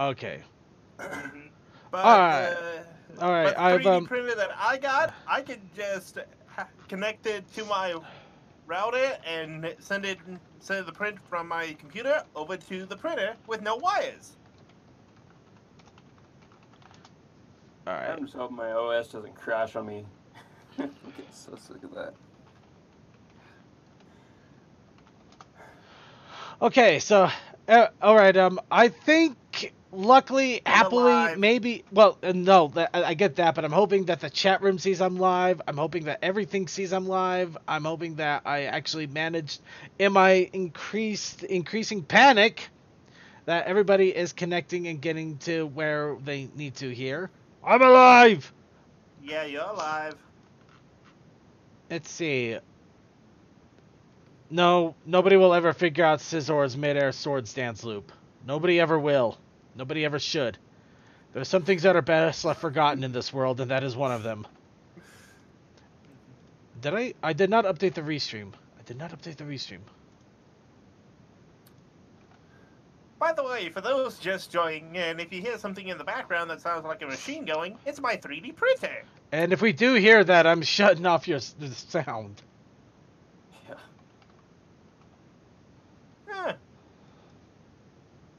Okay. But Alright. Alright, but the 3D printer that I got, I can just connect it to my router and send the print from my computer over to the printer with no wires. Alright. I'm just hoping my OS doesn't crash on me. I'm getting so sick of that. Okay, so, alright, I think, luckily, happily, Alive. maybe, well, no, I get that, but I'm hoping that the chat room sees I'm live, I'm hoping that everything sees I'm live, I'm hoping that I actually managed, in my increasing panic, that everybody is connecting and getting to where they need to here. I'm alive! Yeah, you're alive. Let's see. No, nobody will ever figure out Scissor's mid-air sword stance loop. Nobody ever will. Nobody ever should. There are some things that are best left forgotten in this world, and that is one of them. I did not update the restream. I did not update the restream. By the way, for those just joining in, if you hear something in the background that sounds like a machine going, it's my 3D printer. And if we do hear that, I'm shutting off the sound. Yeah. Huh.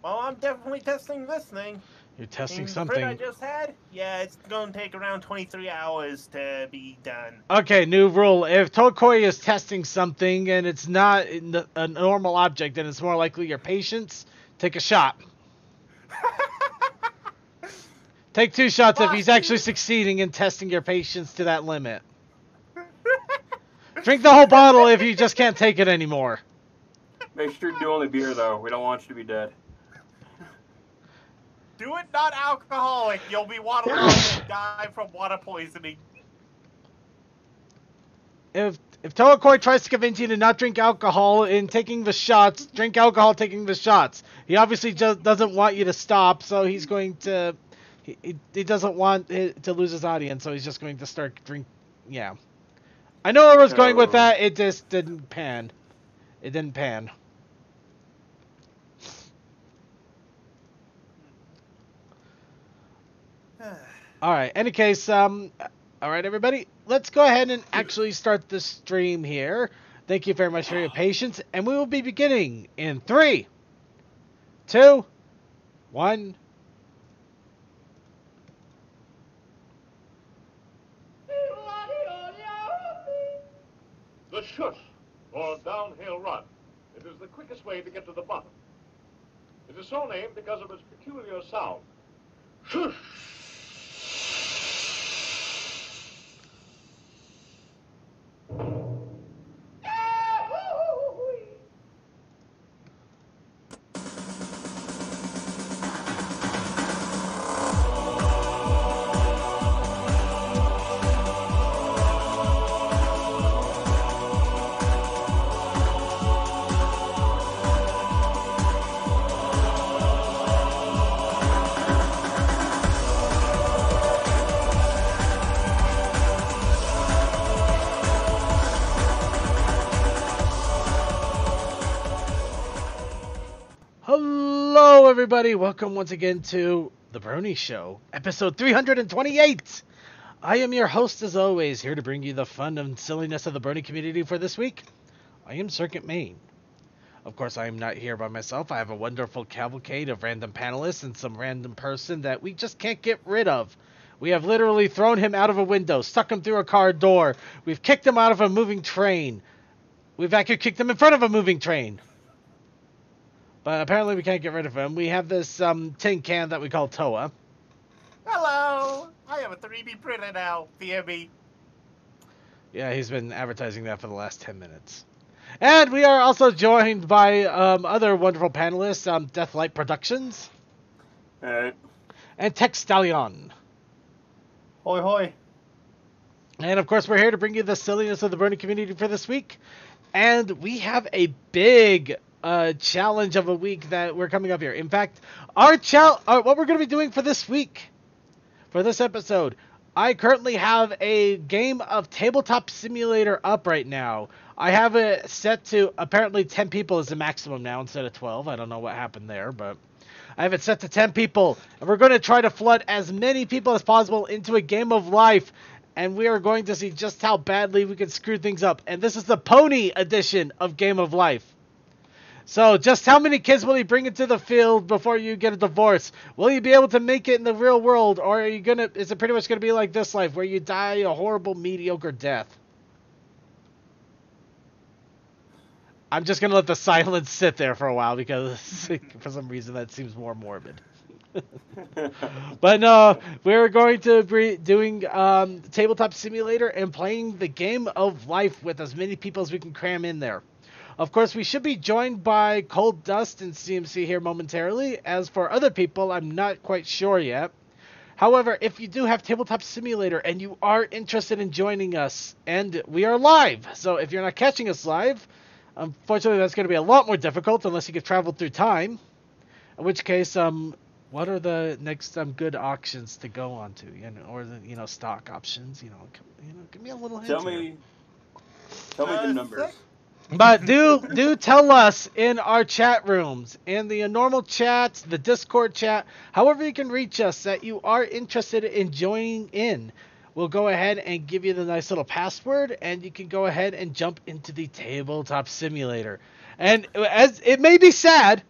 Well, I'm definitely testing this thing. You're testing The something. print I just had, yeah, it's going to take around 23 hours to be done. Okay, new rule. If Tokoi is testing something and it's not a normal object and it's more likely your patience, take a shot. Take 2 shots if he's actually succeeding in testing your patience to that limit. Drink the whole bottle if you just can't take it anymore. Make sure to do only beer, though. We don't want you to be dead. Do it not alcoholic. You'll be waterlogged and die from water poisoning. If Tokoi tries to convince you to not drink alcohol in taking the shots, drink alcohol taking the shots. He obviously just doesn't want you to stop, so he's going to... He doesn't want to lose his audience, so he's just going to start drink. Yeah, I know where I was going with that. It just didn't pan. It didn't pan. All right. Any case, all right, everybody. Let's go ahead and actually start the stream here. Thank you very much for your patience, and we will be beginning in 3, 2, 1. The shush, or downhill run. It is the quickest way to get to the bottom. It is so named because of its peculiar sound. Shush! Hello, everybody. Welcome once again to the Brony Show, episode 328. I am your host, as always, here to bring you the fun and silliness of the Brony community for this week. I am Circuit Main. Of course, I am not here by myself. I have a wonderful cavalcade of random panelists and some random person that we just can't get rid of. We have literally thrown him out of a window, stuck him through a car door. We've kicked him out of a moving train. We've actually kicked him in front of a moving train. But apparently we can't get rid of him. We have this tin can that we call Toa. Hello! I have a 3D printer now, fear me. Yeah, he's been advertising that for the last 10 minutes. And we are also joined by other wonderful panelists, Deathlight Productions. Alright. And Tech Stallion. Hoi hoi. And of course we're here to bring you the silliness of the Brony community for this week. And we have a big... challenge of a week that we're coming up here. In fact, what we're going to be doing for this week, for this episode, I currently have a game of Tabletop Simulator up right now. I have it set to apparently 10 people is the maximum now instead of 12. I don't know what happened there, but I have it set to 10 people, and we're going to try to flood as many people as possible into a game of life, and we are going to see just how badly we can screw things up. And this is the pony edition of Game of Life. So, just how many kids will you bring into the field before you get a divorce? Will you be able to make it in the real world, or are you gonna? Is it pretty much gonna be like this life, where you die a horrible, mediocre death? I'm just gonna let the silence sit there for a while because, for some reason, that seems more morbid. But no, we're going to be doing Tabletop Simulator and playing the Game of Life with as many people as we can cram in there. Of course, we should be joined by Cold Dust and CMC here momentarily. As for other people, I'm not quite sure yet. However, if you do have Tabletop Simulator and you are interested in joining us, and we are live, so if you're not catching us live, unfortunately that's going to be a lot more difficult unless you can travel through time. In which case, what are the next good auctions to go on to, or the stock options? Give me a little hint. Tell me the numbers. But do tell us in our chat rooms, in the normal chat, the Discord chat, however you can reach us, that you are interested in joining in. We'll go ahead and give you the nice little password, and you can go ahead and jump into the Tabletop Simulator. And as it may be sad,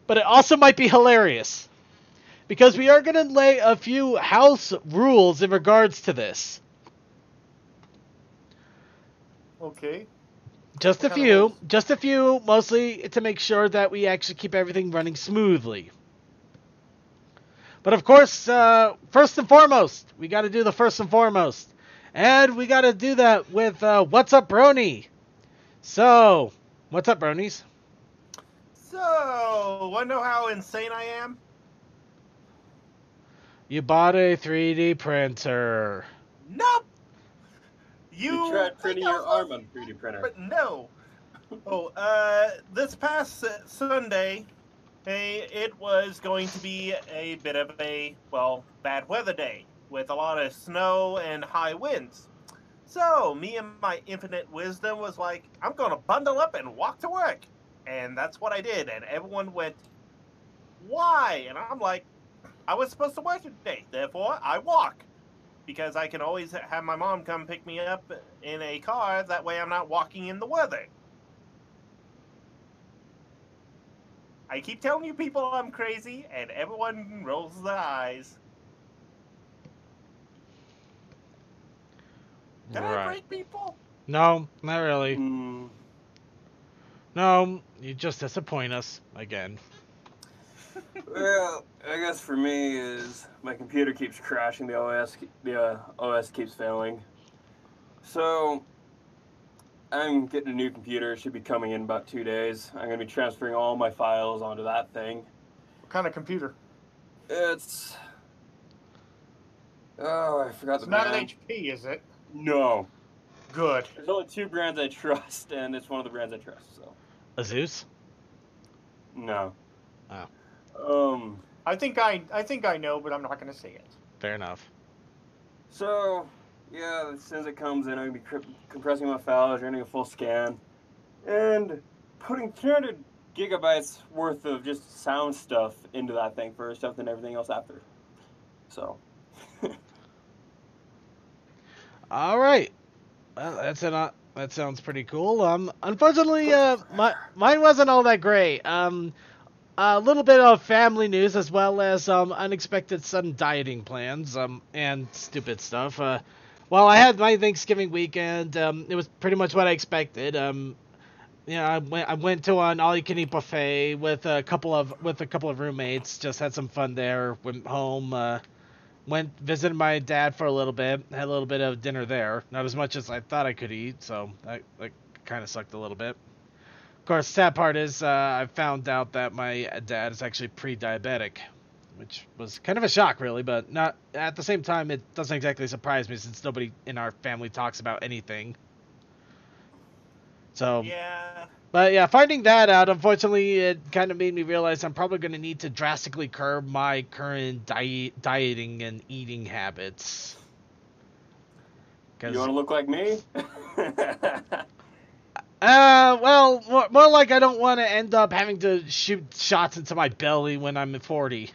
but it also might be hilarious, because we are going to lay a few house rules in regards to this. Okay. Just a few, mostly to make sure that we actually keep everything running smoothly. But of course, first and foremost, we got to do the first and foremost. And we got to do that with What's Up, Brony? So, what's up, Bronies? So, want to know how insane I am? You bought a 3D printer. Nope! You tried printing your arm on a 3D printer. But no. This past Sunday, it was going to be a bit of a, bad weather day with a lot of snow and high winds. So, me and my infinite wisdom was like, I'm going to bundle up and walk to work. And that's what I did. And everyone went, why? And I'm like, I was supposed to work today. Therefore, I walk. Because I can always have my mom come pick me up in a car. That way I'm not walking in the weather. I keep telling you people I'm crazy, and everyone rolls their eyes. Can I break people? No, not really. Mm. No, you just disappoint us again. Well, I guess for me is my computer keeps crashing. The OS keeps failing. So I'm getting a new computer. It should be coming in about 2 days. I'm going to be transferring all my files onto that thing. What kind of computer? It's... Oh, I forgot the brand. Not an HP, is it? No. Good. There's only 2 brands I trust, and it's one of the brands I trust, so... Azus? No. Oh. I think I know, but I'm not going to say it. Fair enough. So, yeah, as soon as it comes in, I'm going to be compressing my files, running a full scan, and putting 300 gigabytes worth of just sound stuff into that thing first, stuff and everything else after. So. All right. Well, that sounds pretty cool. Unfortunately, mine wasn't all that great. A little bit of family news, as well as unexpected sudden dieting plans, and stupid stuff. Well, I had my Thanksgiving weekend. It was pretty much what I expected. I went to an all-you-can-eat buffet with a couple of roommates. Just had some fun there. Went home. Visited my dad for a little bit. Had a little bit of dinner there. Not as much as I thought I could eat, so that kind of sucked a little bit. Of course, sad part is I found out that my dad is actually pre-diabetic, which was kind of a shock, really, but not at the same time. It doesn't exactly surprise me since nobody in our family talks about anything. So yeah. But yeah, finding that out, unfortunately, it kind of made me realize I'm probably going to need to drastically curb my current dieting and eating habits. You want to look like me? Well, more like I don't want to end up having to shoot shots into my belly when I'm 40.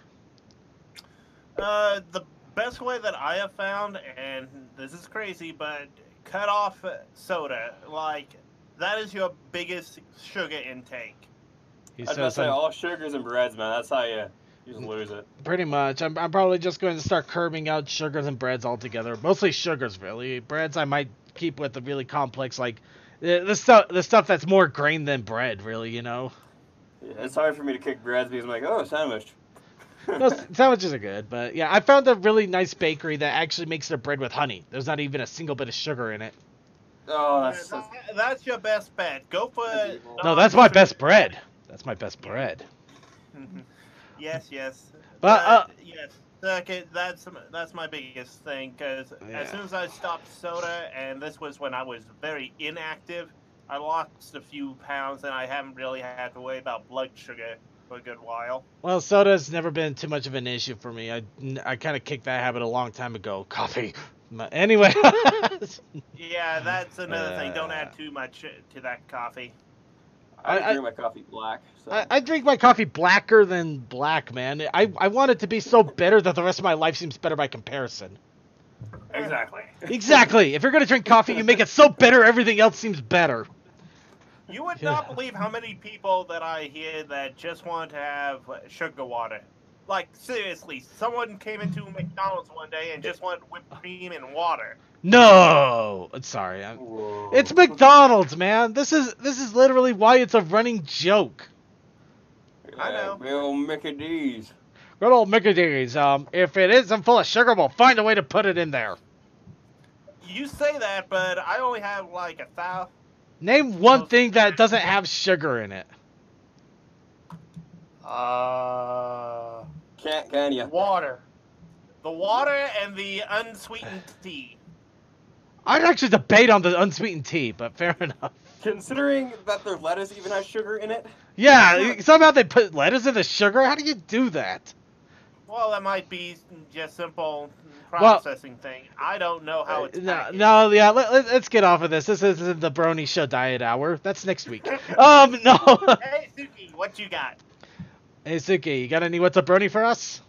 The best way that I have found, and this is crazy, but cut off soda. Like, that is your biggest sugar intake. I was gonna say all sugars and breads, man. That's how you just lose it. Pretty much. I'm probably just going to start curbing out sugars and breads altogether. Mostly sugars, really. Breads I might keep with the really complex, like the stuff that's more grain than bread, really. You know. Yeah, it's hard for me to kick breads because I'm like, oh, sandwich. No, sandwiches are good, but yeah, I found a really nice bakery that actually makes their bread with honey. There's not even a single bit of sugar in it. Oh, that's your best bet. Go for No, that's my best bread. That's my best bread. Yes. But yes, okay, that's my biggest thing, because as soon as I stopped soda, and this was when I was very inactive, I lost a few pounds, and I haven't really had to worry about blood sugar for a good while. Well, soda's never been too much of an issue for me. I kind of kicked that habit a long time ago. Coffee. Anyway. Yeah, that's another thing. Don't add too much to that coffee. I drink my coffee black. So. I drink my coffee blacker than black, man. I want it to be so bitter that the rest of my life seems better by comparison. Exactly. Exactly. If you're going to drink coffee, you make it so bitter everything else seems better. You would not believe how many people that I hear that just want to have sugar water. Like, seriously, someone came into McDonald's one day and just wanted whipped cream and water. No! Sorry. It's McDonald's, man. This is literally why it's a running joke. I know. Good old Mickey D's. Good old Mickey D's. If it isn't full of sugar, we'll find a way to put it in there. You say that, but I only have like 1,000. Name one thing that doesn't have sugar in it. Can you? Water. The water and the unsweetened tea. I'd actually debate on the unsweetened tea, but fair enough. Considering that their lettuce even has sugar in it? Yeah, somehow they put lettuce in the sugar? How do you do that? Well, that might be just simple processing thing. I don't know how it's packaged. Let's get off of this. This isn't the Brony Show Diet Hour. That's next week. No. Hey, Suki, what you got? Hey, Suki, you got any What's Up Brony for us?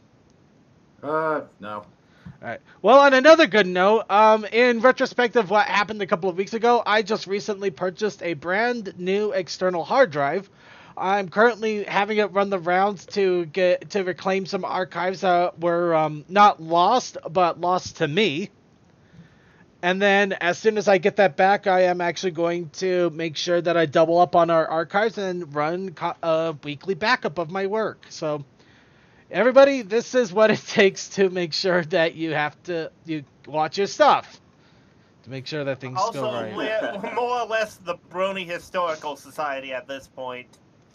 No. Alright. Well, on another good note, in retrospect of what happened a couple of weeks ago, I just recently purchased a brand new external hard drive. I'm currently having it run the rounds to reclaim some archives that were not lost, but lost to me. And then as soon as I get that back, I am actually going to make sure that I double up on our archives and run a weekly backup of my work. So, everybody, this is what it takes to make sure that you watch your stuff. To make sure that things go right. Also, more or less the Brony Historical Society at this point.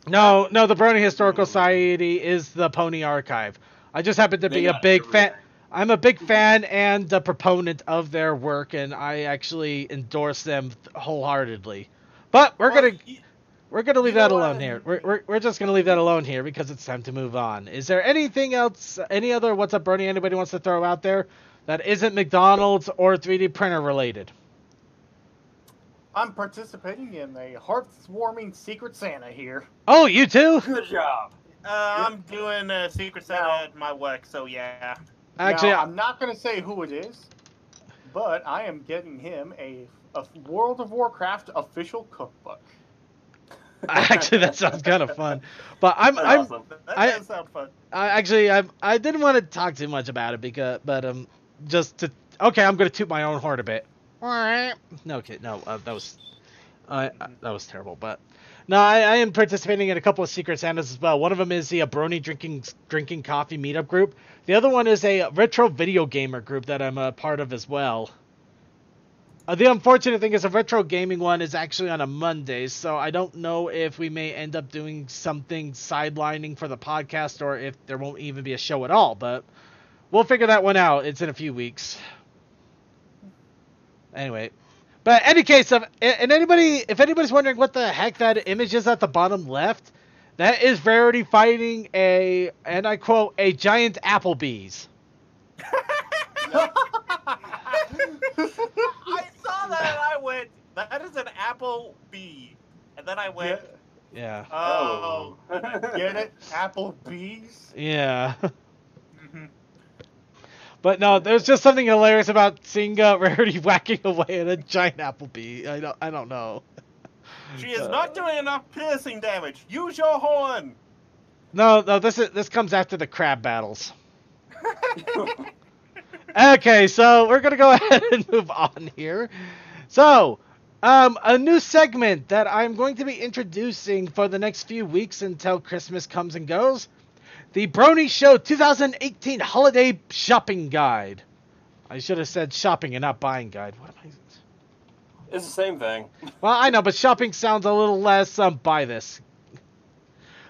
No, the Brony Historical Society is the Pony Archive. I just happen to be a big fan. I'm a big fan and a proponent of their work, and I actually endorse them wholeheartedly. But we're gonna leave that alone here. We're just gonna leave that alone here because it's time to move on. Is there anything else? Any other What's Up Brony anybody wants to throw out there that isn't McDonald's or 3D printer related? I'm participating in a heartwarming Secret Santa here. Oh, you too? Good job. I'm doing Secret Santa at my work, so yeah. Actually, now, I'm not going to say who it is, but I am getting him a World of Warcraft official cookbook. Actually, that sounds kind of fun. But Awesome. That does sound fun. I didn't want to talk too much about it I'm gonna toot my own horn a bit. No, okay, no, that was terrible. But no, I am participating in a couple of Secret Santas as well. One of them is the Brony drinking coffee meetup group. The other one is a retro video gamer group that I'm a part of as well. The unfortunate thing is the retro gaming one is actually on a Monday, so I don't know if we may end up doing something sidelining for the podcast or if there won't even be a show at all, but we'll figure that one out. It's in a few weeks. Anyway, but in any case, if anybody's wondering what the heck that image is at the bottom left, that is Rarity fighting and I quote, a giant Applebee's. I saw that and I went, that is an apple bee. And then I went, Yeah. oh. Get it? Applebee's? Yeah. Mhm. But no, there's just something hilarious about seeing Rarity whacking away at a giant Applebee. I don't know. She is not doing enough piercing damage. Use your horn. No, this comes after the crab battles. Okay, so we're gonna go ahead and move on here. So, a new segment that I'm going to be introducing for the next few weeks until Christmas comes and goes. The Brony Show 2018 Holiday Shopping Guide. I should have said shopping and not buying guide. What am I? It's the same thing. Well, I know, but shopping sounds a little less buy this.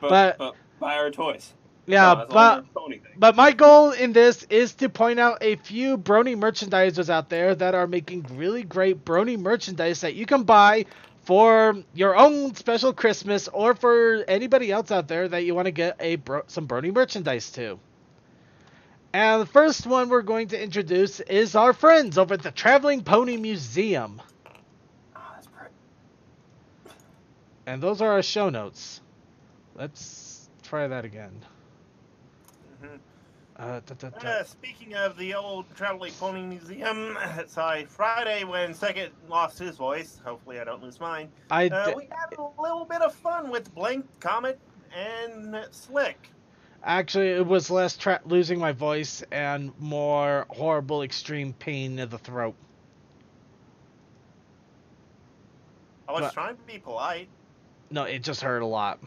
But buy our toys. Yeah, No, that's all the pony thing. but my goal in this is to point out a few Brony merchandisers out there that are making really great Brony merchandise that you can buy for your own special Christmas or for anybody else out there that you want to get some Brony merchandise to. And the first one we're going to introduce is our friends over at the Traveling Pony Museum. Oh, that's pretty. And those are our show notes. Let's try that again. Speaking of the old Traveling Pony Museum, sorry, Friday when Second lost his voice, hopefully I don't lose mine, we had a little bit of fun with Blank, Comet, and Slick. Actually, it was less losing my voice and more horrible extreme pain in the throat. I was trying to be polite. No, it just hurt a lot.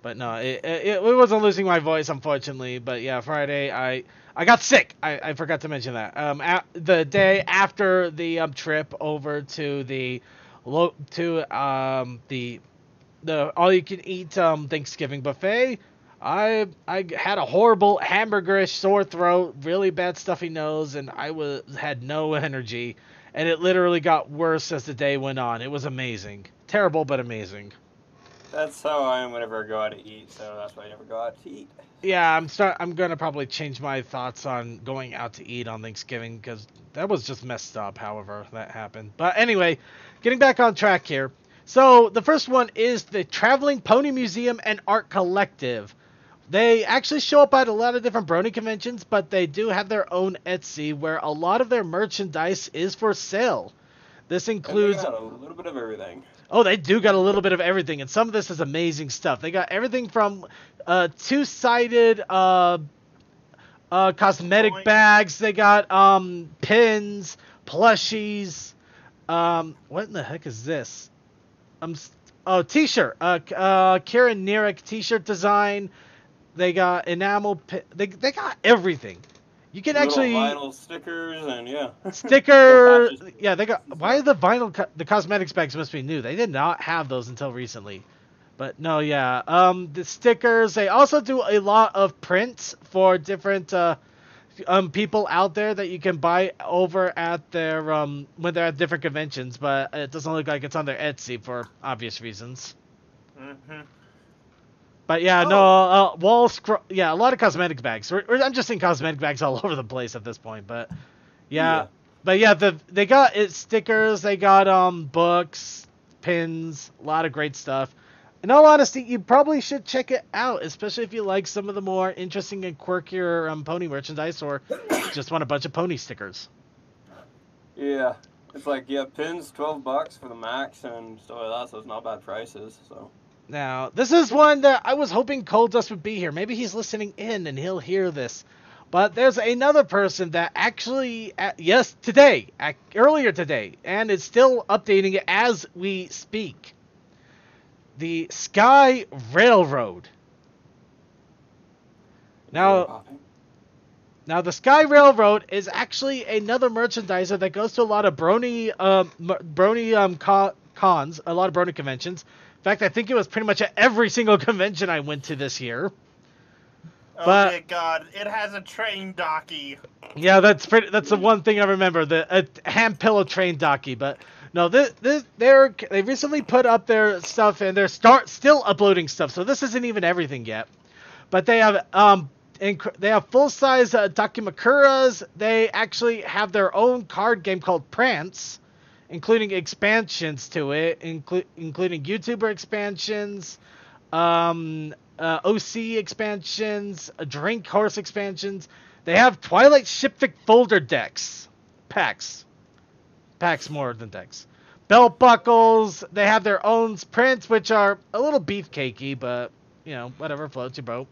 But no, it wasn't losing my voice, unfortunately. But yeah, Friday I got sick. I forgot to mention that. The day after the trip over to the all you can eat Thanksgiving buffet, I had a horrible hamburgerish sore throat, really bad stuffy nose, and I had no energy. And it literally got worse as the day went on. It was amazing, terrible but amazing. That's how I am whenever I go out to eat, so that's why I never go out to eat. Yeah, I'm gonna probably change my thoughts on going out to eat on Thanksgiving because that was just messed up. However, that happened. But anyway, getting back on track here. So the first one is the Traveling Pony Museum and Art Collective. They actually show up at a lot of different Brony conventions, but they do have their own Etsy where a lot of their merchandise is for sale. This includes a little bit of everything. Oh, they do got a little bit of everything, and some of this is amazing stuff. They got everything from two-sided cosmetic bags. They got pins, plushies. What in the heck is this? T-shirt. Kieran Nierek T-shirt design. They got enamel. They got everything. You can actually vinyl stickers and sticker. Yeah, they got. Why are the vinyl? The cosmetics bags must be new. They did not have those until recently. But no, yeah. The stickers. They also do a lot of prints for different people out there that you can buy over at their when they're at different conventions. But it doesn't look like it's on their Etsy for obvious reasons. Mm-hmm. But yeah, no, a lot of cosmetic bags. I'm just seeing cosmetic bags all over the place at this point. But yeah. But yeah, they got stickers, they got books, pins, a lot of great stuff. In all honesty, you probably should check it out, especially if you like some of the more interesting and quirkier pony merchandise, or just want a bunch of pony stickers. Yeah, it's like pins $12 for the max and stuff like that, so it's not bad prices. So. Now, this is one that I was hoping Cold Dust would be here. Maybe he's listening in and he'll hear this. But there's another person that actually, earlier today, and is still updating it as we speak. The Sky Railroad. Now, the Sky Railroad is actually another merchandiser that goes to a lot of Brony cons, a lot of Brony conventions. In fact, I think it was pretty much at every single convention I went to this year. Oh my God! It has a train docky. Yeah, that's the one thing I remember, the hand pillow train docky. But no, they recently put up their stuff and they're still uploading stuff. So this isn't even everything yet. But they have full size Dakimakuras. They actually have their own card game called Prance. including expansions to it, including YouTuber expansions, OC expansions, Drink Horse expansions. They have Twilight Shipfic folder packs more than decks. Belt buckles. They have their own prints, which are a little beefcakey, but whatever floats your boat.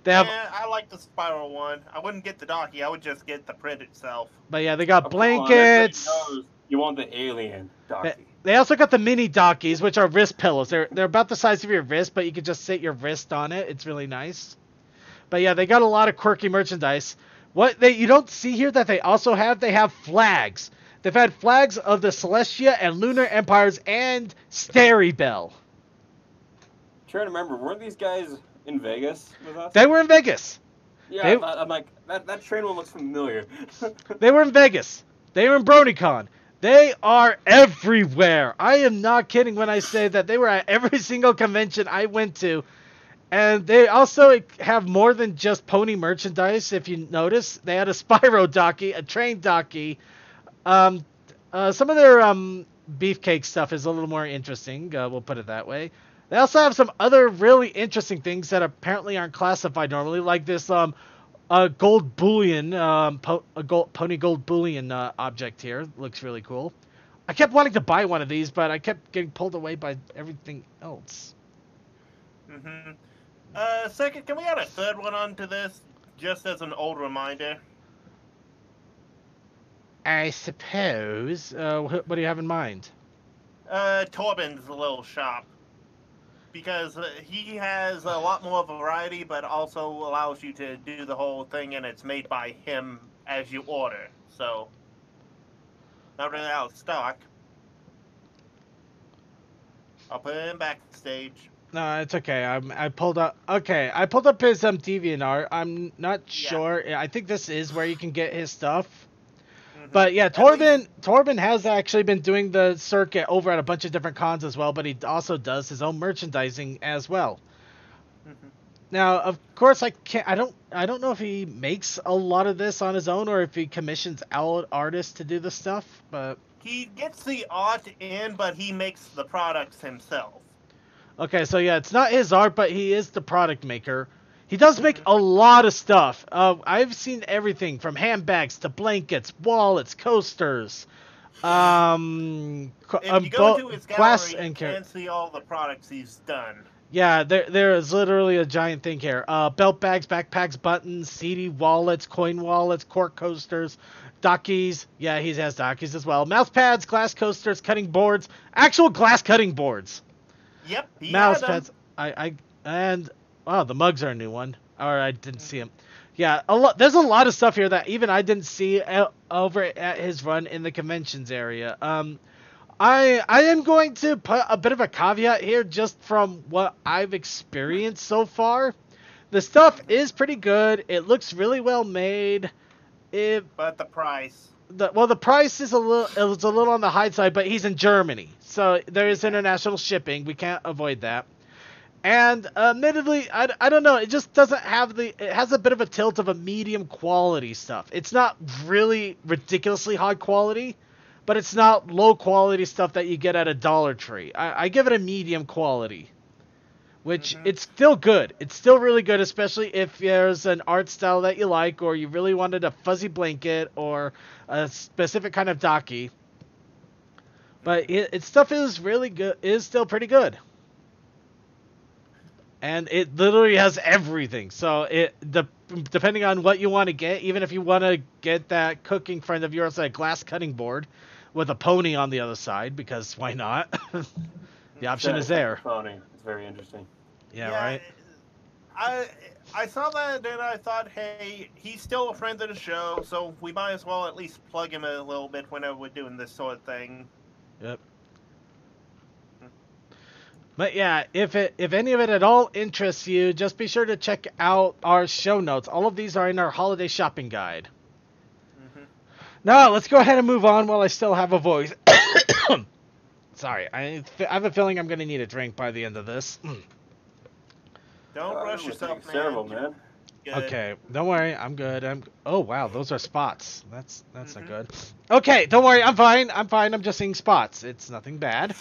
They have. Yeah, I like the spiral one. I wouldn't get the docky. I would just get the print itself. But yeah, they got Oh, blankets. come on, everybody knows you want the alien docky. They also got the mini dockies, which are wrist pillows. They're about the size of your wrist, but you can just sit your wrist on it. It's really nice. But yeah, they got a lot of quirky merchandise. What you don't see here that they also have, they have flags. They've had flags of the Celestia and Lunar Empires and Starry-Bell. Trying to remember, weren't these guys in Vegas with us? They were in Vegas. Yeah, I'm like, that train one looks familiar. They were in Vegas. They were in BronyCon. They are everywhere. I am not kidding when I say that they were at every single convention I went to. And they also have more than just pony merchandise. If you notice, they had a Spyro docky, a train docky. Some of their beefcake stuff is a little more interesting. We'll put it that way. They also have some other really interesting things that apparently aren't classified normally, like this gold bullion, pony gold bullion object here. Looks really cool. I kept wanting to buy one of these, but I kept getting pulled away by everything else. Mm-hmm. Second, can we add a third one onto this, just as an old reminder? I suppose. What do you have in mind? Torben's little shop. Because he has a lot more variety, but also allows you to do the whole thing, and it's made by him as you order. So, not really out of stock. I'll put it in backstage. No, it's okay. I pulled up. Okay, I pulled up his DeviantArt. I'm not sure. I think this is where you can get his stuff. But yeah, Torben has actually been doing the circuit over at a bunch of different cons as well, but he also does his own merchandising as well. Mm-hmm. Now, of course, I don't know if he makes a lot of this on his own or if he commissions out artists to do the stuff, but he gets the art in, but he makes the products himself. Okay, so yeah, it's not his art, but he is the product maker. He does make a lot of stuff. I've seen everything from handbags to blankets, wallets, coasters. If you go to his gallery, you can see all the products he's done. Yeah, there is literally a giant thing here. Belt bags, backpacks, buttons, CD wallets, coin wallets, cork coasters, dockies. Yeah, he has dockies as well. Mouse pads, glass coasters, cutting boards, actual glass cutting boards. Yep, he mouse had pads. And the mugs are a new one. Or I didn't see them. Yeah, there's a lot of stuff here that even I didn't see over at his run in the conventions area. I am going to put a bit of a caveat here just from what I've experienced so far. The stuff is pretty good. It looks really well made. But the price. The price is a little on the high side, but he's in Germany. So there is international shipping. We can't avoid that. And admittedly, I don't know. It just doesn't have it has a bit of a tilt of a medium quality stuff. It's not really ridiculously high quality, but it's not low quality stuff that you get at a Dollar Tree. I give it a medium quality, which it's still good. It's still really good, especially if there's an art style that you like, or you really wanted a fuzzy blanket or a specific kind of docky. But its stuff is really good. Is still pretty good. And it literally has everything. So depending on what you want to get, even if you want to get that cooking friend of yours, a glass cutting board with a pony on the other side, because why not? The option is there. Pony. It's very interesting. Yeah, right? I saw that and I thought, hey, he's still a friend of the show, so we might as well at least plug him a little bit whenever we're doing this sort of thing. Yep. But yeah, if any of it at all interests you, just be sure to check out our show notes. All of these are in our holiday shopping guide. Now, let's go ahead and move on while I still have a voice. Sorry, I have a feeling I'm going to need a drink by the end of this. Don't rush yourself, man. Several, man. good. Okay, don't worry, I'm good. Oh wow, those are spots. That's not good. Okay, don't worry, I'm fine. I'm just seeing spots. It's nothing bad.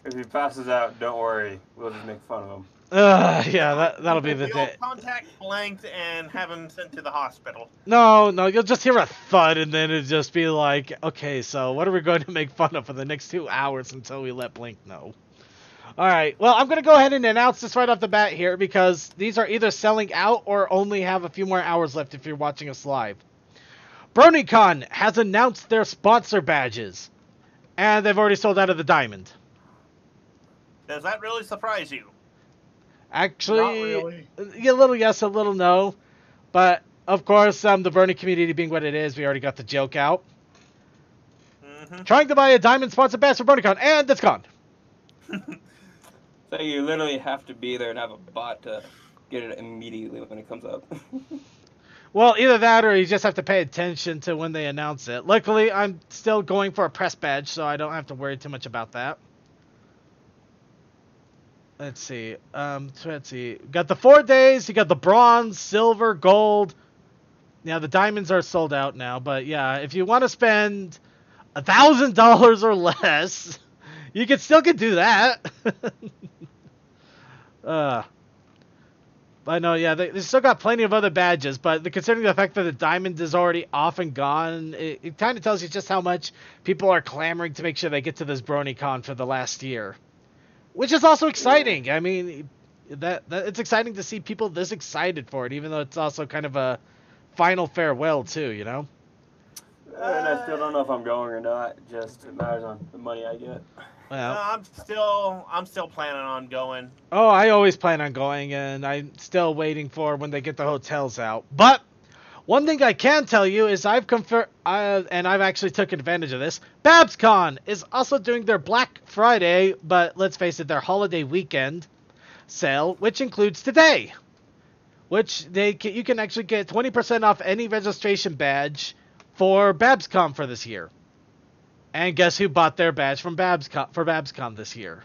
If he passes out, don't worry. We'll just make fun of him. Yeah, that'll be the We'll day. contact blanked and have him sent to the hospital. No, you'll just hear a thud and then it'll just be like, okay, so what are we going to make fun of for the next 2 hours until we let Blink know? Alright, well, I'm going to go ahead and announce this right off the bat here because these are either selling out or only have a few more hours left if you're watching us live. BronyCon has announced their sponsor badges, and they've already sold out of the diamond. Does that really surprise you? Actually, Not really. a little yes, a little no. But, of course, the Brony community being what it is, we already got the joke out. Trying to buy a diamond sponsor badge for BronyCon, and it's gone. So you literally have to be there and have a bot to get it immediately when it comes up. Well, either that or you just have to pay attention to when they announce it. Luckily, I'm still going for a press badge, so I don't have to worry too much about that. Let's see. Got the 4 days. You got the bronze, silver, gold. Yeah, the diamonds are sold out now. But yeah, if you want to spend $1,000 or less, you can do that. But no, yeah, they still got plenty of other badges. But considering the fact that the diamond is already off and gone, it kind of tells you just how much people are clamoring to make sure they get to this BronyCon for the last year. Which is also exciting. I mean, that it's exciting to see people this excited for it, even though it's also kind of a final farewell too, you know? And I still don't know if I'm going or not. Just it matters on the money I get. Well, I'm still planning on going. oh, I always plan on going, and I'm still waiting for when they get the hotels out. But one thing I can tell you is I've confirmed, and I've actually taken advantage of this. BabsCon is also doing their Black Friday, but let's face it, their holiday weekend sale, which includes today. Which you can actually get 20% off any registration badge for BabsCon for this year. And guess who bought their badge from BabsCon this year?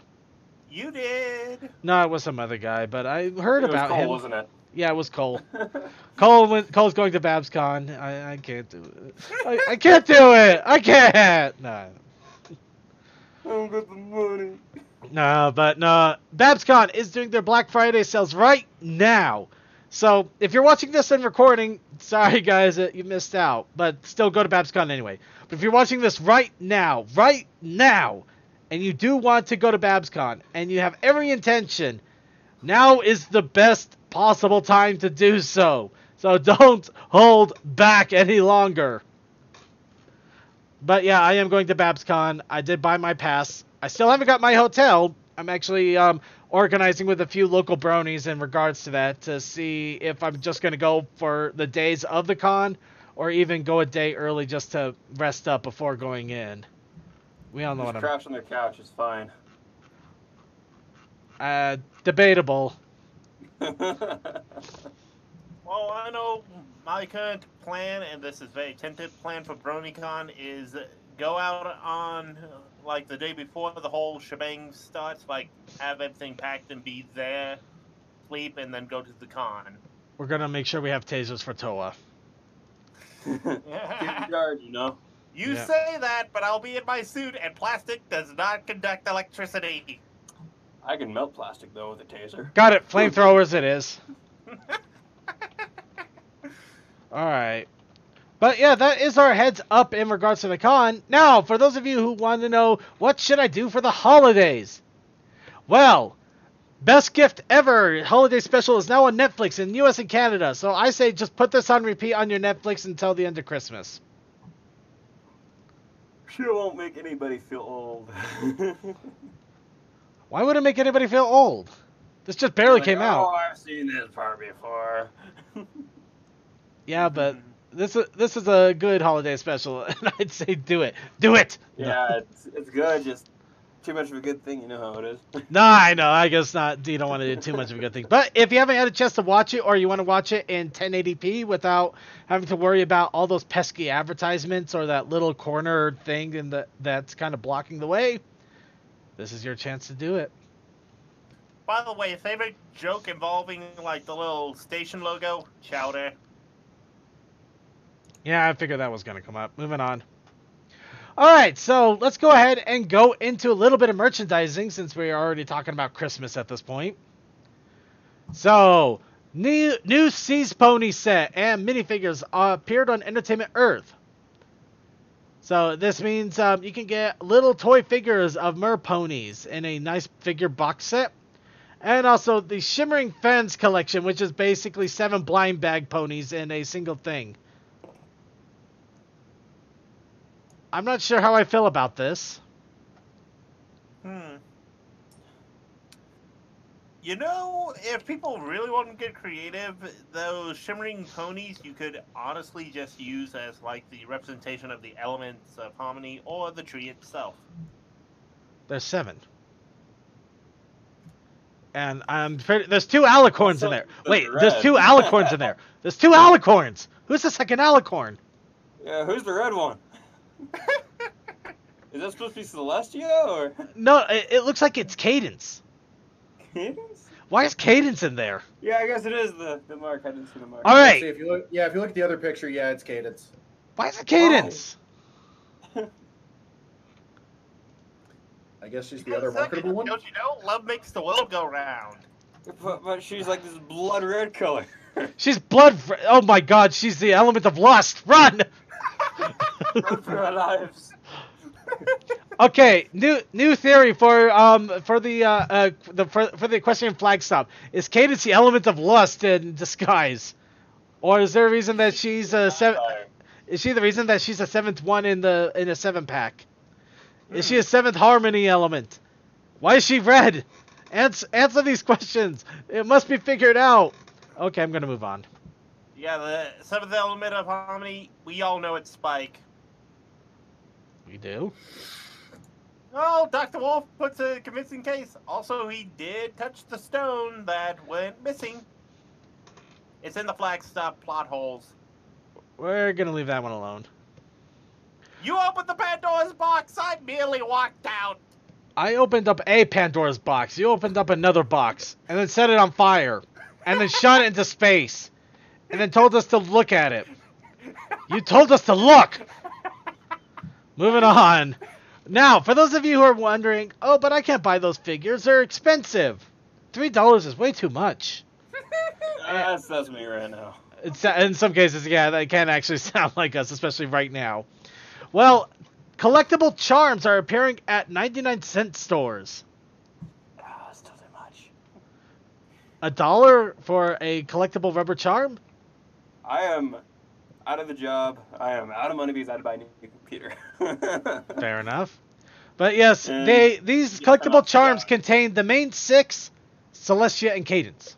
You did. No, it was some other guy, but I heard about Cole, him. wasn't it? Yeah, it was Cole. Cole's going to BabsCon. I can't do it. I can't do it. I can't. No. I don't got the money. No, but no. BabsCon is doing their Black Friday sales right now. So if you're watching this and recording, sorry guys that you missed out, but still go to BabsCon anyway. But if you're watching this right now, and you do want to go to BabsCon, and you have every intention, now is the best possible time to do so. So don't hold back any longer. But yeah, I am going to BabsCon. I did buy my pass. I still haven't got my hotel. I'm actually organizing with a few local bronies in regards to that to see if I'm just going to go for the days of the con or even go a day early just to rest up before going in. We all know what I'm... Crash on their couch is fine. Debatable. Well, I know my current plan, and this is very tentative plan for BronyCon, is go out on like the day before the whole shebang starts, like have everything packed and be there, sleep, and then go to the con. We're going to make sure we have tasers for Toa. Keep in charge, you know. You Yeah. say that, but I'll be in my suit, and plastic does not conduct electricity. I can melt plastic though with a taser. Got it. Flamethrowers it is. Alright. But yeah, that is our heads up in regards to the con. Now, for those of you who want to know, what should I do for the holidays? Well, Best Gift Ever holiday special is now on Netflix in US and Canada. So I say just put this on repeat on your Netflix until the end of Christmas. Sure won't make anybody feel old. Why would it make anybody feel old? This just barely Like, came oh, out. I've seen this part before. Yeah, but this is a good holiday special, and I'd say do it. Do it! Yeah, it's good, just too much of a good thing, you know how it is. No, I know. I guess not. You don't want to do too much of a good thing. But if you haven't had a chance to watch it, or you want to watch it in 1080p without having to worry about all those pesky advertisements or that little corner thing that's kind of blocking the way, this is your chance to do it. By the way, favorite joke involving like the little station logo? Chowder. Yeah, I figured that was going to come up. Moving on. Alright, so let's go ahead and go into a little bit of merchandising since we're already talking about Christmas at this point. So, new Seas Pony set and minifigures appeared on Entertainment Earth. So this means you can get little toy figures of mer ponies in a nice figure box set. And also the Shimmering Fence collection, which is basically 7 blind bag ponies in a single thing. I'm not sure how I feel about this. You know, if people really want to get creative, those shimmering ponies you could honestly just use as like the representation of the elements of harmony or the tree itself. There's 7. And there's 2 alicorns in there. Wait, there's 2 alicorns in there. There's 2 alicorns. Who's the second alicorn? Yeah, who's the red one? Is that supposed to be Celestia, or? No, it looks like it's Cadence. Cadence? Why is Cadence in there? Yeah, I guess it is the mark. I didn't see the mark. All right. See, if you look at the other picture, yeah, it's Cadence. Why is it Cadence? I guess she's the other marketable one. Don't you know? Love makes the world go round. But she's like this blood red color. She's oh my god, she's the element of lust. Run! Run for our lives. Okay, new theory for the Equestrian flag stop. Is Cadence the element of lust in disguise, or is there a reason that she's a Is she the reason that she's a 7th one in a 7-pack? Is she a 7th harmony element? Why is she red? Answer these questions. It must be figured out. Okay, I'm gonna move on. Yeah, the 7th element of harmony. We all know it's Spike. We do. Oh, Dr. Wolf puts a convincing case. Also, he did touch the stone that went missing. It's in the flagstop plot holes. We're gonna leave that one alone. You opened the Pandora's box. I merely walked out. I opened up a Pandora's box. You opened up another box and then set it on fire and then shot it into space and then told us to look at it. You told us to look. Moving on. Now, for those of you who are wondering, oh, but I can't buy those figures. They're expensive. $3 is way too much. That's me right now. In some cases, yeah, that can actually sound like us, especially right now. Well, collectible charms are appearing at 99-cent stores. Oh, still too much. $1 for a collectible rubber charm? I am out of the job. I am out of money because I had to buy a new computer. Fair enough. But yes, these collectible charms contain the main 6, Celestia and Cadence.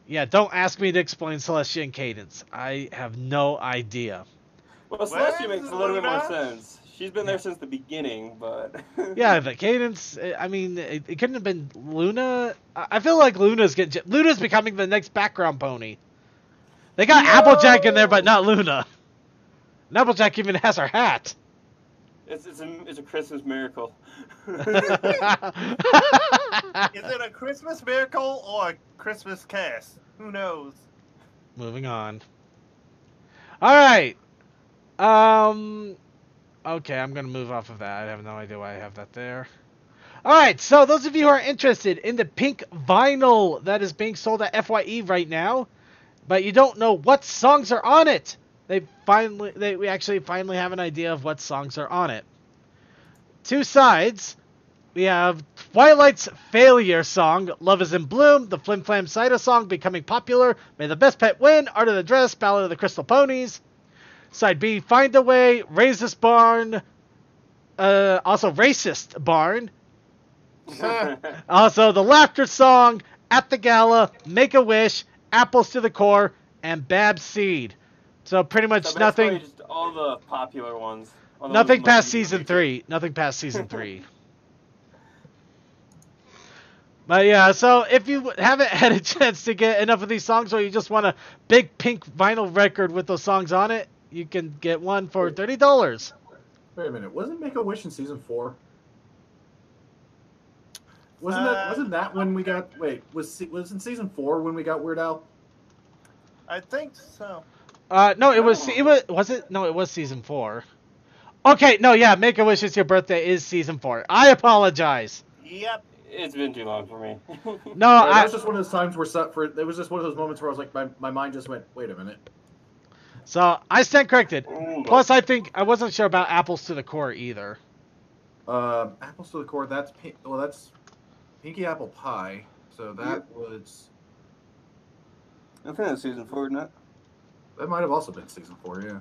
Yeah, don't ask me to explain Celestia and Cadence. I have no idea. Well, Celestia makes a little bit more sense. She's been there since the beginning, but... Yeah, but Cadence, I mean, it couldn't have been Luna. I feel like Luna's becoming the next background pony. They got Applejack in there, but not Luna. And Applejack even has her hat. It's a Christmas miracle. Is it a Christmas miracle or a Christmas curse? Who knows? Moving on. All right. Okay, I'm going to move off of that. I have no idea why I have that there. All right, so those of you who are interested in the pink vinyl that is being sold at FYE right now, but you don't know what songs are on it, we actually finally have an idea of what songs are on it. 2 sides. We have Twilight's Failure song, Love is in Bloom, the Flim Flam Cider song, Becoming Popular, May the Best Pet Win, Art of the Dress, Ballad of the Crystal Ponies. Side B, Find a Way, Racist Barn, also Racist Barn. Also, the Laughter Song, At the Gala, Make a Wish, Apples to the Core, and Bab Seed. So pretty much nothing. Just all the popular ones. Nothing past season 3. Nothing past season 3. But yeah, so if you haven't had a chance to get enough of these songs, or you just want a big pink vinyl record with those songs on it, you can get one for $30. Wait a minute, wasn't Make-A-Wish in season 4? Wasn't that when we got? Wait, was in season 4 when we got Weird Al? I think so. No, it was it? No, it was season 4. Okay, no, yeah, Make a Wish It's Your Birthday is season 4. I apologize. Yep. It's been too long for me. No, That was just one of those times where it was just one of those moments where I was like, my mind just went, wait a minute. So I stand corrected. Plus, I think I wasn't sure about Apples to the Core either. Apples to the Core. That's Pinky Apple Pie. So that was. I think that's season 4, isn't it? That might have also been season 4. Yeah.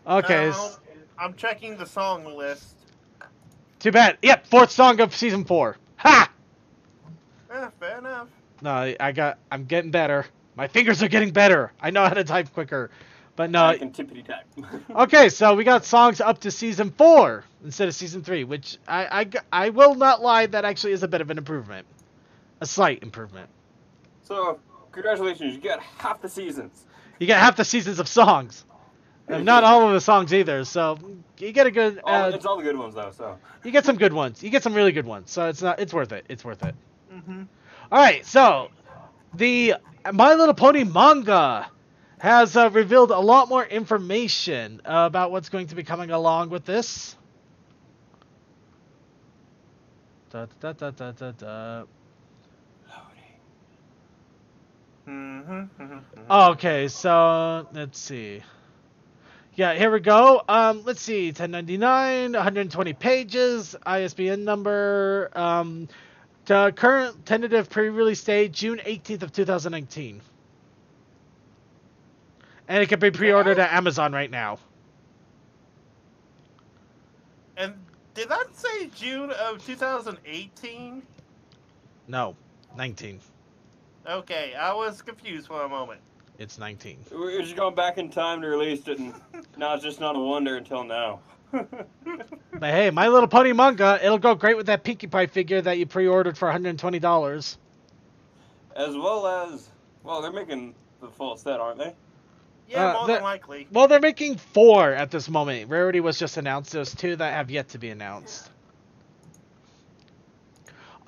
Okay. I'm checking the song list. Too bad. Yep, 4th song of season 4. Ha! Fair enough. No, I'm getting better. My fingers are getting better. I know how to type quicker. But no. I can tippity type. Okay, so we got songs up to season 4 instead of season 3, which I will not lie, that actually is a bit of an improvement. A slight improvement. So, congratulations, you got half the seasons. You get half the seasons of songs. And not all of the songs either, so you get a good... it's all the good ones, though, so... You get some good ones. You get some really good ones, so it's worth it. It's worth it. Mm-hmm. Alright, so the My Little Pony manga has revealed a lot more information about what's going to be coming along with this. Okay, so let's see. Yeah, here we go. Let's see, 1099, 120 pages, ISBN number. The current tentative pre-release date, June 18th of 2019. And it can be pre-ordered at Amazon right now. And did that say June of 2018? No, 19. Okay, I was confused for a moment. It's 19. We're just going back in time to release it, and now it's just not a wonder until now. But hey, My Little Pony manga, it'll go great with that Pinkie Pie figure that you pre-ordered for $120. As well as, well, they're making the full set, aren't they? Yeah, more than likely. Well, they're making 4 at this moment. Rarity was just announced. There's 2 that have yet to be announced.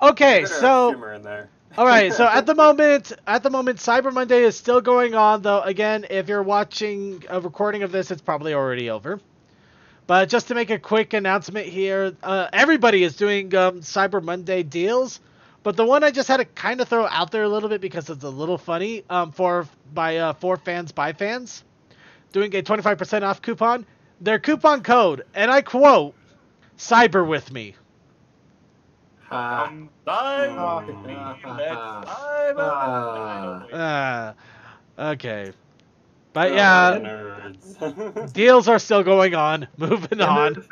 Okay, so... Shimmer in there. All right, so at the moment, Cyber Monday is still going on, though. Again, if you're watching a recording of this, it's probably already over. But just to make a quick announcement here, everybody is doing Cyber Monday deals. But the one I just had to kind of throw out there a little bit because it's a little funny, for fans by fans, doing a 25% off coupon. Their coupon code, and I quote, Cyber with me. Okay. But yeah, deals are still going on. Moving on.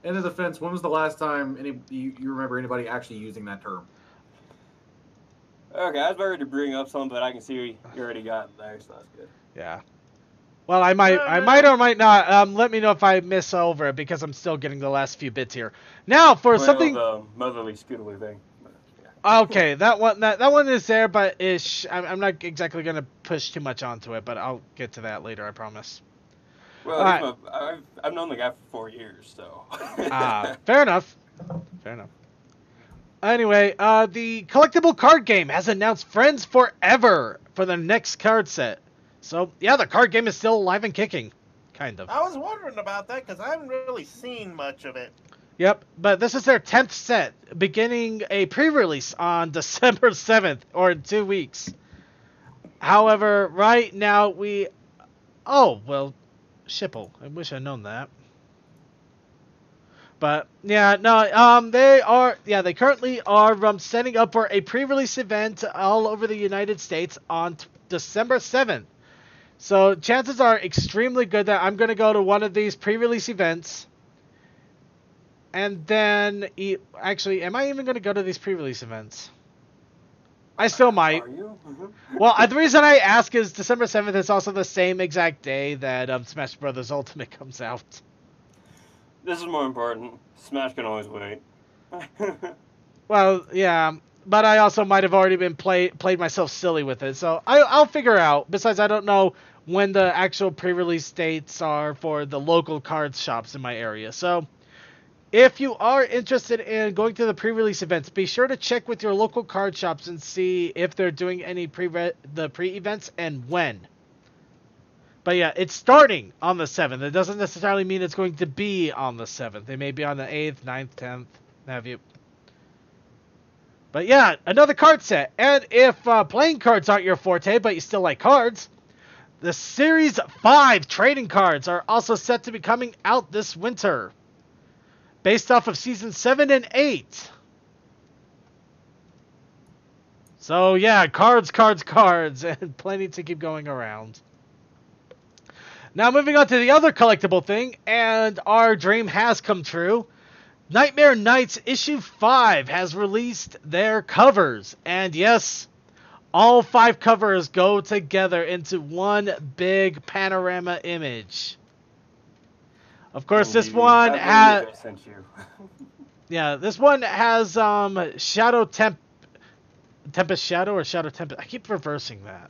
In the defense, when was the last time you remember anybody actually using that term? Okay, I was ready to bring up something, but I can see you already got it there, so that's good. Yeah. Well, I might or might not. Let me know if I miss over it because I'm still getting the last few bits here. Now for something. The motherly scootly thing. Okay, that one is there, but I'm not exactly gonna push too much onto it, but I'll get to that later. I promise. Well, I've known the guy for 4 years, so. Fair enough. Fair enough. Anyway, the collectible card game has announced Friends Forever for the next card set. So, yeah, the card game is still alive and kicking. Kind of. I was wondering about that because I haven't really seen much of it. Yep, but this is their 10th set, beginning a pre-release on December 7th, or in 2 weeks. However, right now we... Oh, well, Shipple. I wish I'd known that. But, yeah, no, they currently are setting up for a pre-release event all over the United States on December 7th. So, chances are extremely good that I'm going to go to one of these pre-release events. And then, actually, am I even going to go to these pre-release events? I still might. Are you? Mm-hmm. Well, the reason I ask is December 7th is also the same exact day that Smash Bros. Ultimate comes out. This is more important. Smash can always wait. Well, yeah, but I also might have already been played myself silly with it, so I'll figure out. Besides, I don't know when the actual pre-release dates are for the local card shops in my area, so If you are interested in going to the pre-release events, be sure to check with your local card shops and see if they're doing any pre-events and when. But yeah, it's starting on the 7th. It doesn't necessarily mean it's going to be on the 7th. They may be on the 8th, 9th, 10th, have you. But yeah, another card set. And if playing cards aren't your forte, but you still like cards, the Series 5 trading cards are also set to be coming out this winter, based off of Season 7 and 8. So yeah, cards, and plenty to keep going around. Now moving on to the other collectible thing, and our dream has come true. Nightmare Nights Issue 5 has released their covers. And yes, all 5 covers go together into one big panorama image. Of course, this one has... yeah, this one has Shadow Tempest Shadow or Shadow Tempest. I keep reversing that.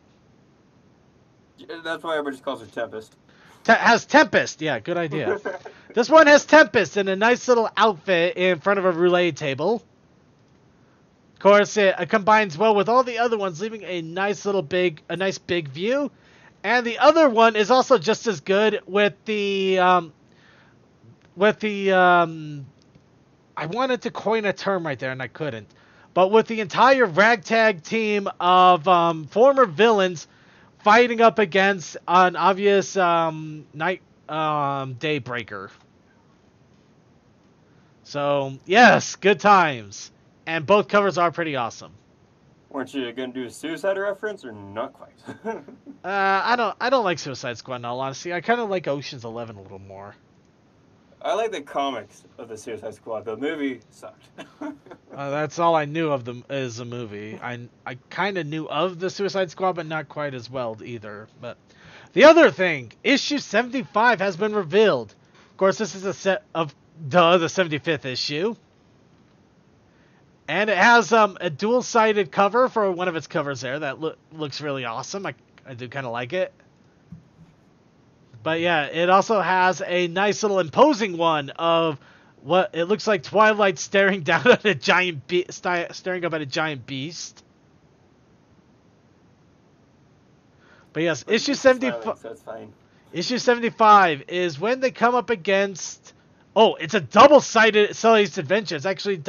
That's why everybody just calls her Tempest. Has Tempest. Yeah, good idea. This one has Tempest in a nice little outfit in front of a roulette table. Of course, it combines well with all the other ones, leaving a nice big view. And the other one is also just as good with the I wanted to coin a term right there and I couldn't. But with the entire ragtag team of former villains fighting up against an obvious night daybreaker. So, yes, good times. And both covers are pretty awesome. Weren't you going to do a Suicide reference or not quite? I don't like Suicide Squad in all honesty. I kind of like Ocean's 11 a little more. I like the comics of the Suicide Squad. The movie sucked. That's all I knew of them is a movie. I kind of knew of the Suicide Squad, but not quite as well either. But the other thing, issue 75 has been revealed. Of course, this is a set of the 75th issue. And it has a dual-sided cover for one of its covers there. That looks really awesome. I do kind of like it. But yeah, it also has a nice little imposing one of what it looks like Twilight staring down at a giant staring up at a giant beast. But yes, issue 75. So it's fine. Issue 75 is when they come up against. Oh, it's a double-sided Sully's Adventure. It's actually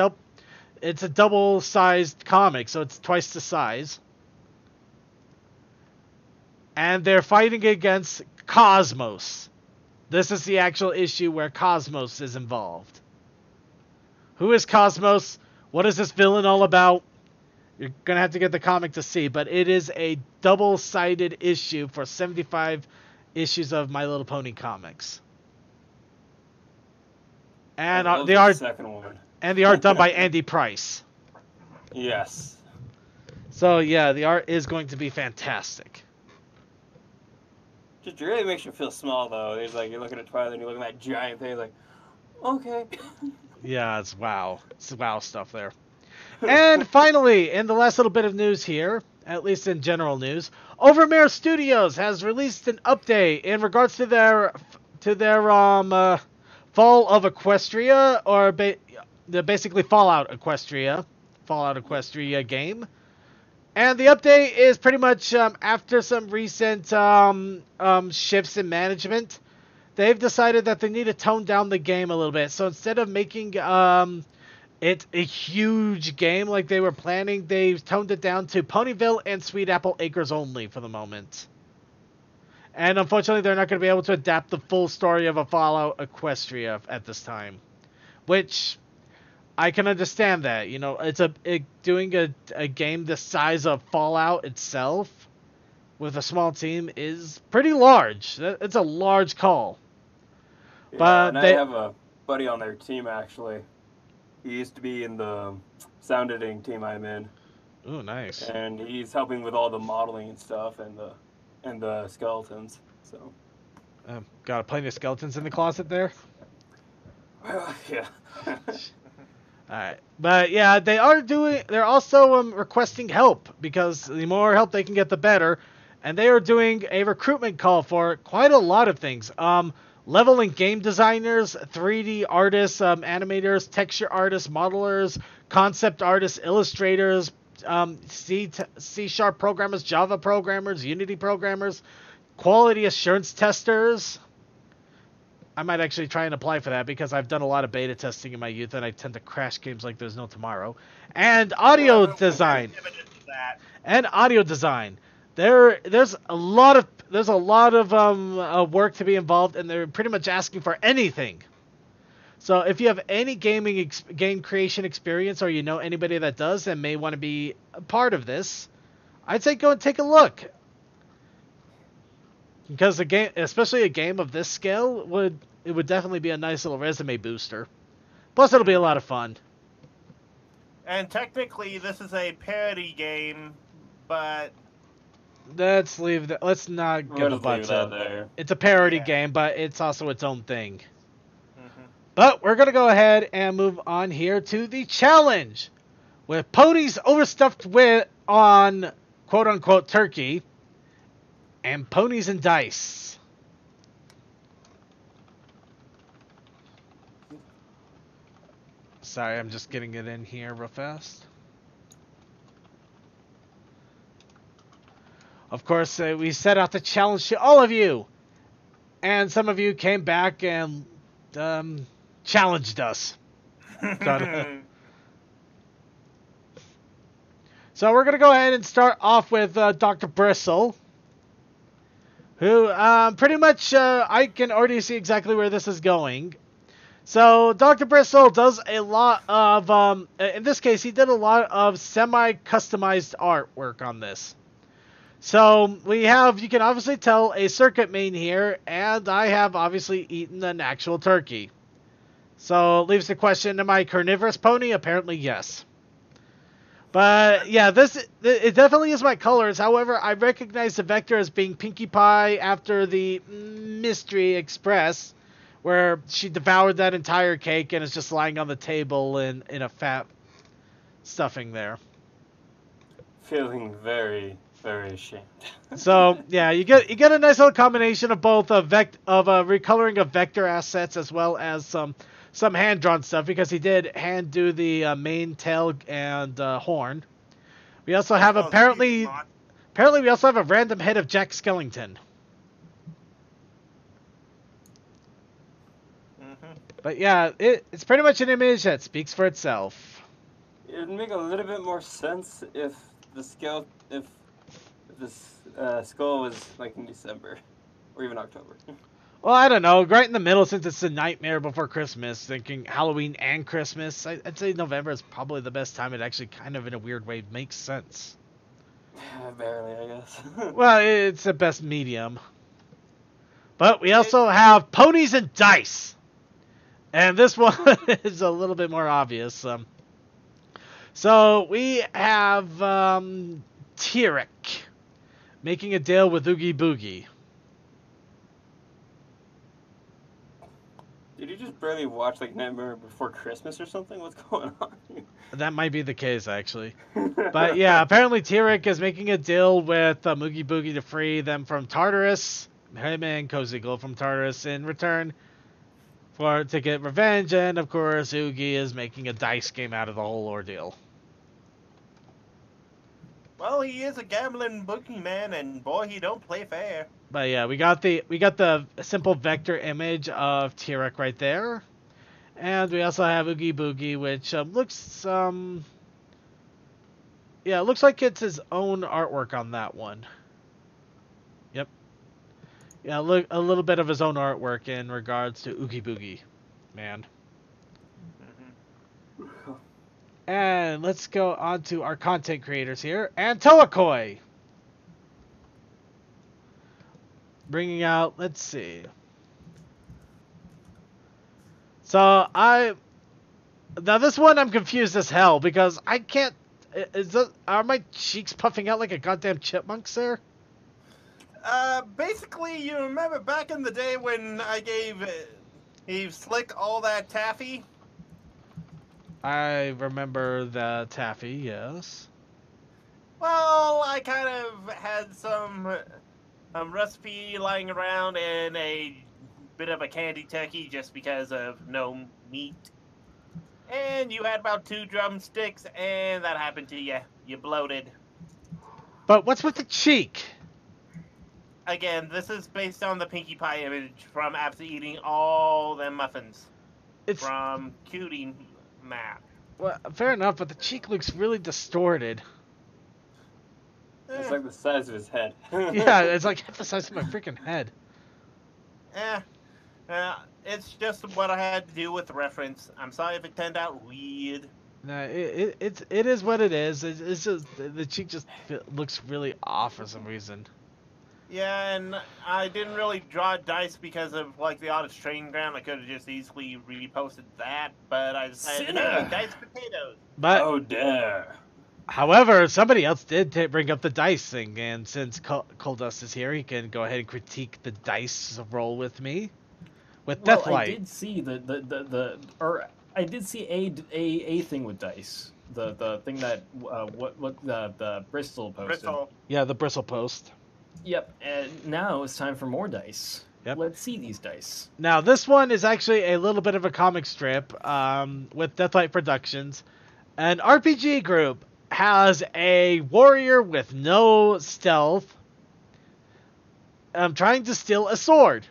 it's a double-sized comic, so it's twice the size. And they're fighting against Cosmos. This is the actual issue where Cosmos is involved. Who is Cosmos? What is this villain all about? You're going to have to get the comic to see, but it is a double-sided issue for 75 issues of My Little Pony comics. And the art second one. And the art done by Andy Price. Yes. So yeah, the art is going to be fantastic. Just really makes you feel small though. It's like you're looking at Twilight and you're looking at that giant thing, like, okay. Yeah, it's wow. It's wow stuff there. And finally, in the last little bit of news here, at least in general news, Overmare Studios has released an update in regards to their Fall of Equestria, or basically Fallout Equestria game. And the update is pretty much after some recent shifts in management, they've decided that they need to tone down the game a little bit. So instead of making it a huge game like they were planning, they've toned it down to Ponyville and Sweet Apple Acres only for the moment. And unfortunately, they're not going to be able to adapt the full story of a Fallout Equestria at this time. Which, I can understand that. You know, doing a game the size of Fallout itself with a small team is pretty large. It's a large call. Yeah, but and I have a buddy on their team, actually. He used to be in the sound editing team I'm in. Ooh, nice. And he's helping with all the modeling and stuff and the skeletons. So. Got plenty of skeletons in the closet there? Well, yeah. Alright. But yeah, they're also requesting help, because the more help they can get, the better. And they are doing a recruitment call for quite a lot of things. leveling game designers, 3D artists, animators, texture artists, modelers, concept artists, illustrators, C-sharp programmers, Java programmers, Unity programmers, quality assurance testers. I might actually try and apply for that because I've done a lot of beta testing in my youth and I tend to crash games like there's no tomorrow. And audio design. And audio design. There's a lot of work to be involved, and they're pretty much asking for anything. So if you have any game creation experience, or you know anybody that does and may want to be a part of this, I'd say go and take a look. Because a game, especially a game of this scale, would definitely be a nice little resume booster. Plus, it'll be a lot of fun. And technically, this is a parody game, but let's leave that. Let's not give a butt to it. It's a parody game, but it's also its own thing. But we're gonna go ahead and move on here to the challenge with ponies overstuffed with on quote unquote turkey. And ponies and dice. Sorry, I'm just getting it in here real fast. Of course, we set out the challenge to all of you. And some of you came back and challenged us. So we're going to go ahead and start off with Dr. Bristle. Who, pretty much, I can already see exactly where this is going. So, Dr. Bristle does a lot of, in this case, he did a lot of semi-customized artwork on this. So, we have, you can obviously tell, a circuit main here, and I have obviously eaten an actual turkey. So, it leaves the question, am I a carnivorous pony? Apparently, yes. But, yeah, it definitely is my colors. However, I recognize the vector as being Pinkie Pie after the Mystery Express, where she devoured that entire cake and is just lying on the table in a fat stuffing there. Feeling very, very ashamed. So, yeah, you get a nice little combination of both recoloring of vector assets as well as some hand-drawn stuff, because he did hand do the mane, tail, and horn. We also have apparently we also have a random head of Jack Skellington. But yeah, it's pretty much an image that speaks for itself. It would make a little bit more sense if this skull was like in December or even October. Well, I don't know. Right in the middle, since it's the nightmare before Christmas, thinking Halloween and Christmas, I'd say November is probably the best time. It actually kind of, in a weird way, makes sense. Barely, I guess. Well, it's the best medium. But we also have ponies and dice. And this one is a little bit more obvious. So we have Tyrek making a deal with Oogie Boogie. Did you just barely watch like Nightmare Before Christmas or something? What's going on? That might be the case, actually. But yeah, apparently Tyrek is making a deal with Oogie Boogie to free them from Tartarus, him and Cozy Glow from Tartarus, in return to get revenge. And of course, Oogie is making a dice game out of the whole ordeal. Well, he is a gambling boogeyman, and boy, he don't play fair. But yeah, we got the simple vector image of Tyrek right there, and we also have Oogie Boogie, which looks it looks like it's his own artwork on that one. Yep. Yeah, look, a little bit of his own artwork in regards to Oogie Boogie, man. And let's go on to our content creators here. And Toakoi. Bringing out, let's see. So, now this one I'm confused as hell because I can't, are my cheeks puffing out like a goddamn chipmunk, sir? Basically, you remember back in the day when I gave Eve Slick all that taffy? I remember the taffy, yes. Well, I kind of had some recipe lying around in a bit of a candy turkey just because of no meat. And you had about 2 drumsticks, and that happened to you. You bloated. But what's with the cheek? Again, this is based on the Pinkie Pie image from after eating all them muffins. It's From Cutie Map. well, fair enough, but the cheek looks really distorted. It's like the size of his head. Yeah, it's like half the size of my freaking head. It's just what I had to do with the reference. I'm sorry if it turned out weird. No, it is what it is. It's just the cheek just looks really off for some reason. Yeah, and I didn't really draw dice because of like the oddest training ground. I could have just easily reposted that, but I decided, hey, dice potatoes. But Oh, dare. however, somebody else did bring up the dice thing, and since Coldust is here, he can go ahead and critique the dice roll with me. With Deathlight. I did see I did see a thing with dice. The thing that the Bristle posted. Bristle. Yeah, the Bristle post. Yep, and now it's time for more dice. Yep. Let's see these dice. Now, this one is actually a little bit of a comic strip with Deathlight Productions. An RPG group has a warrior with no stealth trying to steal a sword.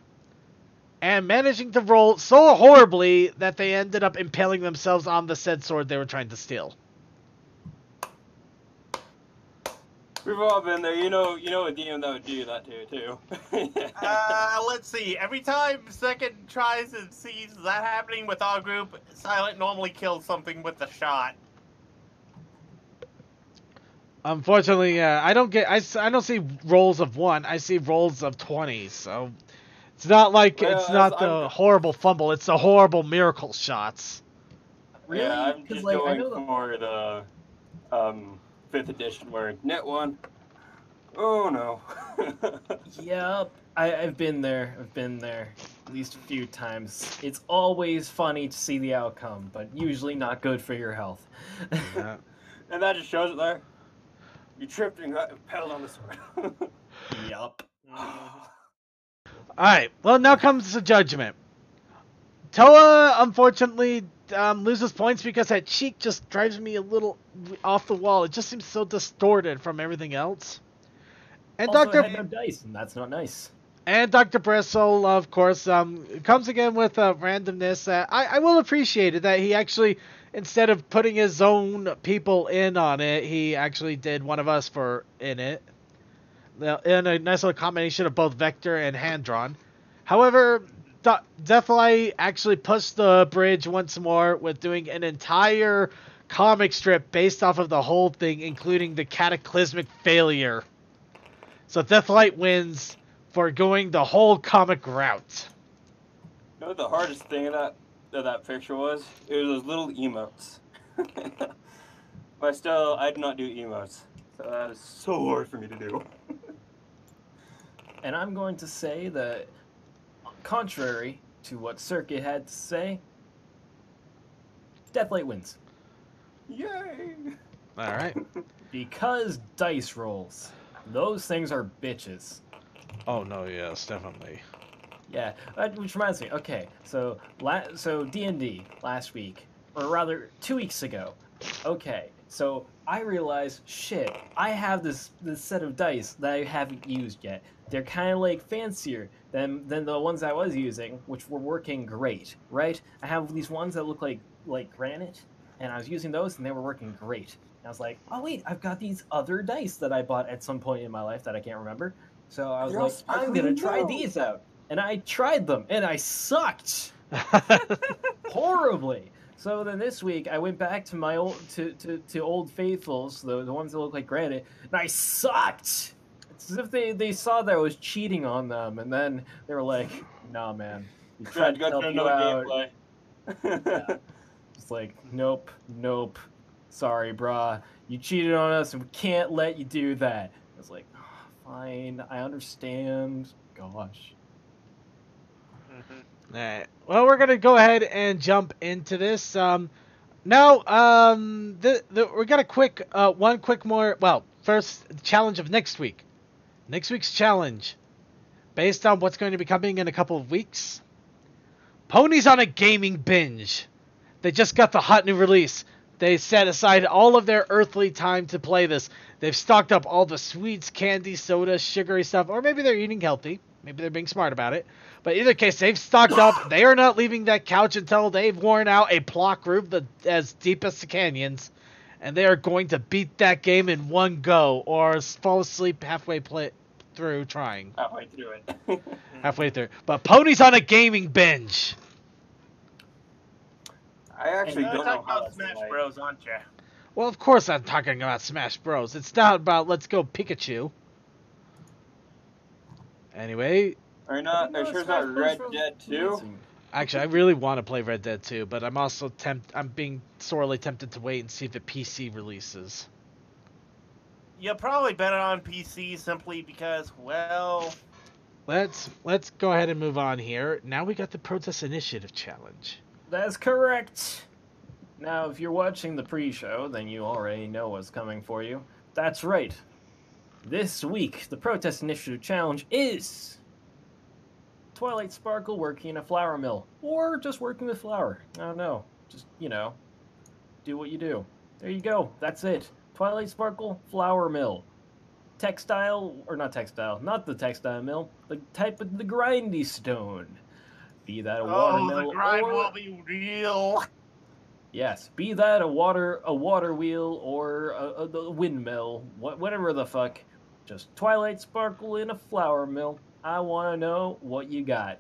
And managing to roll so horribly that they ended up impaling themselves on the said sword they were trying to steal. We've all been there. You know a DM that would do that too. Let's see. Every time Second tries and sees that happening with our group, Silent normally kills something with the shot. Unfortunately, I don't see rolls of 1. I see rolls of 20. So it's not like it's not the horrible fumble. It's the horrible miracle shots. Really? Yeah, I'm just going I for the 5th edition where net 1. Oh no. Yep, I've been there. I've been there at least a few times. It's always funny to see the outcome, but usually not good for your health. Yeah. And that just shows it there. You tripped and got impaled on the sword. Yup. Alright, well, now comes the judgment. Toa, unfortunately, loses points because that cheek just drives me a little off the wall. It just seems so distorted from everything else. And Also, Dr. I had no dice, and that's not nice. And Dr. Bristle, of course, comes again with randomness. I will appreciate it that he actually, instead of putting his own people in on it, he actually did one of us in it. In a nice little combination of both vector and hand-drawn. However, Deathlight actually pushed the bridge once more with doing an entire comic strip based off of the whole thing, including the cataclysmic failure. So Deathlight wins for going the whole comic route. You know what the hardest thing of that picture was? It was those little emotes. But I do not do emotes. So that is so hard for me to do. And I'm going to say that, contrary to what Circuit had to say, Deathlight wins. Yay! Alright. Because dice rolls. Those things are bitches. Oh, no, yes, definitely. Yeah, which reminds me. Okay, so D&D last week, or rather 2 weeks ago. Okay, so I realized, shit, I have this set of dice that I haven't used yet. They're kind of like fancier than the ones I was using, which were working great, right? I have these ones that look like granite, and I was using those, and they were working great. And I was like, oh wait, I've got these other dice that I bought at some point in my life that I can't remember. So I was like, I'm gonna try these out. And I tried them, and I sucked horribly. So then this week, I went back to my old to Old Faithfuls, the ones that look like granite, and I sucked. It's as if they saw that I was cheating on them, and then they were like, "Nah, man, we tried to help you out." Yeah. It's like, nope, sorry, brah, you cheated on us, and we can't let you do that. I was like, oh, fine, I understand. Gosh. Alright. Well, we're gonna go ahead and jump into this. Now, we got first, the challenge of next week. Next week's challenge, based on what's going to be coming in a couple of weeks, Ponies on a gaming binge. They just got the hot new release. They set aside all of their earthly time to play this. They've stocked up all the sweets, candy, soda, sugary stuff, or maybe they're eating healthy. Maybe they're being smart about it. But in either case, they've stocked up. They are not leaving that couch until they've worn out a block roof as deep as the canyons. And they are going to beat that game in one go, or fall asleep halfway through trying. Halfway through it. Halfway through. But Ponies on a gaming binge. I actually You're don't know talking how about that's Smash like. Bros, aren't you? Well, of course I'm talking about Smash Bros. It's not about Let's Go Pikachu. Anyway, Are you not? Are you sure it's not Red Dead 2? actually, I really want to play Red Dead 2, but I'm also I'm being sorely tempted to wait and see if the PC releases. You're probably better on PC simply because, well, Let's go ahead and move on here. Now we got the Protest Initiative challenge. That's correct. Now, if you're watching the pre-show, then you already know what's coming for you. That's right. This week, the Protest Initiative challenge is Twilight Sparkle working in a flour mill, or just working with flour. I don't know. Just, do what you do. There you go. That's it. Twilight Sparkle, flour mill. Textile, or not textile, not the textile mill, the type of the grindy stone. Be that a water mill the grind or... will be real. Yes, be that a water wheel or a windmill, whatever the fuck. Just Twilight Sparkle in a flour mill. I want to know what you got.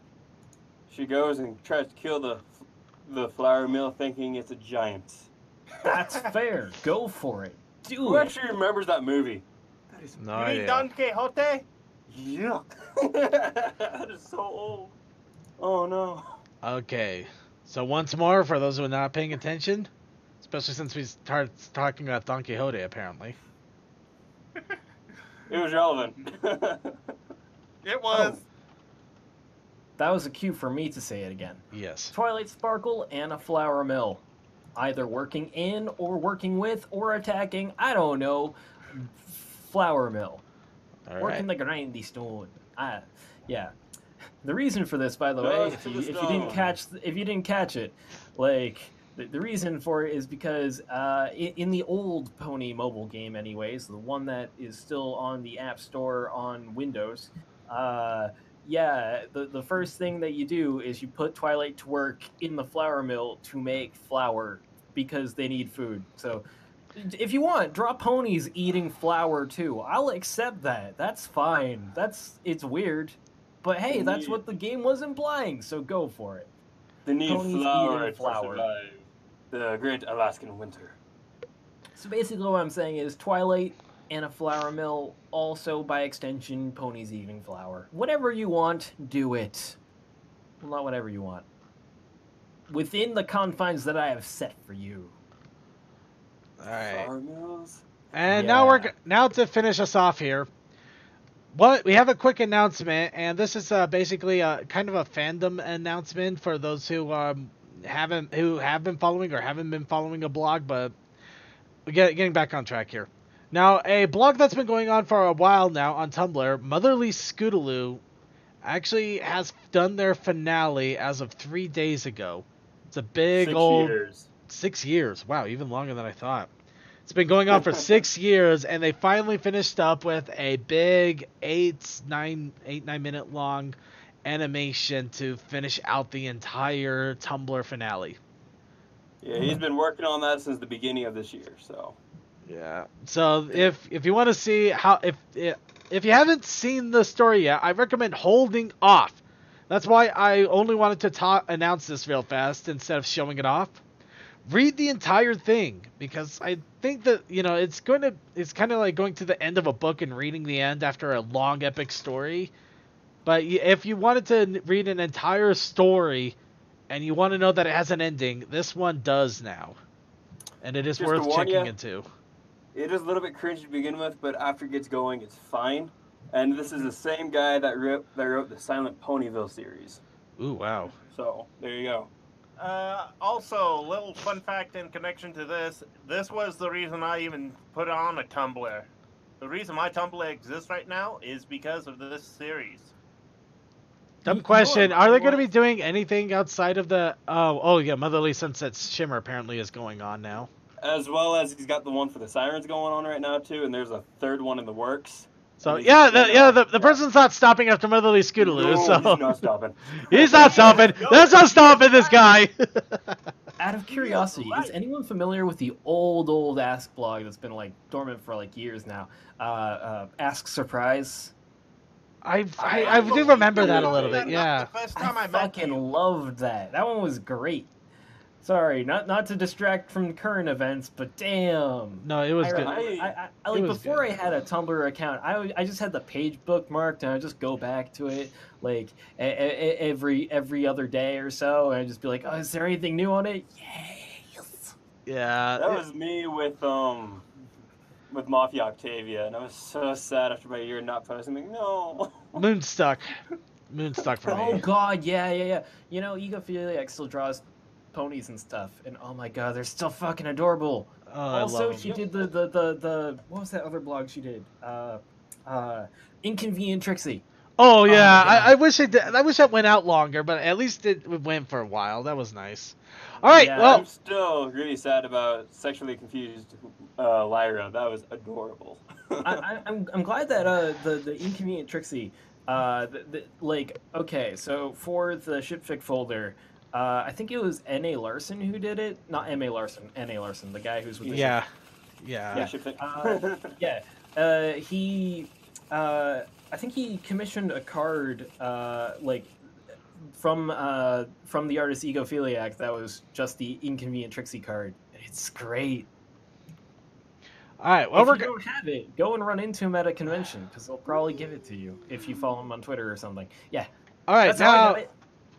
She goes and tries to kill the flour mill, thinking it's a giant. That's fair. Go for it. Do Who it. actually remembers that movie? That is No You mean idea. Don Quixote? Yuck. That is so old. Oh no. Okay, so once more, for those who are not paying attention, especially since we started talking about Don Quixote, apparently. It was relevant. It was. That was a cue for me to say it again. Yes. Twilight Sparkle and a flour mill. Either working in or working with or attacking, I don't know, flour mill. All Working right. the grindy stone. Yeah. The reason for this, by the way, Goes if to you the didn't catch it, like the reason for it is because in the old Pony mobile game, anyways, the one that is still on the App Store on Windows, the first thing that you do is you put Twilight to work in the flour mill to make flour because they need food. So if you want, draw ponies eating flour too. I'll accept that. That's fine. It's weird. But hey, that's what the game was implying, so go for it. They need Ponies flour eating to flour. survive the great Alaskan winter. So basically what I'm saying is Twilight and a flour mill, also by extension, ponies eating flour. Whatever you want, do it. Well, not whatever you want. Within the confines that I have set for you. All right. Flour mills? And Yeah. now to finish us off here. We have a quick announcement, and this is basically a kind of a fandom announcement for those who have been following or haven't been following a blog, but getting back on track here. Now, a blog that's been going on for a while now on Tumblr, Motherly Scootaloo, actually has done their finale as of 3 days ago. It's a big 6 old years. 6 years. Wow, even longer than I thought. It's been going on for 6 years, and they finally finished up with a big 9 minute long animation to finish out the entire Tumblr finale. Yeah, he's been working on that since the beginning of this year, so. Yeah. So if you want to see how if you haven't seen the story yet, I recommend holding off. That's why I only wanted to announce this real fast instead of showing it off. Read the entire thing, because I think that, it's kind of like going to the end of a book and reading the end after a long epic story. But if you wanted to read an entire story and you want to know that it has an ending, this one does now. And it is Just to worth warn checking ya, into. It is a little bit cringe to begin with, but after it gets going, it's fine. And this is the same guy that wrote the Silent Ponyville series. Ooh, wow. So, there you go. Also, little fun fact in connection to this. This was the reason I even put on a Tumblr. The reason my Tumblr exists right now is because of this series. Dumb question. Are they going to be doing anything outside of the... Oh, yeah, Motherly Sunset's Shimmer apparently is going on now. As well as he's got the one for the Sirens going on right now, too, and there's a third one in the works. So, the person's not stopping after Motherly Scootaloo, No, so... he's not stopping. He's not stopping. That's not stopping this guy. Out of curiosity, is anyone familiar with the old Ask blog that's been, like, dormant for, like, years now? Ask Surprise? I do remember that a little bit, yeah. The first time I met fucking you. loved that. That one was great. Sorry, not to distract from current events, but damn. No, it was good. I It was before good. I had a Tumblr account, I just had the page bookmarked, and I just go back to it like every other day or so, and I just be like, oh, is there anything new on it? Yes. Yeah. That was me with Mafia Octavia, and I was so sad after about a year not posting. Like, no. Moonstuck. Moonstuck for Oh me. god, yeah. You know, Equestria still draws ponies and stuff, and oh my god, they're still fucking adorable. Oh, I Also, love she them. did the what was that other blog she did? Inconvenient Trixie. Oh yeah, Oh, my God. I wish it did. I wish that went out longer, but at least it went for a while. That was nice. All right, Yeah, well, I'm still really sad about sexually confused Lyra. That was adorable. I'm glad that the Inconvenient Trixie like, okay, so for the shipfic folder, I think it was N.A. Larson who did it. Not M.A. Larson, N.A. Larson, the guy who's with the yeah. Yeah, ship thing. he I think he commissioned a card like from the artist Egophiliac that was just the Inconvenient Trixie card. It's great. All right, well, If we're you don't have it, go and run into him at a convention because they'll probably give it to you if you follow him on Twitter or something. Yeah. all right That's how I now. got it.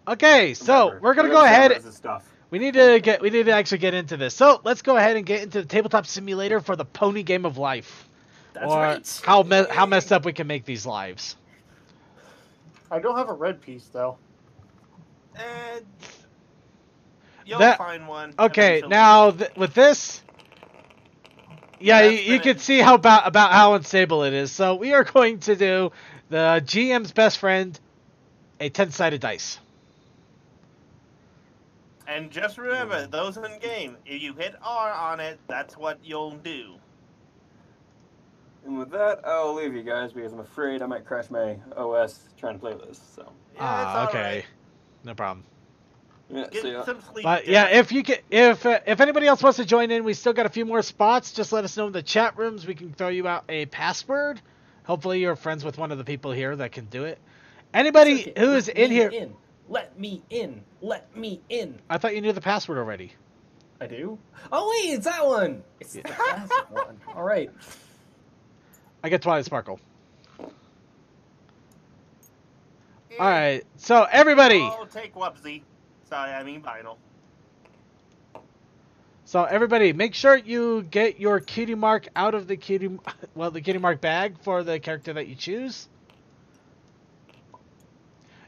Okay, so Remember, we're gonna we go have ahead. servers and stuff. We need to actually get into this. So let's go ahead and get into the tabletop simulator for the pony game of life, That's or right. how messed up we can make these lives. I don't have a red piece though. And you'll That- find one. Okay, eventually. now with this, yeah, That's you been can it. see about how unstable it is. So we are going to do the GM's best friend, a 10-sided dice. And just remember, those in game, if you hit R on it, that's what you'll do. And with that, I'll leave you guys because I'm afraid I might crash my OS trying to play this. So, Yeah, it's all okay, right. no problem. yeah, Get see ya. some sleep. But Dylan. yeah, if anybody else wants to join in, we still got a few more spots. Just let us know in the chat rooms. We can throw you out a password. Hopefully, you're friends with one of the people here that can do it. Anybody Circuit, who is let in me here, in. Let me in. Let me in. I thought you knew the password already. I do? Oh, wait, it's that one. It's the classic one. All right. I get Twilight Sparkle. All right, so everybody. Oh, take Wubsy. Sorry, I mean vinyl. So everybody, make sure you get your cutie mark out of the cutie mark bag for the character that you choose.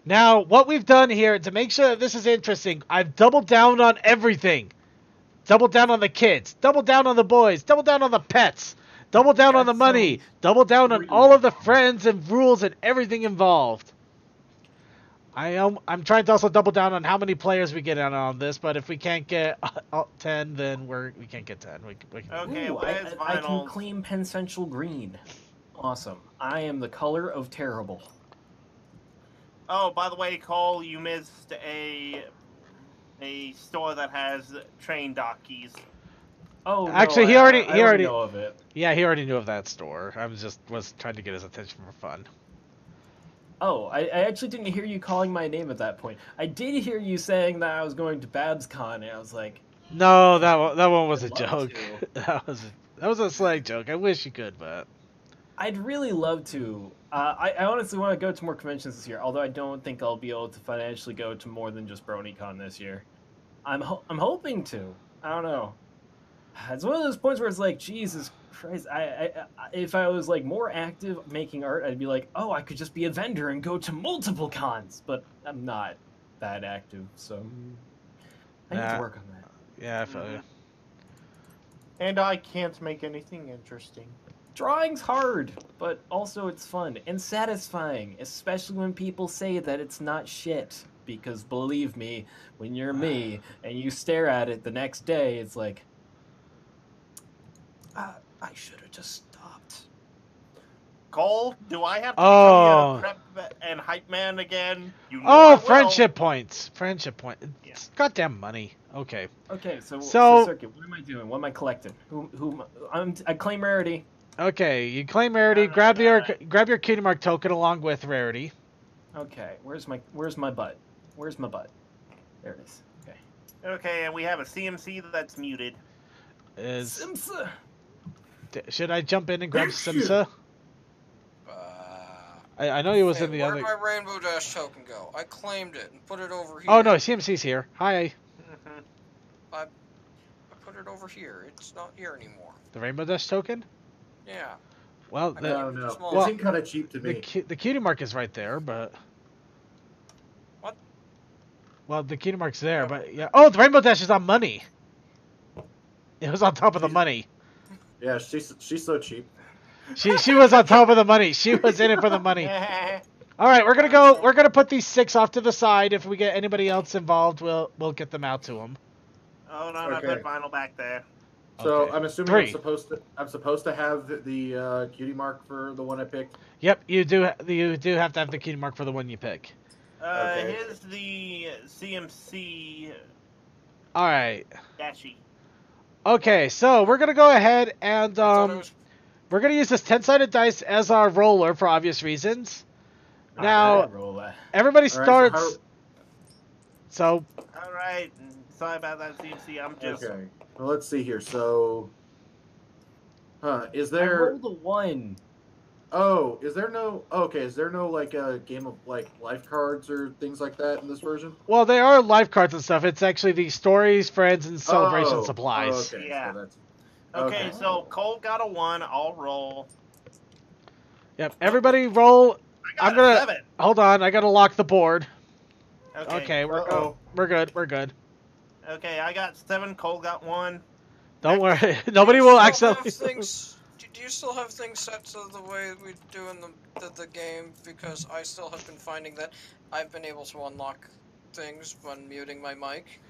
Now, what we've done here to make sure that this is interesting, I've doubled down on everything. Double down on the kids, double down on the boys, double down on the pets, double down on the money, double down on all of the friends and rules and everything involved. I'm trying to also double down on how many players we get on this, but if we can't get 10, then we can't get 10. We can, Okay, Ooh, where's I can vinyl? claim Pensential Green. Awesome. I am the color of terrible. Oh, by the way, Cole, you missed a store that has train dock keys. Oh, no, Actually, I he already know of it. Yeah, he already knew of that store. I was trying to get his attention for fun. Oh, I actually didn't hear you calling my name at that point. I did hear you saying that I was going to BabsCon, and I was like, No, that one was a I'd love joke. to. That was a slight joke. I wish you could, but I'd really love to. I honestly want to go to more conventions this year, although I don't think I'll be able to financially go to more than just BronyCon this year. I'm hoping to. I don't know. It's one of those points where it's like, Jesus Christ, I if I was like more active making art, I'd be like, oh, I could just be a vendor and go to multiple cons, but I'm not that active, so I need Nah. to work on that. yeah, I feel you. And I can't make anything interesting. Drawing's hard, but also it's fun and satisfying, especially when people say that it's not shit. Because believe me, when you're me and you stare at it the next day, it's like, I should have just stopped. Cole, do I have to Oh. become your prep and hype man again? You know I will. Friendship points. Friendship points. Yeah. Goddamn money. Okay. Okay, so So- Circuit, what am I doing? What am I collecting? I claim Rarity. Okay, you claim Rarity. Grab your Cutie Mark token along with Rarity. Okay, where's my butt? Where's my butt? There it is. Okay. Okay, and we have a CMC that's muted. Simsa. Should I jump in and grab Simsa? I know he was in the where'd other. my Rainbow Dash token go? I claimed it and put it over here. Oh no, CMC's here. Hi. I put it over here. It's not here anymore. The Rainbow Dash token? Yeah. Well, No, Well, it seemed kind of cheap to me. the Cutie Mark is right there, but. What? Well, the Cutie Mark's there, but yeah. Oh, the Rainbow Dash is on money. It was on top of the money. Yeah, she's so cheap. She was on top of the money. She was in it for the money. All right, we're gonna go. We're gonna put these 6 off to the side. If we get anybody else involved, we'll get them out to them. Oh no, I put vinyl back there. So Okay. I'm assuming 3. I'm supposed to have the cutie mark for the one I picked. Yep, you do have to have the Cutie Mark for the one you pick. Okay. Here's the CMC All right. Dashi. Okay, so we're gonna go ahead and I thought it was we're gonna use this 10-sided dice as our roller for obvious reasons. Now, everybody All right, starts. So, All right, sorry about that, CMC. I'm just. Okay. Well, let's see here. So, is I there? rolled a 1. Oh, is there no? Okay, is there no like a game of like life cards or things like that in this version? well, they are life cards and stuff. It's actually the stories, friends, and celebration Oh, supplies. okay, Yeah. so that's Okay, so Cole got a 1. I'll roll. Yep. Everybody roll. I I'm got gonna a 7. hold on. I gotta lock the board. Okay. We're good. We're good. Okay, I got 7. Cole got 1. Don't worry. Nobody will accidentally. Do you still have things set to the way we do in the game? Because I still have been finding that I've been able to unlock things when muting my mic.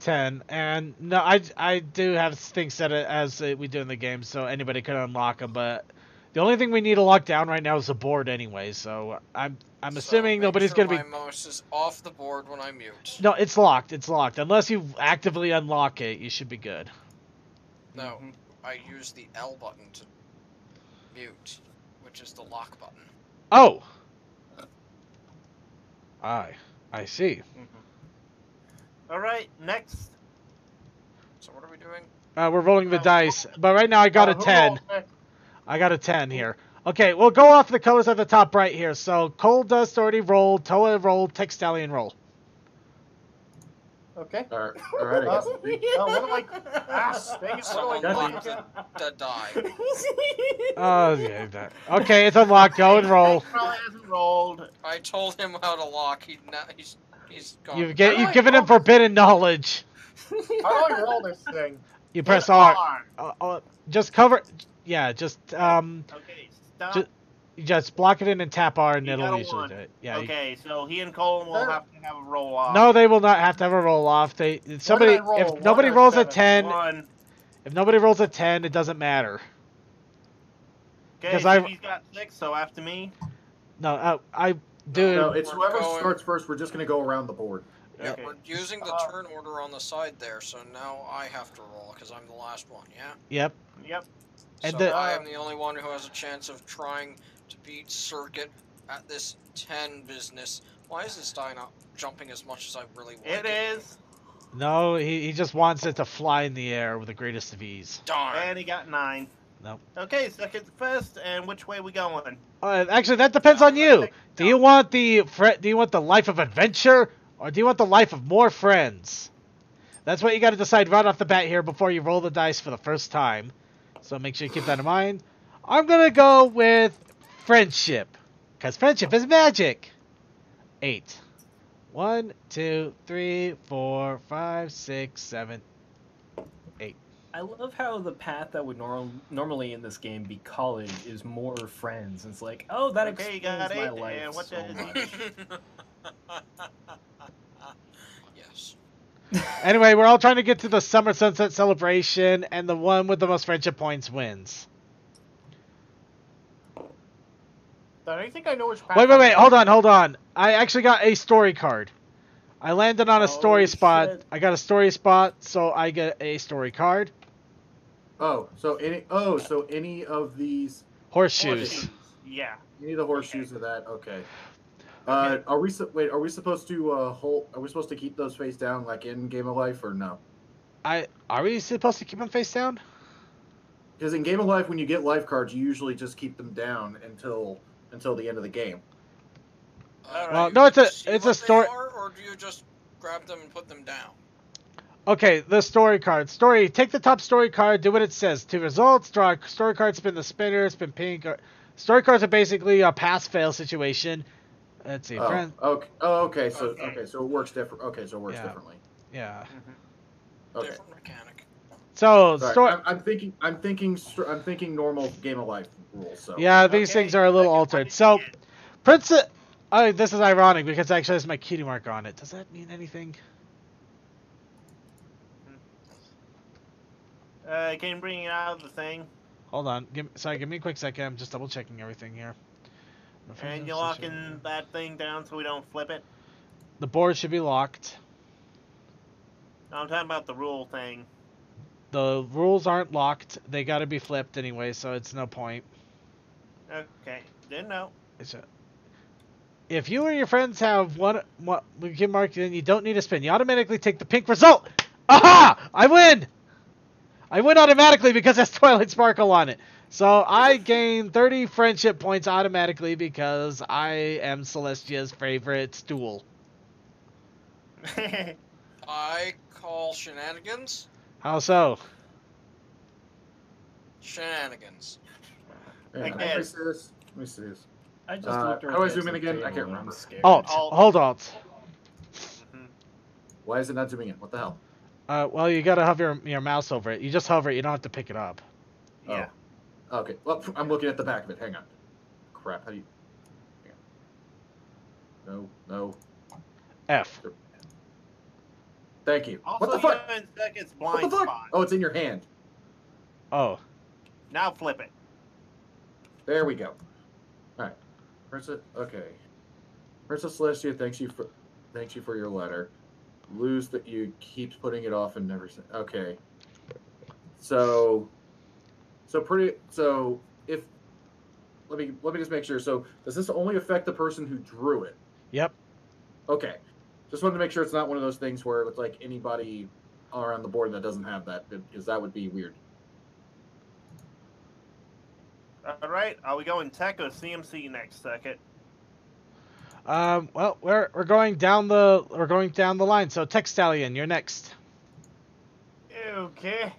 10, and no, I do have things set as we do in the game, so anybody can unlock them. But the only thing we need to lock down right now is the board, anyway. So I'm assuming make nobody's sure gonna be. My mouse is off the board when I mute. No, it's locked. It's locked. Unless you actively unlock it, you should be good. No, I use the L button to mute, which is the lock button. Oh. I see. All right, next. So what are we doing? We're rolling the dice, but right now I got a 10. I got a 10 here. Okay, we'll go off the colors at the top right here. So Cole Dust already rolled, Toa rolled, Textalion roll. Okay. all right. I guess. What am I? Dang it, Someone what am I locked doing? the die. Oh, yeah. Okay, it's unlocked. Go and roll. Probably hasn't rolled. I told him how to lock. He's gone. You've given him forbidden knowledge. How do I roll this thing? You press R. Just cover. Yeah, just Okay, stop. just block it in and tap R, and You it'll got a usually 1. do it. Yeah. Okay, so he and Cole will have to have a roll off. No, they will not have to have a roll off. Somebody I roll? if 1 nobody or rolls a 7? 10, 1. if nobody rolls a 10, it doesn't matter. Okay, 'Cause so he's got 6, so after me. No, I do. No, it's We're whoever going- starts first. We're just gonna go around the board. Yeah, Okay. we're using the turn order on the side there, so now I have to roll because I'm the last one. Yeah. Yep. Yep. And So the- I am the only one who has a chance of trying to beat Circuit at this 10 business. Why is this die not jumping as much as I really want? It is. No, he just wants it to fly in the air with the greatest of ease. Darn. And he got 9. Nope. Okay, second first, and which way we going? Actually, that depends on you. Do you want the life of adventure, or do you want the life of more friends? That's what you got to decide right off the bat here before you roll the dice for the first time. So make sure you keep that in mind. I'm gonna go with friendship, because friendship is magic. 8. 1, 2, 3, 4, 5, 6, 7, 8. I love how the path that would normally in this game be college is more friends. It's like, oh, that Okay, you explains got my 8, life and what so does he much. Yes. Anyway, we're all trying to get to the summer sunset celebration, and the one with the most friendship points wins. I think I know which path. Wait, hold on. I actually got a story card. I landed on a story spot. Shit. I got a story spot, so I get a story card. So any of these, Horseshoes. Yeah. any of the horseshoes of that, okay. Okay. Are we supposed to Are we supposed to keep those face down like in Game of Life or no? Are we supposed to keep them face down? Because in Game of Life, when you get life cards, you usually just keep them down until the end of the game. Well, Do no, you it's a- see it's what a story- they are, or do you just grab them and put them down? Okay, the story card. Story. Take the top story card. Do what it says. 2 results. Draw a story card. Spin the spinner. Spin pink. Story cards are basically a pass-fail situation. Let's see. Friend. Okay. Oh, okay. So Okay. So it works different. Okay, so it works Yeah. differently. Yeah. Okay. Different mechanic. So Sorry, story. I'm thinking normal Game of Life rules. So Yeah, these Okay, things are a little second altered. one So, again. Princess. Oh, this is ironic because actually there's my cutie mark on it. Does that mean anything? Can you bring it out of the thing? Hold on. Give me a quick second. I'm just double checking everything here. And you're locking that thing down so we don't flip it? The board should be locked. No, I'm talking about the rule thing. The rules aren't locked. They got to be flipped anyway, so it's no point. Okay, didn't know. If you or your friends have one cutie mark, then you don't need to spin. You automatically take the pink result. Aha! I win! I win automatically because it has Twilight Sparkle on it. So I gain 30 friendship points automatically because I am Celestia's favorite stool. I call shenanigans. How so? Shenanigans. Hang on, Again. Let me see this. I just Uh, looked how do I at zoom the in again? I table can't and I'm remember. scared. Alt. Alt. Hold Alt. Why is it not zooming in? What the hell? Well, you gotta have your mouse over it. You just hover it. You don't have to pick it up. Yeah. Okay. Well, I'm looking at the back of it. Hang on. Crap. How do you? Hang on. No. F. Thank you. Also, What the fuck? you're in Second's What blind the fuck? spot. Oh, it's in your hand. Oh. Now flip it. There we go. All right. Princess. Okay. Princess Celestia, thanks you for your letter. Lose that you keeps putting it off and never say. Okay. So if let me just make sure. So does this only affect the person who drew it? Yep. Okay. Just wanted to make sure it's not one of those things where it's like anybody around the board that doesn't have that, because that would be weird. All right. Are we going tech or CMC next, Second? Well, we're going down the line. So Tech Stallion, you're next. Okay.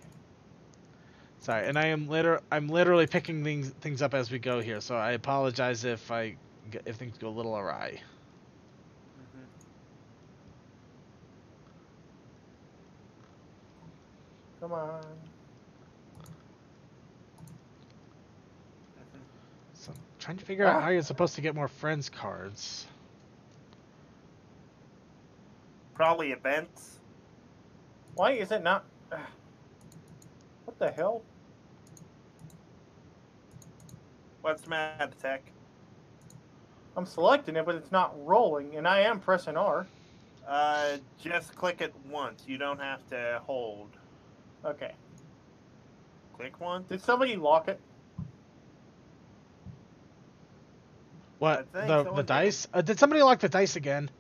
Sorry, and I'm literally picking things up as we go here. So I apologize if things go a little awry. Come on. So I'm trying to figure out how you're supposed to get more friends cards. Probably events. Why is it not? What the hell? What's the matter, Tech? I'm selecting it, but it's not rolling, and I am pressing R. Just click it once. You don't have to hold. Okay. Click once. Did somebody lock it? What? I think The someone did. dice? Did somebody lock the dice again?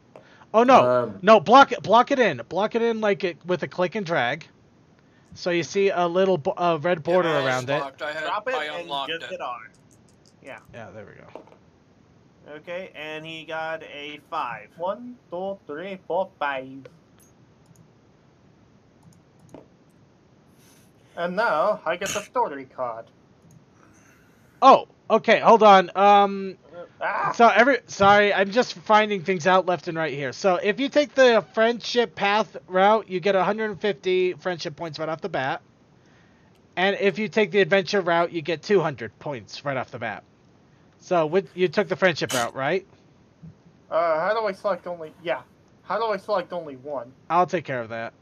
Oh no. No, block it in. Block it in like it with a click and drag. So you see a little red border Yeah, around it. locked. Drop it I and unlocked just it. hit R. Yeah, there we go. Okay, and he got a 5. 1, 2, 3, 4, 5. And now I get the story card. Oh, okay, hold on. Ah! Sorry, I'm just finding things out left and right here. So if you take the friendship path route, you get 150 friendship points right off the bat. And if you take the adventure route, you get 200 points right off the bat. So you took the friendship route, right? How do I select only... Yeah. How do I select only one? I'll take care of that.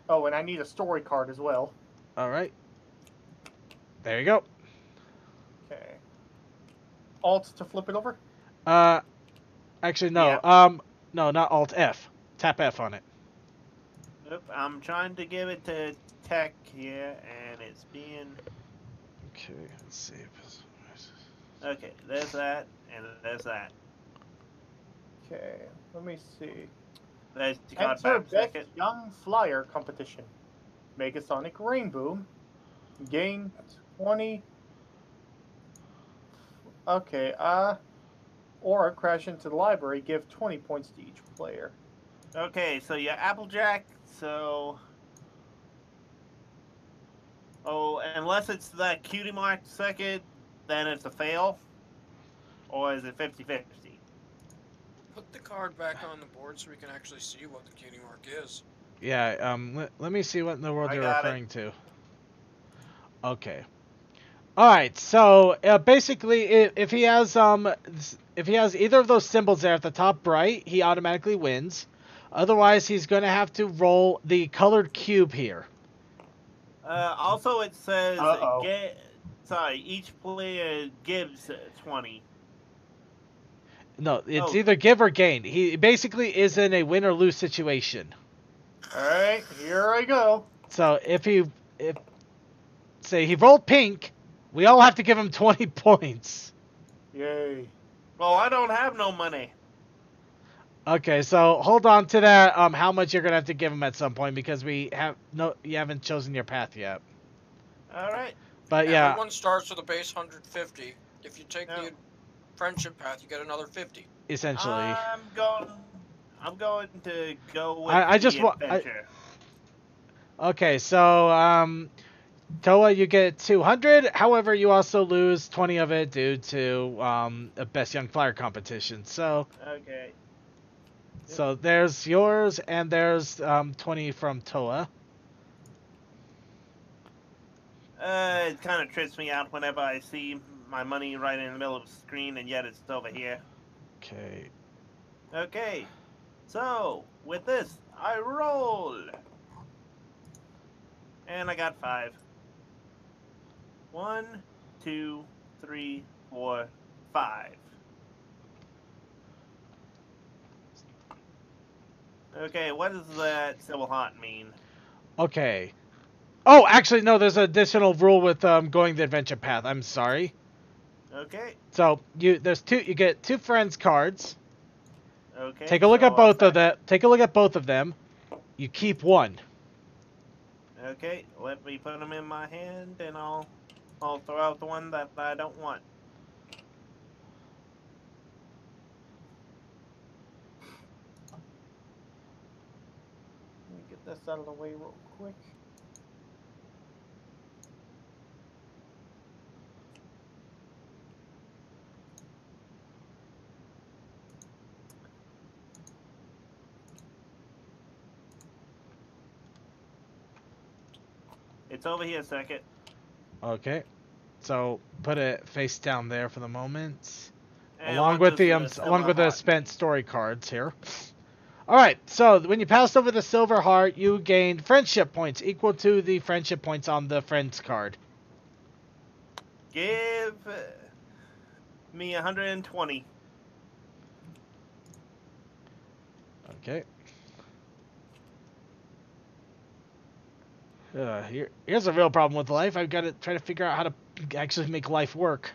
Oh, and I need a story card as well. All right. There you go. Okay. Alt to flip it over? Actually, no. Yeah. No, not Alt F. Tap F on it. Nope, I'm trying to give it to tech here, and it's being... Okay, let's see. Okay, there's that, and there's that. Okay, let me see. There's the card Enter back Best second. Young Flyer competition. Megasonic Rainbow. Gain 20. Okay, or crash into the library. Give 20 points to each player. Okay, so you're Applejack, so... Oh, unless it's that cutie mark second, then it's a fail? Or is it 50-50? Put the card back on the board so we can actually see what the cutie mark is. Yeah, let me see what in the world I you're got it. referring to. Okay. Alright, so basically if he has either of those symbols there at the top right, he automatically wins. Otherwise, he's going to have to roll the colored cube here. Also, it says... Uh-oh. each player gives 20. No, it's Oh. either give or gain. He basically is in a win or lose situation. Alright, here I go. So if say he rolled pink, we all have to give him 20 points. Yay. Well, I don't have no money. Okay, so hold on to that. How much you're gonna have to give him at some point because you haven't chosen your path yet. All right. But yeah, Everyone starts with a base 150. If you take Yeah. the friendship path, you get another 50. essentially. I'm going to go with I just the wa- adventure. Okay, so Toa, you get 200. However, you also lose 20 of it due to a Best Young Flyer competition. So Okay. so there's yours, and there's 20 from Toa. It kind of trips me out whenever I see my money right in the middle of the screen, and yet it's over here. Okay. Okay. So, with this, I roll. And I got 5. 1, 2, 3, 4, 5. Okay, what does that civil haunt mean? Okay. Oh, actually, no. There's an additional rule with going the adventure path. I'm sorry. Okay. So you get 2 friends cards. Okay. Take a look so at both I'll of them. Take a look at both of them. You keep one. Okay, let me put them in my hand, and I'll throw out the one that I don't want. Let me get this out of the way real quick. It's over here, second. Okay. So put it face down there for the moment, And along what with the does along with the silver spent heart story cards here. All right. So when you passed over the silver heart, you gained friendship points equal to the friendship points on the friends card. mean? Give me 120. Okay. Here's a real problem with life. I've got to try to figure out how to actually make life work.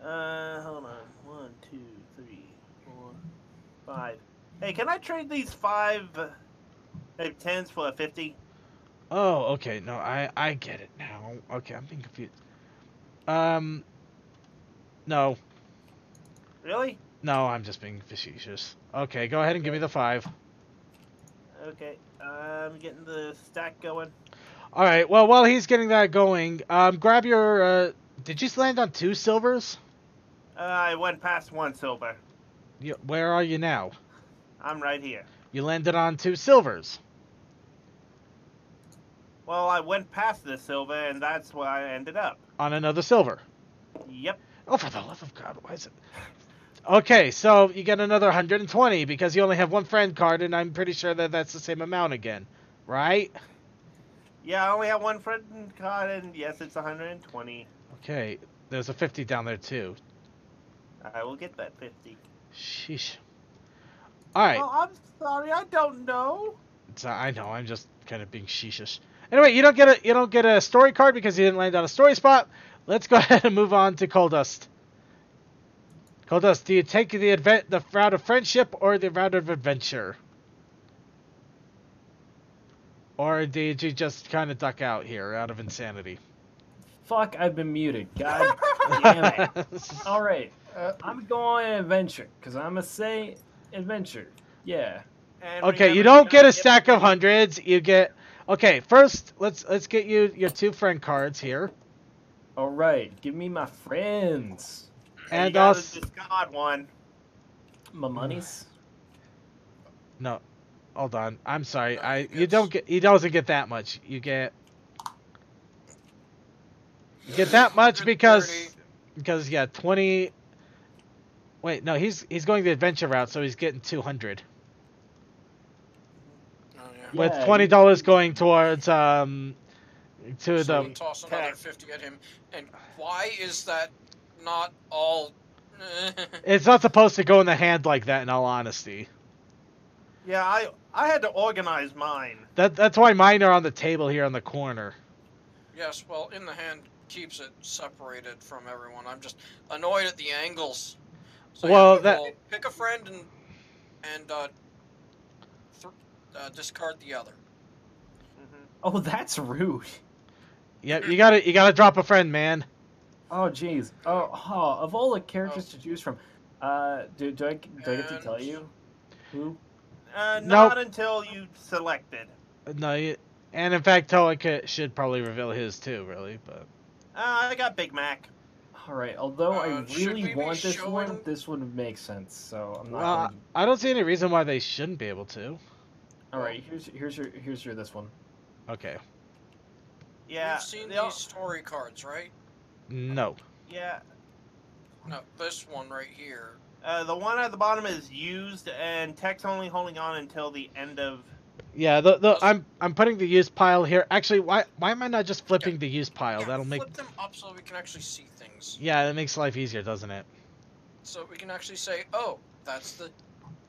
Hold on. 1, 2, 3, 4, 5. Hey, can I trade these 5 10s for a 50? Oh, okay. No, I get it now. Okay, I'm being confused. No. Really? No, I'm just being facetious. Okay, go ahead and give me the 5. Okay. I'm getting the stack going. All right. Well, while he's getting that going, grab your. Did you land on 2 silvers? I went past 1 silver. Where are you now? I'm right here. You landed on 2 silvers. Well, I went past the silver, and that's where I ended up. On another silver. Yep. Oh, for the love of God, why is it? Okay, so you get another 120 because you only have one friend card, and I'm pretty sure that that's the same amount again, right? Yeah, I only have one friend card, and yes, it's 120. Okay, there's a 50 down there too. I will get that 50. Sheesh. All right. Oh, I'm sorry, I don't know. I know, I'm just kind of being sheepish. Anyway, you don't get a story card because you didn't land on a story spot. Let's go ahead and move on to Coal Dust. Coal Dust, do you take the route of friendship or the route of adventure? Or did you just kind of duck out here out of insanity? Fuck, I've been muted. God damn it. All right, I'm going adventure because I'm gonna say adventure. Yeah. And Okay, you remember, don't get a get stack of money. hundreds. You get. Okay, first let's get you your 2 friend cards here. All right, give me my friends. And you And gotta also discard one. My monies. no, hold on. I'm sorry. No, he You don't gets- get. He doesn't get that much. You get that much because yeah, 20. Wait, no, he's going the adventure route, so he's getting 200 Oh, yeah. with Yeah, $20 going towards to So the. we toss another tag. 50 at him. And why is that not all... It's not supposed to go in the hand like that. In all honesty, Yeah, I had to organize mine. that's why mine are on the table here on the corner. Yes, well, in the hand keeps it separated from everyone. I'm just annoyed at the angles. So Well, yeah, that- we'll pick a friend and discard the other. Oh, that's rude. Yep, you gotta drop a friend, man. Oh, jeez. Oh, of all the characters to choose from, do I get to And- tell you who? Not until you selected. No, and in fact, Toa should probably reveal his too, really. But I got Big Mac. All right. Although I should we really be want this showing- one, this one would make sense. So I'm not. well, going to... I don't see any reason why they shouldn't be able to. All right. Here's your this one. Okay, Yeah. You've seen the- these story cards, right? no. Yeah. No, this one right here. The one at the bottom is used, and Tech's only holding on until the end of. Yeah, I'm putting the use pile here. Actually, why am I not just flipping the use pile? Yeah, That'll make flip them up so we can actually see things. yeah, that makes life easier, doesn't it? So we can actually say, oh, that's the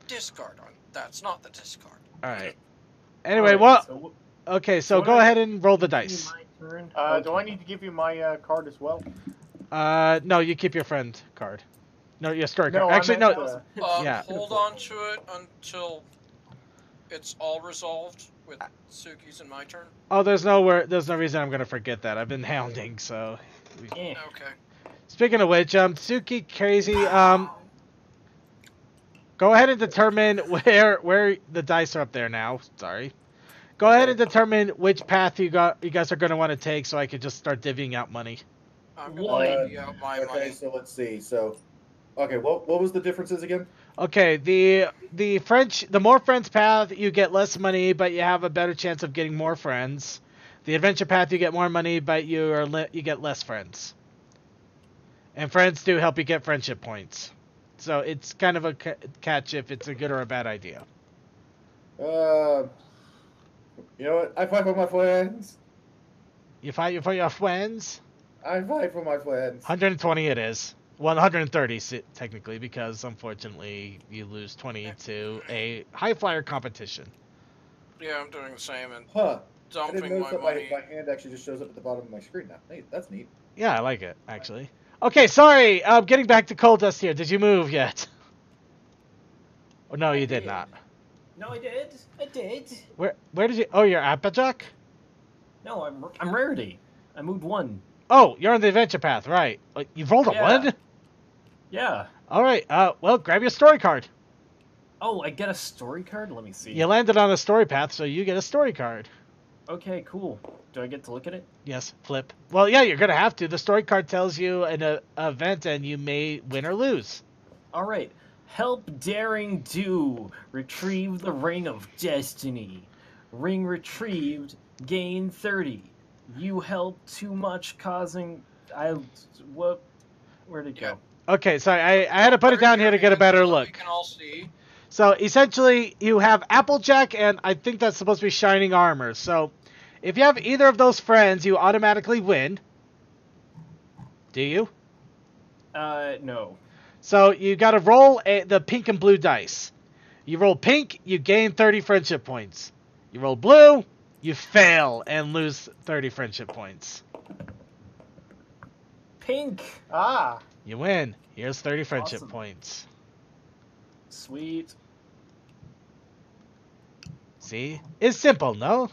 discard one. That's not the discard. All right. Anyway, All right, well, so okay, so what go do I- ahead and roll the give me dice. my turn. Do I need to give you my card as well? No, you keep your friend card. No, your story No, card. I Actually, meant no. the- Yeah. Hold on to it until it's all resolved with Suki's and my turn. Oh, there's no reason I'm gonna forget that. I've been hounding, so. Eh. Okay. Speaking of which, Suki, Crazy, go ahead and determine where the dice are up there now. Sorry. Go ahead and determine which path you guys are gonna want to take, so I could just start divvying out money. I'm Why? gonna divvy out my Okay, money. so let's see. So, okay, what was the differences again? Okay, the more friends path, you get less money, but you have a better chance of getting more friends. The adventure path, you get more money, but you get less friends. And friends do help you get friendship points. So it's kind of a catch if it's a good or a bad idea. You know what? I fight for my friends. You fight for your friends. I fight for my friends. 120 it is. Well, 130 technically, because unfortunately you lose 20 to a high flyer competition. Yeah, I'm doing the same and Huh. I didn't dumping notice my that money. my hand actually just shows up at the bottom of my screen now. Hey, that's neat. Yeah, I like it actually. Okay, sorry. Getting back to Coal Dust here. Did you move yet? Oh no, you did not. No, I did. I did. Where did you? Oh, you're at Applejack? No, I'm Rarity. I moved one. Oh, you're on the adventure path, right? You've rolled a Yeah. 1? Yeah. All right. Well, grab your story card. Oh, I get a story card? Let me see. You landed on a story path, so you get a story card. Okay, cool. Do I get to look at it? Yes, flip. Well, yeah, you're gonna have to. The story card tells you an event, and you may win or lose. All right. Help daring do. Retrieve the ring of destiny. Ring retrieved. gain 30. You help too much, causing... Where'd it go? Okay, sorry, I had to put it down here to get a better so look. We can all see. So essentially, you have Applejack, and I think that's supposed to be Shining Armor. So if you have either of those friends, you automatically win. Do you? No. So you got to roll the pink and blue dice. You roll pink, you gain 30 friendship points. You roll blue, you fail and lose 30 friendship points. Pink. Ah. You win. Here's 30 friendship Awesome. points. Sweet. See? It's simple, no?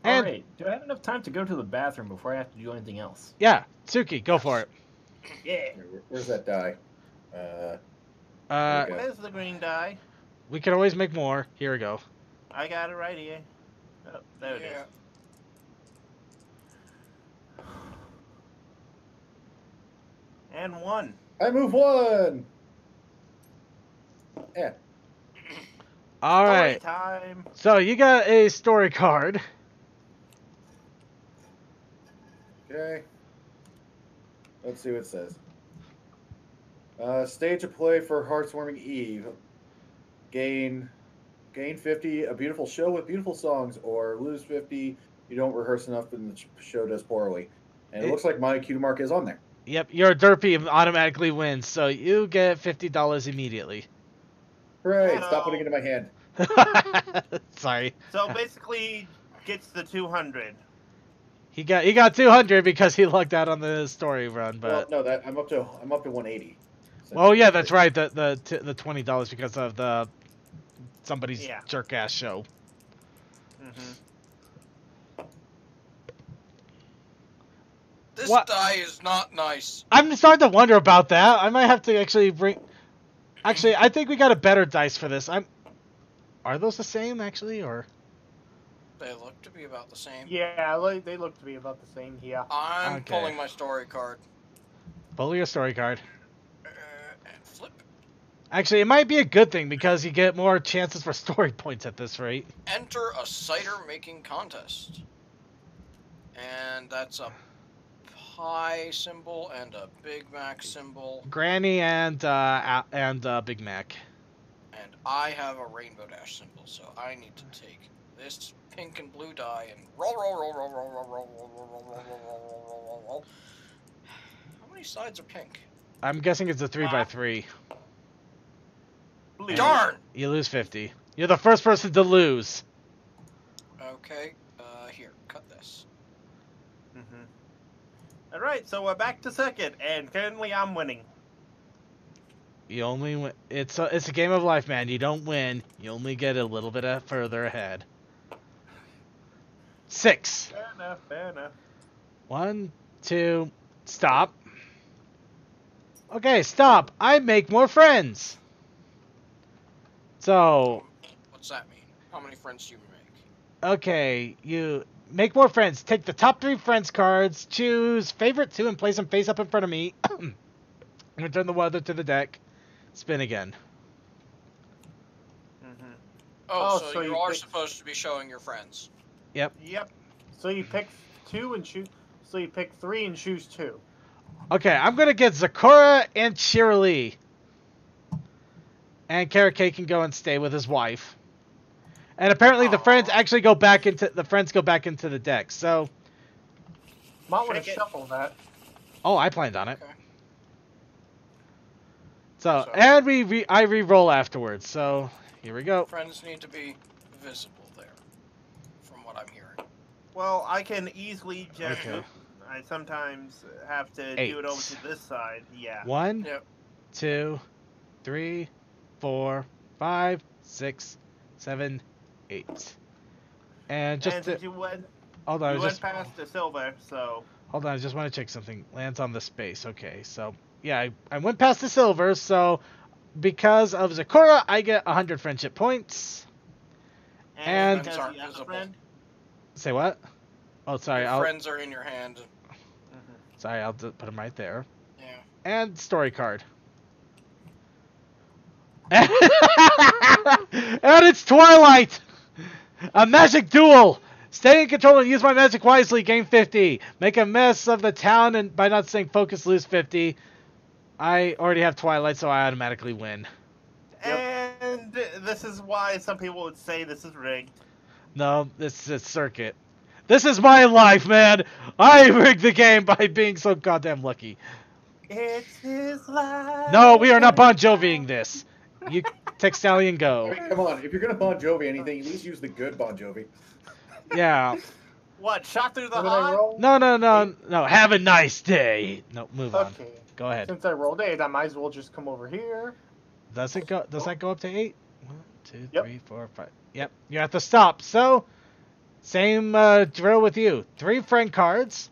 And Alright, do I have enough time to go to the bathroom before I have to do anything else? yeah, Tsuki, go for it. Yeah. Where's that die? Uh, Okay. Where's the green die? we can always make more. Here we go. I got it right here. Oh, there it is. Yeah. And one. I move one. Yeah. All Story right. time. So you got a story card. Okay. Let's see what it says. Stage a play for Heartswarming Eve. Gain 50, a beautiful show with beautiful songs, or lose 50, you don't rehearse enough and the show does poorly. And it looks like my cue mark is on there. Yep, your derpy automatically wins, so you get $50 immediately. Hooray, Hello. stop putting it in my hand. Sorry. So basically, gets the 200. He got 200 because he lucked out on the story run, Well, but no, that I'm up to 180. oh yeah, that's right. The $20 because of the somebody's Yeah. jerk ass show. Mm-hmm. This What? die is not nice. I'm starting to wonder about that. I might have to actually bring. Actually, I think we got a better dice for this. Are those the same actually, or? They look to be about the same. Yeah, they look to be about the same here. I'm Okay. pulling my story card. Pull your story card. And flip. Actually, it might be a good thing because you get more chances for story points at this rate. Enter a cider making contest. And that's a pie symbol and a Big Mac symbol. Granny and Big Mac. And I have a Rainbow Dash symbol, so I need to take this pink and blue die and roll. How many sides are pink? I'm guessing it's a 3x3. Blue. Darn! You lose 50. You're the first person to lose. Okay, here, cut this. Mm-hmm. All right, so we're back to second, and currently I'm winning. You only win. It's a game of life, man. You don't win. You only get a little bit further ahead. 6. Fair enough. Fair enough. 1, 2, stop. Okay, stop. I make more friends. So, What's that mean? How many friends do you make? okay, you make more friends. Take the top 3 friends cards, choose favorite 2, and place them face up in front of me. Return the weather to the deck. Spin again. Mm-hmm. Oh, Oh, so, so you you are pick- supposed to be showing your friends. Yep. So you pick 2 and choose. So you pick 3 and choose 2. Okay, I'm gonna get Zakura and Shirley. And Carrot Cake can go and stay with his wife. And apparently the friends actually go back into the deck. So, Might want Shake to it. shuffle that. oh, I planned on it. Okay. So, So- and I re-roll afterwards. So, here we go. Friends need to be visible there, from what I'm hearing. Well, I can easily just. Okay. I sometimes have to 8. do it over to this side. Yeah. 1, Yep. 2, 3, 4, 5, 6, 7, 8. And just and since you went, hold on, you I went just past the silver, so hold on. I just want to check something. Lands on the space. Okay, so yeah, I went past the silver. So because of Zakura, I get 100 friendship points. And- because Friends aren't the other visible. friend. Say what? Oh, sorry. Your I'll friends are in your hand. put them right there. Yeah. And story card. And it's Twilight. A magic duel! Stay in control and use my magic wisely, gain 50. Make a mess of the town and by not staying focused, lose 50. I already have Twilight, so I automatically win. And this is why some people would say this is rigged. No, this is Circuit. This is my life, man! I rigged the game by being so goddamn lucky. It's his life. No, we are not Bon Joviing this. You, Textalion, go. I mean, come on, if you're gonna Bon Jovi anything, at least use the good Bon Jovi. Yeah. What, shot through the What did I heart? roll? No. Have a nice day. No, move on. Okay. Go ahead. Since I rolled 8, I might as well just come over here. Does it go? Does that go up to 8? 1, 2, Yep. 3, 4, 5. Yep. You have to stop. So, same drill with you. 3 friend cards.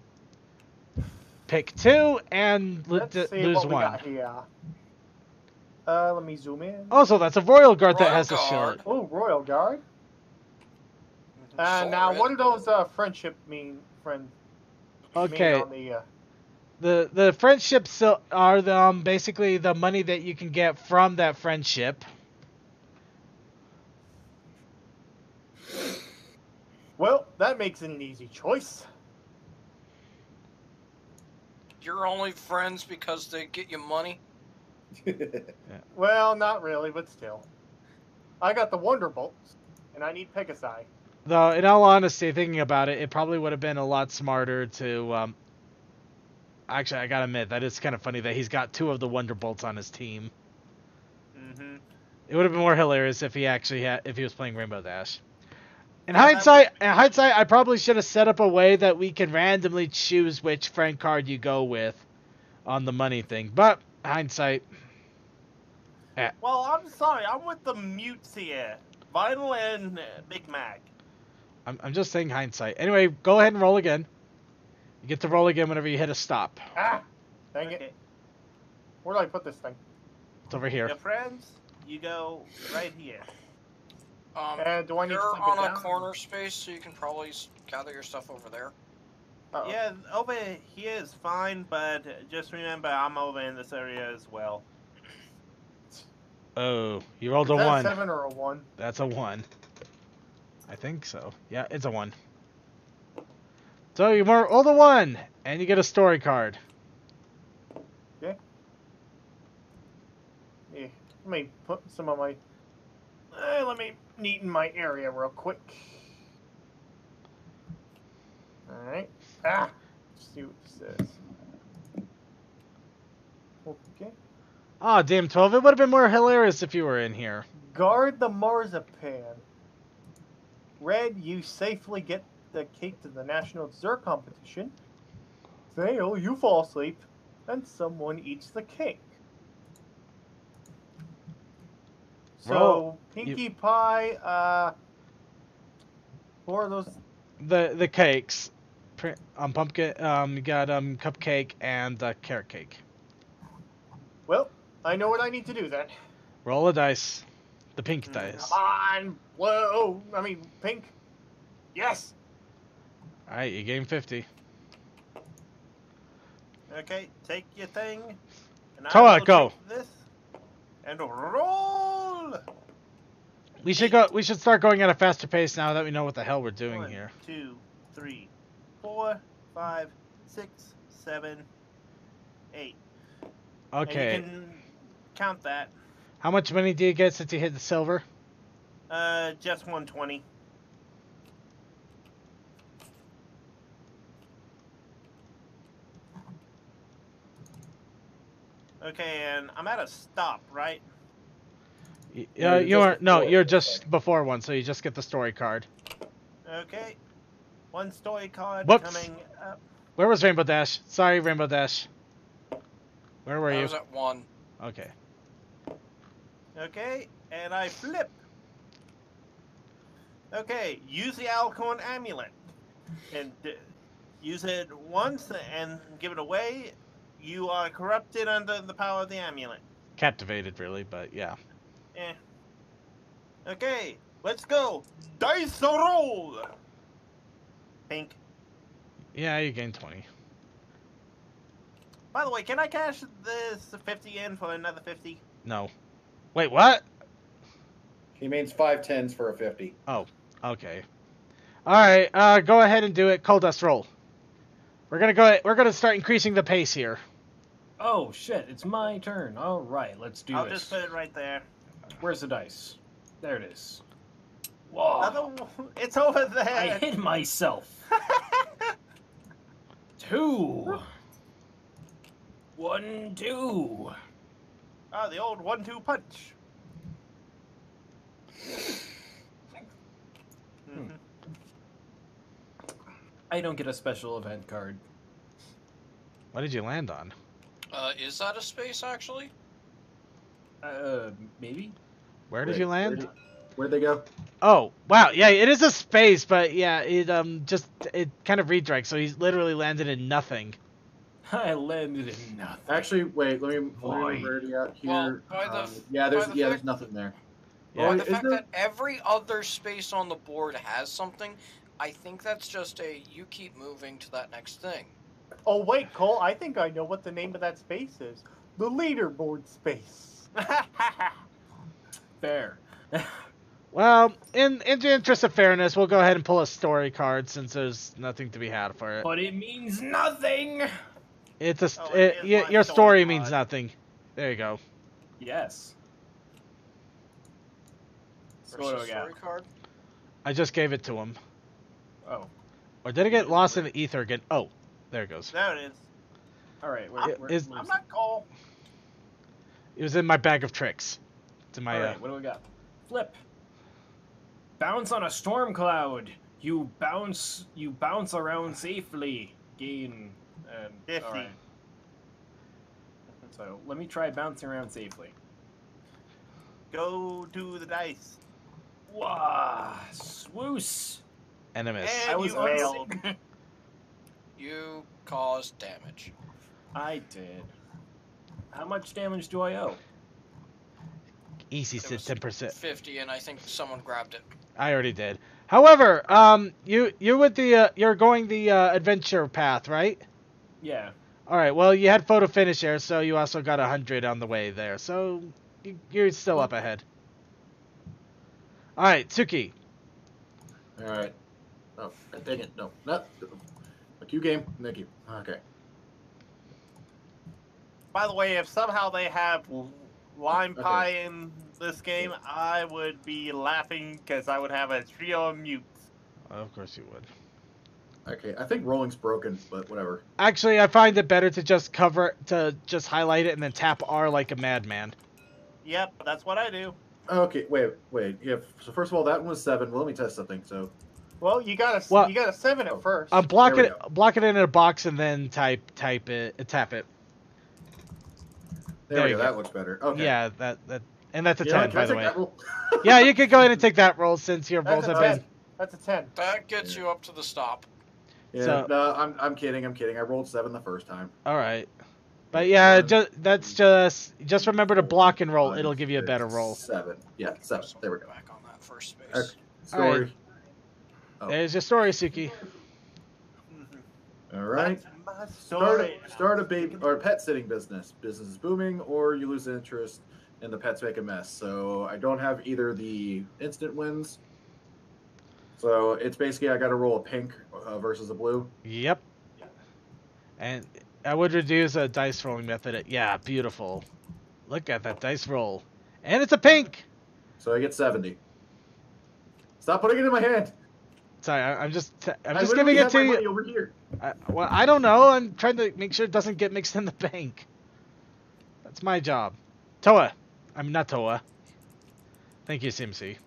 Pick 2 and Let's see lose what we 1. got here. Let me zoom in. Also, that's a Royal Guard that Royal has a Guard. shield. Oh, Royal Guard. Sorry. Now, what do those friendship mean? Okay. Mean on the, The friendships are basically the money that you can get from that friendship. well, that makes it an easy choice. You're only friends because they get you money? Well, not really, but still. I got the Wonderbolts, and I need Pegasi. Though, in all honesty, thinking about it, it probably would have been a lot smarter to. Actually, I gotta admit that it's kind of funny that he's got 2 of the Wonderbolts on his team. Mm-hmm. It would have been more hilarious if he actually if he was playing Rainbow Dash. In hindsight, I probably should have set up a way that we can randomly choose which friend card you go with on the money thing. But hindsight. Well, I'm sorry. I'm with the mutes here. Vinyl and Big Mac. I'm just saying hindsight. Anyway, go ahead and roll again. You get to roll again whenever you hit a stop. Ah! Dang Okay. it. Where do I put this thing? It's over here. Your friends, you go right here. Do I need to You're sink it on a down? corner space, so you can probably gather your stuff over there. Uh-oh. Yeah, over here is fine, but just remember I'm over in this area as well. Oh, you rolled Is a that 1. 7 or a 1? That's a 1. I think so. Yeah, it's a 1. So you roll the 1, and you get a story card. Yeah. Yeah. Let me put some of my... let me neaten my area real quick. Alright. Ah! Let's see what this says. Okay. Aw, damn, 12. It would have been more hilarious if you were in here. Guard the marzipan. Red, you safely get the cake to the national dessert competition. Fail, you fall asleep, and someone eats the cake. So, Roll. Pinkie Pie, what are those? The cakes. Pumpkin, you got cupcake and carrot cake. Well, I know what I need to do then. Roll a dice. The pink dice. Come on, blue. I mean, pink. Yes. Alright, you gain 50. Okay, take your thing. And I Toa, will go. take this and roll. We should go. We should start going at a faster pace now that we know what the hell we're doing 1, here. 2, 3, 4, 5, 6, 7, 8. Okay. And you can count that. How much money do you get since you hit the silver? Just 120. Okay, and I'm at a stop, right? you're You are just no. before You're it, just okay. before one, so you just get the story card. Okay. 1 story card Whoops. coming up. Where was Rainbow Dash? Sorry, Rainbow Dash. Where were I you? was at 1. Okay. Okay, and I flip. Okay, use the Alcorn amulet. And use it once and give it away. You are corrupted under the power of the amulet. Captivated, really, but yeah. Eh. Okay, let's go. Dice roll! Pink. Yeah, you gain 20. By the way, can I cash this 50 in for another 50? No. Wait, what? He means 5 10s for a 50. Oh. Okay. All right. Go ahead and do it. Cold dust roll. We're gonna start increasing the pace here. Oh shit! It's my turn. All right, let's do I'll this. just put it right there. Where's the dice? There it is. Whoa! It's over there. I hit myself. 2. 1, 2. Oh, the old 1-2 punch. I don't get a special event card. What did you land on? Is that a space, actually? Maybe? Where did you land? Where'd they go? Oh, wow. Yeah, it is a space, but yeah, it kind of redirects, so he's literally landed in nothing. I landed in nothing. Actually, wait. Let me Boy. Rarity out Well, here. by the there's fact- nothing there. Yeah. By the is fact there? that every other space on the board has something, I think that's just you keep moving to that next thing. Oh wait, Cole, I think I know what the name of that space is. The leaderboard space. Fair. Well, in the interest of fairness, we'll go ahead and pull a story card since there's nothing to be had for it. But it means nothing! It's a Oh, it is my your story story card. means nothing. There you go. Yes. So Versus what do we got? story card. I just gave it to him. Oh. Or did it get lost in the ether again? Oh, there it goes. There it is. Alright, Is- I'm not Cole. It was in my bag of tricks. It's in my. Alright, what do we got? Flip. Bounce on a storm cloud. You bounce around safely. Gain. 50. Alright. So let me try bouncing around safely. Go to the dice. Wah! Swoos! And a miss. And I was you failed. You caused damage. I did. How much damage do I owe? Easy It was 10%. 50, and I think someone grabbed it. I already did. However, you're with the you're going the adventure path, right? Yeah. All right. Well, you had photo finish there, so you also got 100 on the way there. So you're still up ahead. All right, Tsuki. All right. Oh, dang it! No, not. Like you game. Thank you. Okay. By the way, if somehow they have lime Okay. pie in this game, I would be laughing because I would have a trio of mutes. Of course you would. Okay. I think rolling's broken, but whatever. Actually, I find it better to just just highlight it and then tap R like a madman. Yep, that's what I do. Okay. Wait. Yeah. So first of all, that one was 7. Well, let me test something. So. Well, you got Well- a 7 at first. Block There we it, block it in a box and then tap it. There we you go. go. That looks better. Okay. Yeah, and that's a You know 10 what, can I by the take way. that roll? Yeah, you could go ahead and take that roll since your rolls That's have a 10. been. That's a 10. That gets you up to the stop. Yeah. So- No, I'm kidding. I rolled 7 the first time. All right. But yeah, just remember to block and roll. It'll give you a better roll. 7. Yeah, 7. There we go. Back on that first space. Okay. All right. Story. Oh. There's your story, Suki. All right. That's my story. Start a baby or a pet sitting business. Business is booming, or you lose interest and the pets make a mess. So I don't have either the instant wins. So it's basically I got to roll a pink versus a blue. Yep. And I would reduce a dice rolling method. Yeah, beautiful. Look at that dice roll, and it's a pink. So I get 70. Stop putting it in my hand. Sorry, I'm just I giving literally it have to my you. money over here. Well, I don't know. I'm trying to make sure it doesn't get mixed in the bank. That's my job. Toa. I'm not Toa. Thank you, Simsi.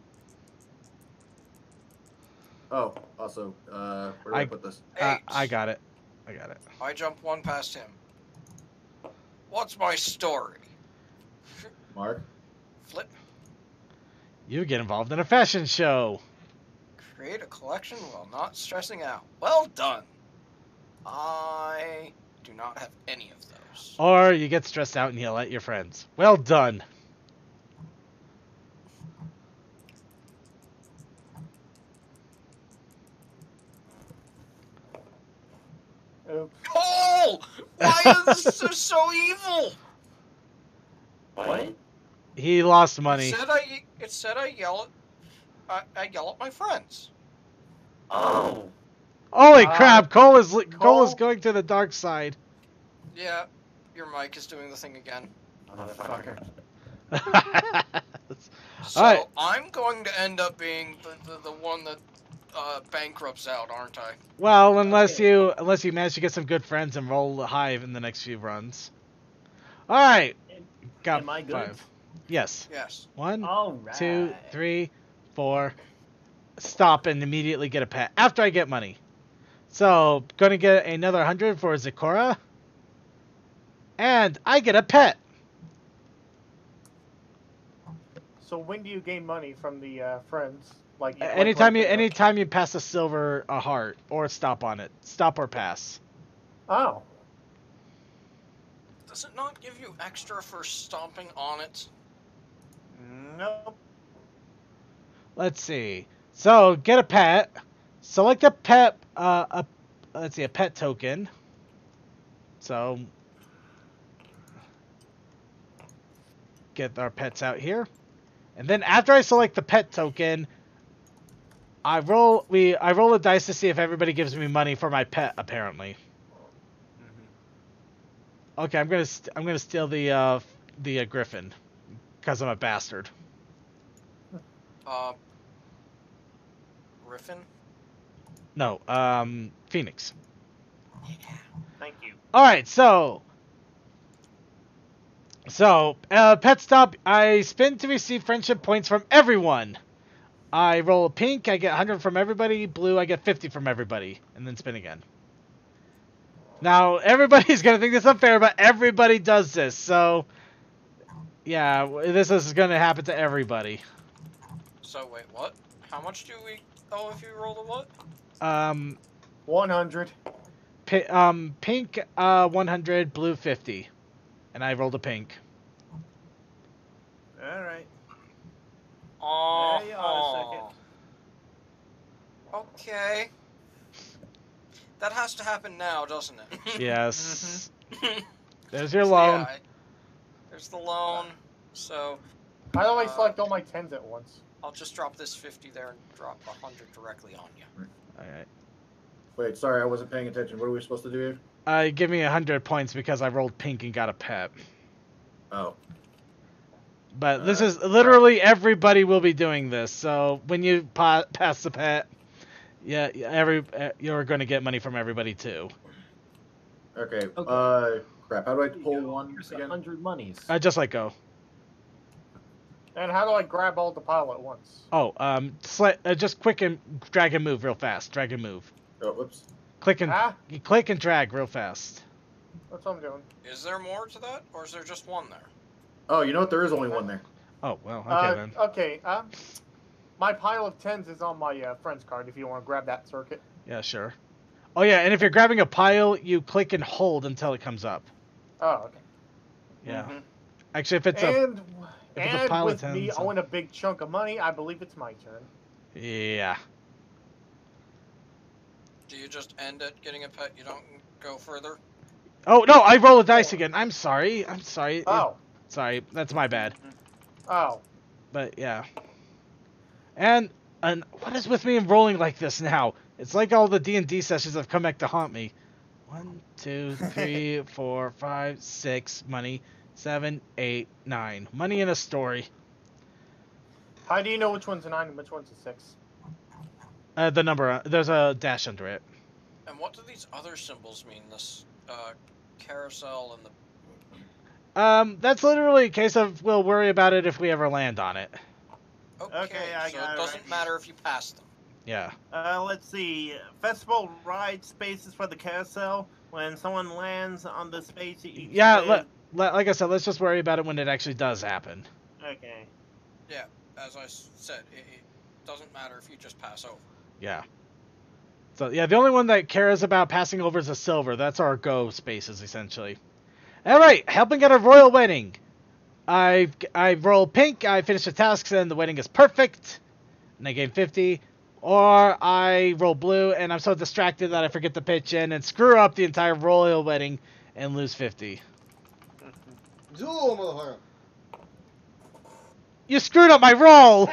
Oh, also, where do I put this? I got it. I jumped one past him. What's my story? Mark. Flip. You get involved in a fashion show. Create a collection while not stressing out. Well done. I do not have any of those. Or you get stressed out and yell at your friends. Well done. Oops. Cole! Why is this so evil? What? He lost money. It said I I yell at my friends. Oh. Holy crap! Cole is Cole? going to the dark side. Yeah, your mic is doing the thing again. Motherfucker. So Alright. I'm going to end up being the one that bankrupts out, aren't I? Well, unless you manage to get some good friends and roll high in the next few runs. All right. Got Am I good? 5. Yes. Yes. 1, All right. 2, 3, 4. Stop and immediately get a pet after I get money. So, gonna get another 100 for Zikora. And I get a pet. So when do you gain money from the friends? Like Anytime you pass a heart or stop on it. Stop or pass. Oh. Does it not give you extra for stomping on it? Nope. Let's see. So, get a pet. Select a pet let's see, a pet token. So, get our pets out here. And then after I select the pet token, I roll a dice to see if everybody gives me money for my pet, apparently. Okay, I'm going to steal the griffin cuz I'm a bastard. Griffin? No, Phoenix. Thank you. All right, so pet stop. I spin to receive friendship points from everyone. I roll a pink. I get 100 from everybody. Blue. I get 50 from everybody, and then spin again. Now everybody's gonna think this is unfair, but everybody does this. So yeah, this is gonna happen to everybody. So wait, what? How much do we owe if you roll the what? 100. Pink 100, blue 50, and I rolled a pink. All right. Oh. Yeah, on a Okay. That has to happen now, doesn't it? Yes. There's your loan. Yeah, there's the loan. So How do I select all my 10s at once? I'll just drop this 50 there and drop 100 directly on you. All right. Wait, sorry, I wasn't paying attention. What are we supposed to do here? Give me 100 points because I rolled pink and got a pet. Oh. But this is literally everybody will be doing this. So when you pass the pet, yeah, you're going to get money from everybody too. Okay. Okay. Crap. How do I pull one Here's again? 100 monies. Just let go. And how do I grab all the pile at once? Oh, just quick and drag and move real fast. Drag and move. Oh, whoops. You click and drag real fast. That's what I'm doing. Is there more to that, or is there just one there? Oh, you know what? There is only one there. Oh well, okay then. Okay. My pile of 10s is on my friend's card. If you want to grab that circuit. Yeah, sure. Oh yeah, and if you're grabbing a pile, you click and hold until it comes up. Oh, okay. Yeah. Mm-hmm. Actually, if it's a pile with of me 10s, owing a big chunk of money, I believe it's my turn. yeah. Do you just end at getting a pet? You don't go further? Oh no, I roll a dice again. I'm sorry. Oh. Sorry, that's my bad. Oh. But yeah. And what is with me in rolling like this now? It's like all the D&D sessions have come back to haunt me. 1, 2, 3, 4, 5, 6, money. 7, 8, 9. Money in a story. How do you know which one's a 9 and which one's a 6? The number, there's a dash under it. And what do these other symbols mean? This carousel and the... That's literally a case of we'll worry about it if we ever land on it. Okay, I so got it it doesn't right. matter if you pass them. Yeah. Let's see. Festival ride spaces for the carousel. When someone lands on the space, Yeah, like I said, let's just worry about it when it actually does happen. Okay. Yeah, as I said, it doesn't matter if you just pass over. Yeah. So, yeah, the only one that cares about passing over is a silver. That's our go spaces, essentially. Alright, helping at a royal wedding. I roll pink, I finish the tasks, and the wedding is perfect. And I gain 50. Or I roll blue, and I'm so distracted that I forget to pitch in and screw up the entire royal wedding and lose 50. Zool, motherfucker. You screwed up my roll!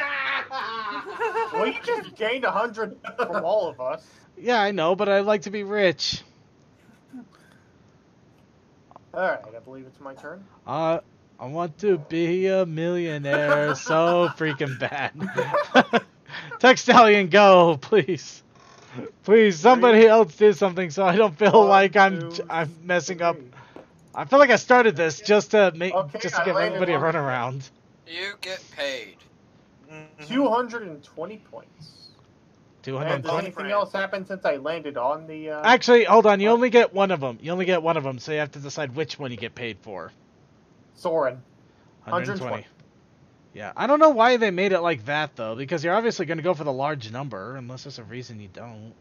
Well, you just gained 100 from all of us. Yeah, I know, but I'd like to be rich. Alright, I believe it's my turn. I want to be a millionaire so freaking bad. Text Stallion, go, please. Please, somebody else do something so I don't feel like I'm messing up. I feel like I started this just to give everybody a runaround. You get paid. 220 points. And does 220. anything else happen since I landed on the... Actually, hold on. You only get one of them. You only get one of them, so you have to decide which one you get paid for. Soren. 120. Yeah, I don't know why they made it like that, though, because you're obviously going to go for the large number, unless there's a reason you don't.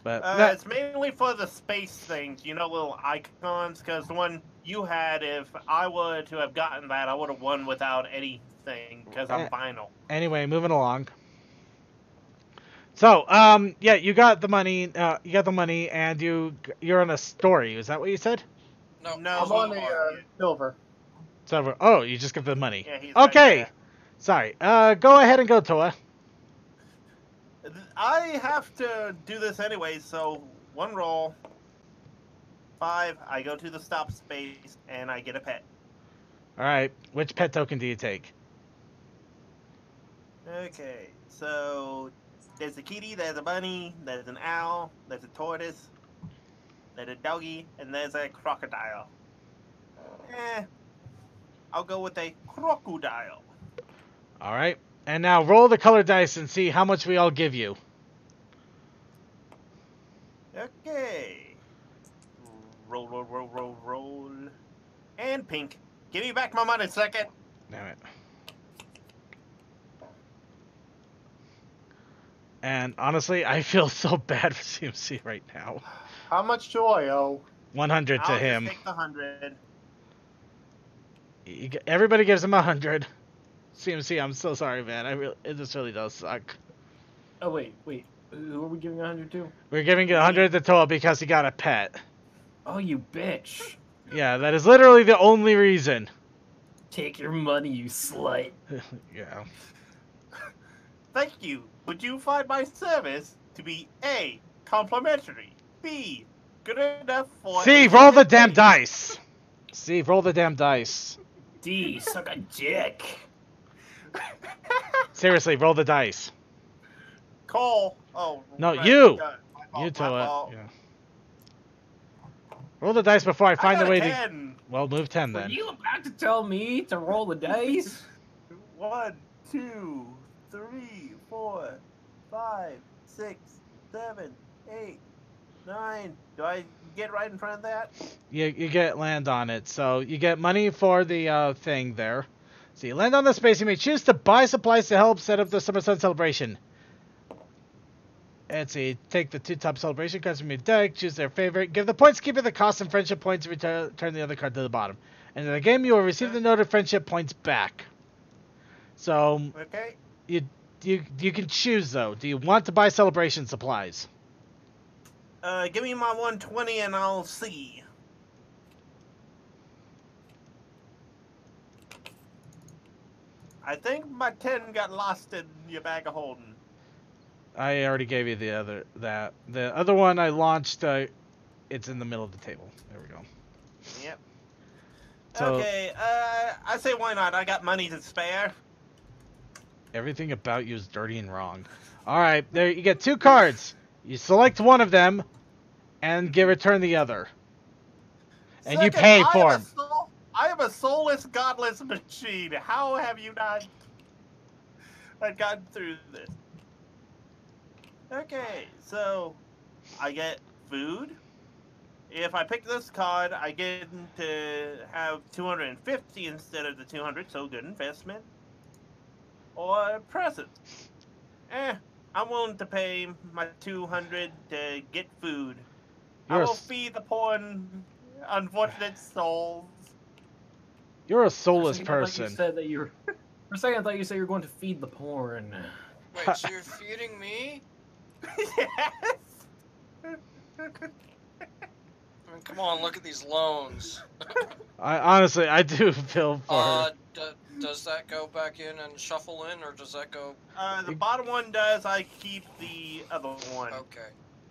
But it's mainly for the space things, you know, little icons, because the one you had, if I were to have gotten that, I would have won without anything, because I'm final. Anyway, moving along. So, yeah, you got the money, and you're on a story. Is that what you said? No, I'm on the silver. Silver. Oh, you just got the money. Yeah, he's okay. right Sorry. Go ahead and go, Toa. I have to do this anyway, so one roll. 5, I go to the stop space, and I get a pet. Alright, which pet token do you take? Okay, so there's a kitty, there's a bunny, there's an owl, there's a tortoise, there's a doggy, and there's a crocodile. I'll go with a crocodile. Alright, and now roll the color dice and see how much we all give you. Okay. Roll. And pink. Give me back my money, second. Damn it. And honestly, I feel so bad for CMC right now. How much do I owe? 100 to him. I'll just take the 100. Everybody gives him 100. CMC, I'm so sorry, man. This really does suck. Oh wait. Who are we giving 100 to? We're giving 100 to Toa because he got a pet. Oh, you bitch. Yeah, that is literally the only reason. Take your money, you slut. Yeah. Thank you. Would you find my service to be A, complimentary, B, good enough for... C, roll the damn dice. C, roll the damn dice. D, suck a dick. Seriously, roll the dice. Cole. Oh. No, right. you. My fault, You my Toa. fault. Yeah. Roll the dice before I find got the way a to... 10. Well, move 10 Were then. you about to tell me to roll the dice? 1, 2, 3, 4, 5, 6, 7, 8, 9. Do I get right in front of that? You get land on it. So you get money for the thing there. So you land on the space. You may choose to buy supplies to help set up the Summer Sun celebration. Let's see. Take the 2 top celebration cards from your deck. Choose their favorite. Give the points keeper the cost and friendship points. Return the other card to the bottom. And in the game, you will receive the noted friendship points back. So Okay. you can choose though. Do you want to buy celebration supplies? Give me my 120 and I'll see. I think my 10 got lost in your bag of holding. I already gave you the other one I launched. It's in the middle of the table. There we go. Yep. So, okay, I say why not? I got money to spare. Everything about you is dirty and wrong. All right, there you get 2 cards. You select one of them, and return the other. And you pay for them. I am a soulless, godless machine. How have you not gotten through this? Okay, so I get food. If I pick this card, I get to have 250 instead of the 200, so good investment. Or presents. I'm willing to pay my 200 to get food. I will feed the poor and unfortunate souls. You're a soulless For a person. second, I thought you said that for a second, I thought you said you were going to feed the porn. Wait, so you're feeding me? Yes. I mean, come on, look at these loans. I honestly do feel for her. does that go back in and shuffle in, or does that go? The bottom one does. I keep the other one. Okay.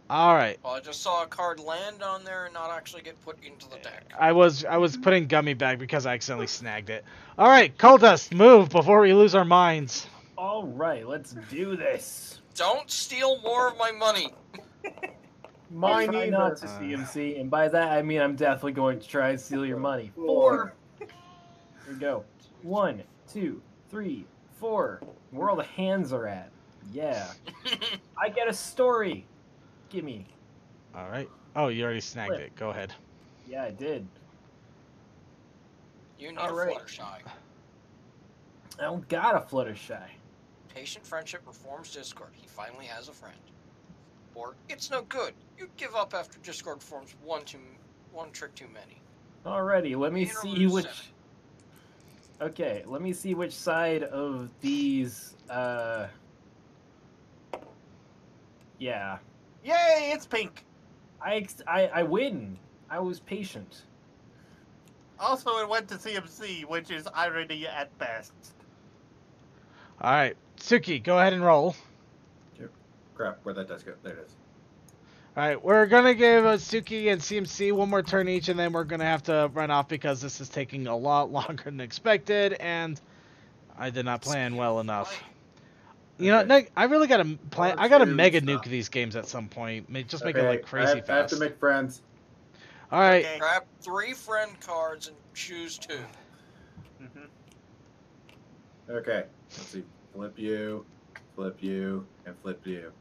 All right. Well, I just saw a card land on there and not actually get put into the deck. I was putting Gummy back because I accidentally snagged it. All right, Cultist, move before we lose our minds. All right, let's do this. Don't steal more of my money. Mine Try either. not to CMC, and by that I mean I'm definitely going to try and steal your money. 4. Here we go. 1, 2, 3, 4. Where all the hands are at. Yeah. I get a story. Gimme. All right. Oh, you already snagged Flip. it. Go ahead. Yeah, I did. You need All a right. Fluttershy. I don't got a Fluttershy. Patient friendship reforms Discord. He finally has a friend. Or it's no good. You give up after Discord forms one trick too many. Alrighty, let me Gain or see lose which. 7. Okay, let me see which side of these. Yeah, Yay! It's pink. I win. I was patient. Also, it went to CMC, which is irony at best. All right, Suki, go ahead and roll. Crap, where'd that dice go? There it is. All right, we're gonna give Suki and CMC one more turn each, and then we're gonna have to run off because this is taking a lot longer than expected, and I did not plan well enough. You know, Okay. Nick, I really gotta plan. I gotta mega nuke stop. these games at some point. Just make Okay, it like crazy I have to fast. make friends. All right, Okay. Grab 3 friend cards and choose 2. Mhm. Okay, let's see. Flip you, and flip you.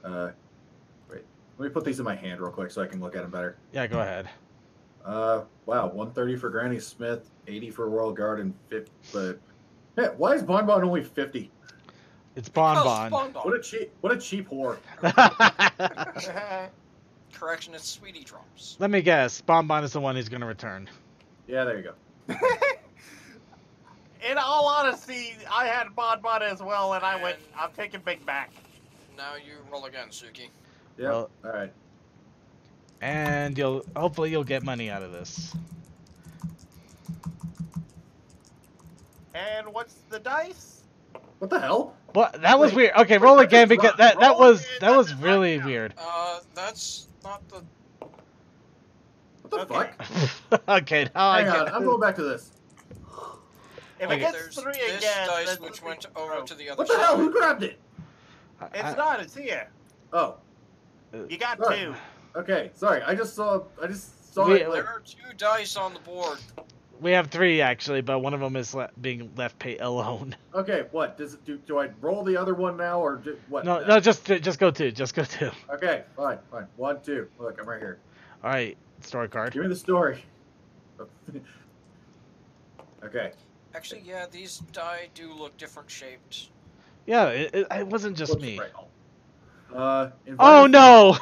Wait. Let me put these in my hand real quick so I can look at them better. yeah, go ahead. Wow, 130 for Granny Smith, 80 for Royal Guard, and 50. But hey, why is Bonbon only 50? It's Because Bonbon. Bonbon. What a cheap whore. Correction, it's Sweetie Drops. Let me guess. Bonbon is the one who's gonna return. Yeah, there you go. In all honesty, I had Bonbon as well, and I went, And- I'm taking Big back. Now you roll again, Suki. Yep. Well- All right. And hopefully you'll get money out of this. And what's the dice? What the hell? Well, that was Wait, weird. Okay, roll again because that roll was again, that was that's really right now. weird. That's not the... What the Okay. fuck? Okay, now I Hang on, get. I'm going back to this. If Okay. it gets There's 3 this again, dice that's which the went big over throw. to the other What the side. hell? Who grabbed it? It's not, it's here. Oh, You got Sorry. 2. okay. Sorry, I just saw We- it. Like, There are 2 dice on the board. We have 3 actually, but one of them is being left alone. okay, what does it do? Do I roll the other one now, or what? No, just go 2. Just go 2. Okay, fine. 1, 2. Look, I'm right here. All right, story card. Give me the story. Okay. Actually, yeah, these die do look different shaped. Yeah, it wasn't just Whoops, me. right. Invite Oh no!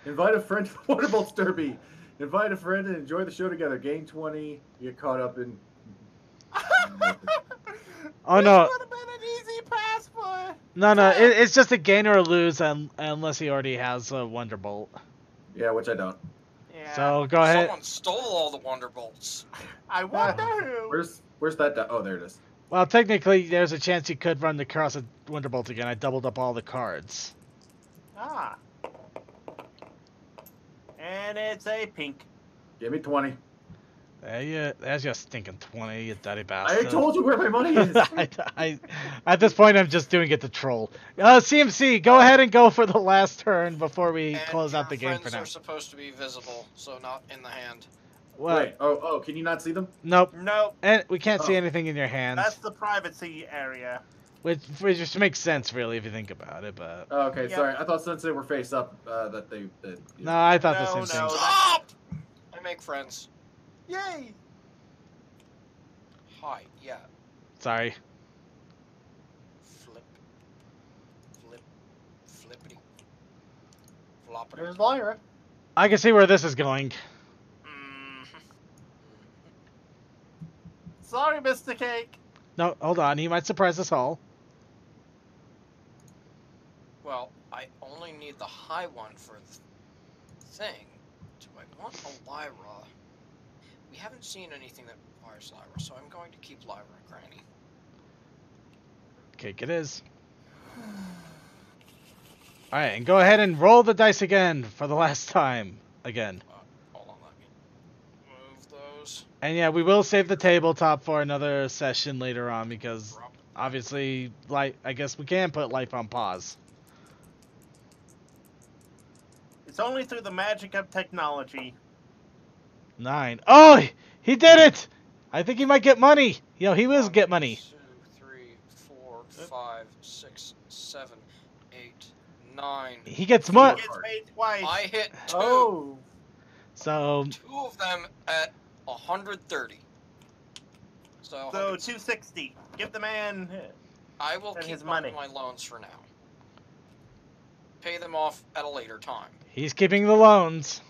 Invite a friend to Wonderbolts Derby. Invite a friend and enjoy the show together. Gain 20. You get caught up in. Oh no! This would have been an easy pass for. No, it's just a gain or a lose unless he already has a Wonderbolt. Yeah, which I don't. Yeah. So go ahead. Someone stole all the Wonder Bolts. I wonder who. Where's that? Oh, there it is. Well, technically, there's a chance you could run across a Wonderbolt again. I doubled up all the cards. Ah. And it's a pink. Give me 20. There's your stinking 20, you dirty I bastard. told you where my money is. I, at this point, I'm just doing it to troll. CMC, go ahead and go for the last turn before we And close out the your game for friends now. are supposed to be visible, so not in the hand. Well, Wait. Oh, can you not see them? nope. Nope. And we can't see Oh. anything in your hands, That's the privacy area. which just makes sense, really, if you think about it. But Oh, okay, Yep. sorry. I thought since they were face up, that they. no, I thought No, the same no. thing. Stop! I make friends. Yay! Hi, yeah. Sorry. Flippity. Floppity. There's Lyra. I can see where this is going. Mhm. Sorry, Mr. Cake. No, hold on. He might surprise us all. Well, I only need the high one for the thing. Do I want a Lyra? We haven't seen anything that requires Lyra, so I'm going to keep Lyra, Granny. Cake it is. Alright, and go ahead and roll the dice again for the last time. Again. Hold on, let me move those. And yeah, we will save the tabletop for another session later on because obviously, like, I guess we can put life on pause. It's only through the magic of technology. 9. Oh, he did it! I think he might get money. You know, he will get money. 2, 3, 4, 5, 6, 7, 8, 9. He gets He money. gets paid twice. I hit 2. Oh. So 2 of them at 130. So, So 260. Give the man. I will and keep his my money. loans for now. Pay them off at a later time. he's keeping the loans.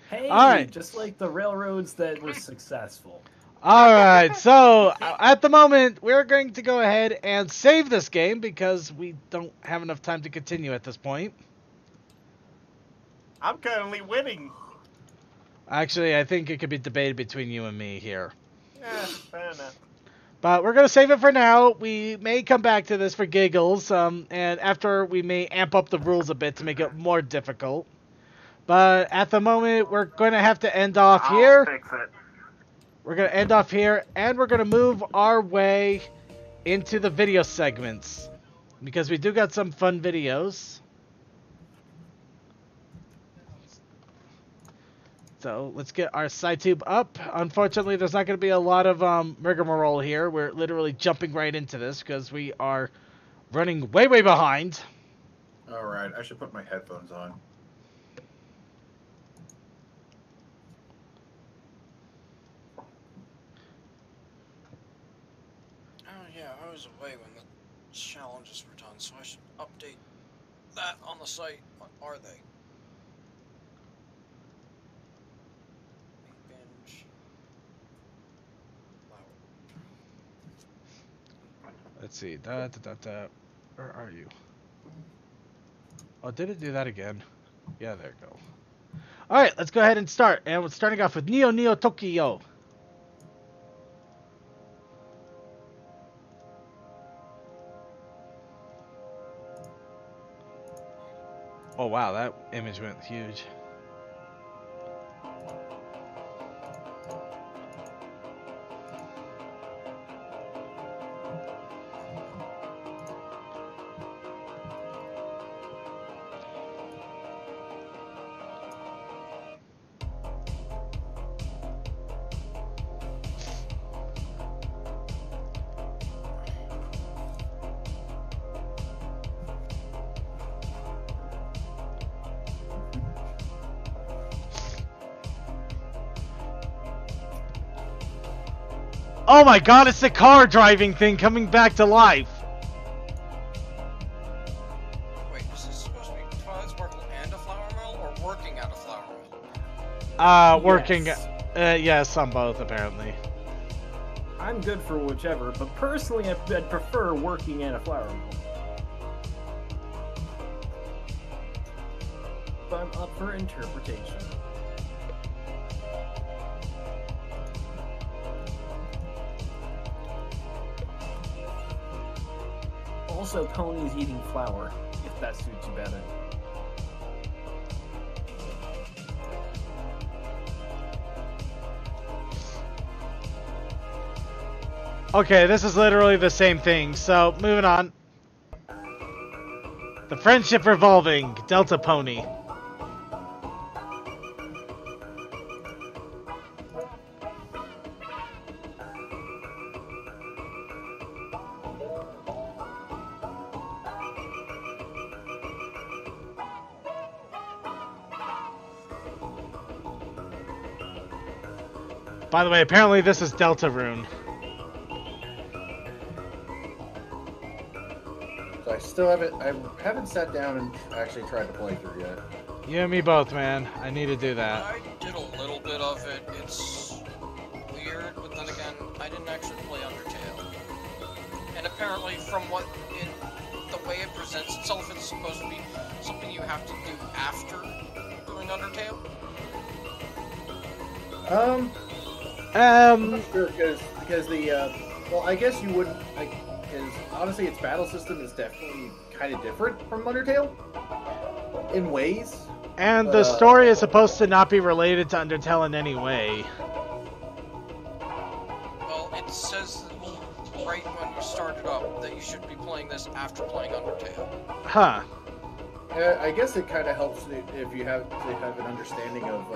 Hey, All right. just like the railroads that were successful. Alright, so at the moment, we're going to go ahead and save this game because we don't have enough time to continue at this point. I'm currently winning. Actually, I think it could be debated between you and me here. Yeah, fair enough. But we're going to save it for now. We may come back to this for giggles, and after we may amp up the rules a bit to make it more difficult. But at the moment, we're going to have to end off here. I'll fix it. We're going to end off here, and we're going to move our way into the video segments. Because we do got some fun videos. So, let's get our side tube up. Unfortunately, there's not going to be a lot of rigmarole here. We're literally jumping right into this because we are running way, way behind. Alright, I should put my headphones on. Oh yeah, I was away when the challenges were done, so I should update that on the site. What are they? Binge. Let's see. Where are you? Oh, did it do that again? Yeah, there you go. Alright, let's go ahead and start. And we're starting off with Neo Neo Tokyo. Oh wow, that image went huge. Oh my god, it's the car driving thing coming back to life. Wait, is this supposed to be Twilight Sparkle and a flour mill, or working at a flour mill? Working. Yes. Yes, on both, apparently. I'm good for whichever, but personally, I'd prefer working at a flour mill. But I'm up for interpretation. Also, ponies eating flour, if that suits you better. Okay, this is literally the same thing, so moving on. The Friendship Revolving, Delta Pony. By the way, apparently this is Delta Rune. So I haven't sat down and actually tried to play through yet. You and me both, man. I need to do that. I did a little bit of it. It's weird, but then again, I didn't actually play Undertale. And apparently, from the way it presents itself, it's supposed to be something you have to do after doing Undertale. Sure, because the well, I guess you wouldn't. Because honestly, its battle system is definitely kind of different from Undertale in ways. And the story is supposed to not be related to Undertale in any way. Well, it says right when you start it up that you should be playing this after playing Undertale. Huh. I guess it kind of helps if you have an understanding of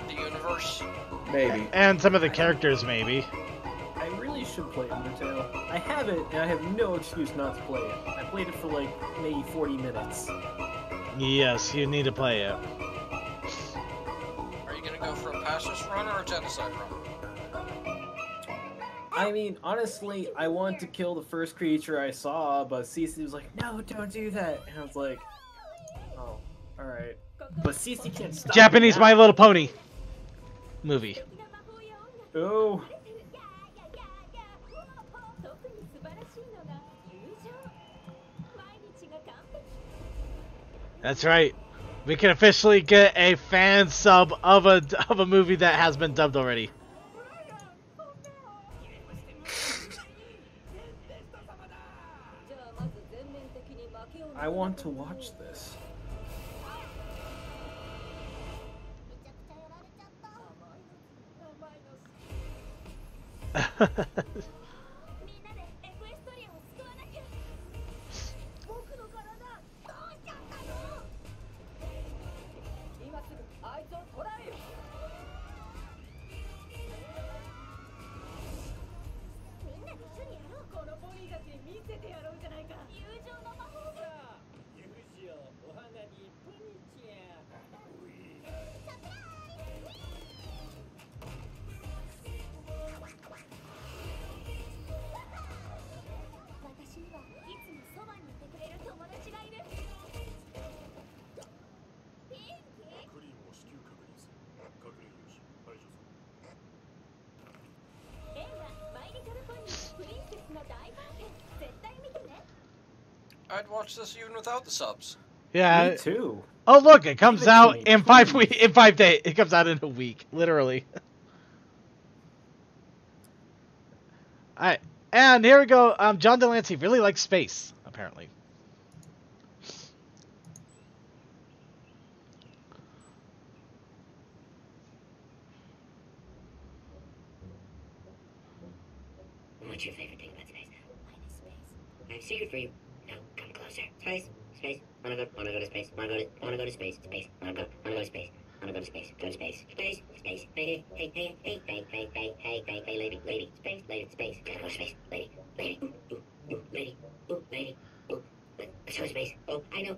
The universe. maybe. And some of the characters, maybe. I really should play Undertale. I have it, and I have no excuse not to play it. I played it for like maybe 40 minutes. Yes, you need to play it. Are you gonna go for a pacifist run or a genocide run? I mean, honestly, I wanted to kill the first creature I saw, but Cece was like, "No, don't do that," and I was like, "Oh, all right." But Cece can't stop. Japanese me My now. Little Pony movie. Oh, That's right. We can officially get a fan sub of a movie that has been dubbed already. I want to watch this. I'd watch this even without the subs. Yeah. Me too. Oh look, it comes Give it to out me, in 5 please. in 5 days. It comes out in a week, literally. Alright, and here we go. John Delancey really likes space, apparently. What's your favorite thing about space? I have a secret for you. No, come closer. Space, space. Wanna go to space. Wanna go to space. Space. Wanna go to space. Wanna go to space. Go to space. Space, space. Hey, lady. Space, lady, space. Gotta go to space. Lady. Ooh, lady. Ooh, lady. Ooh. Let's go to space. Oh, I know.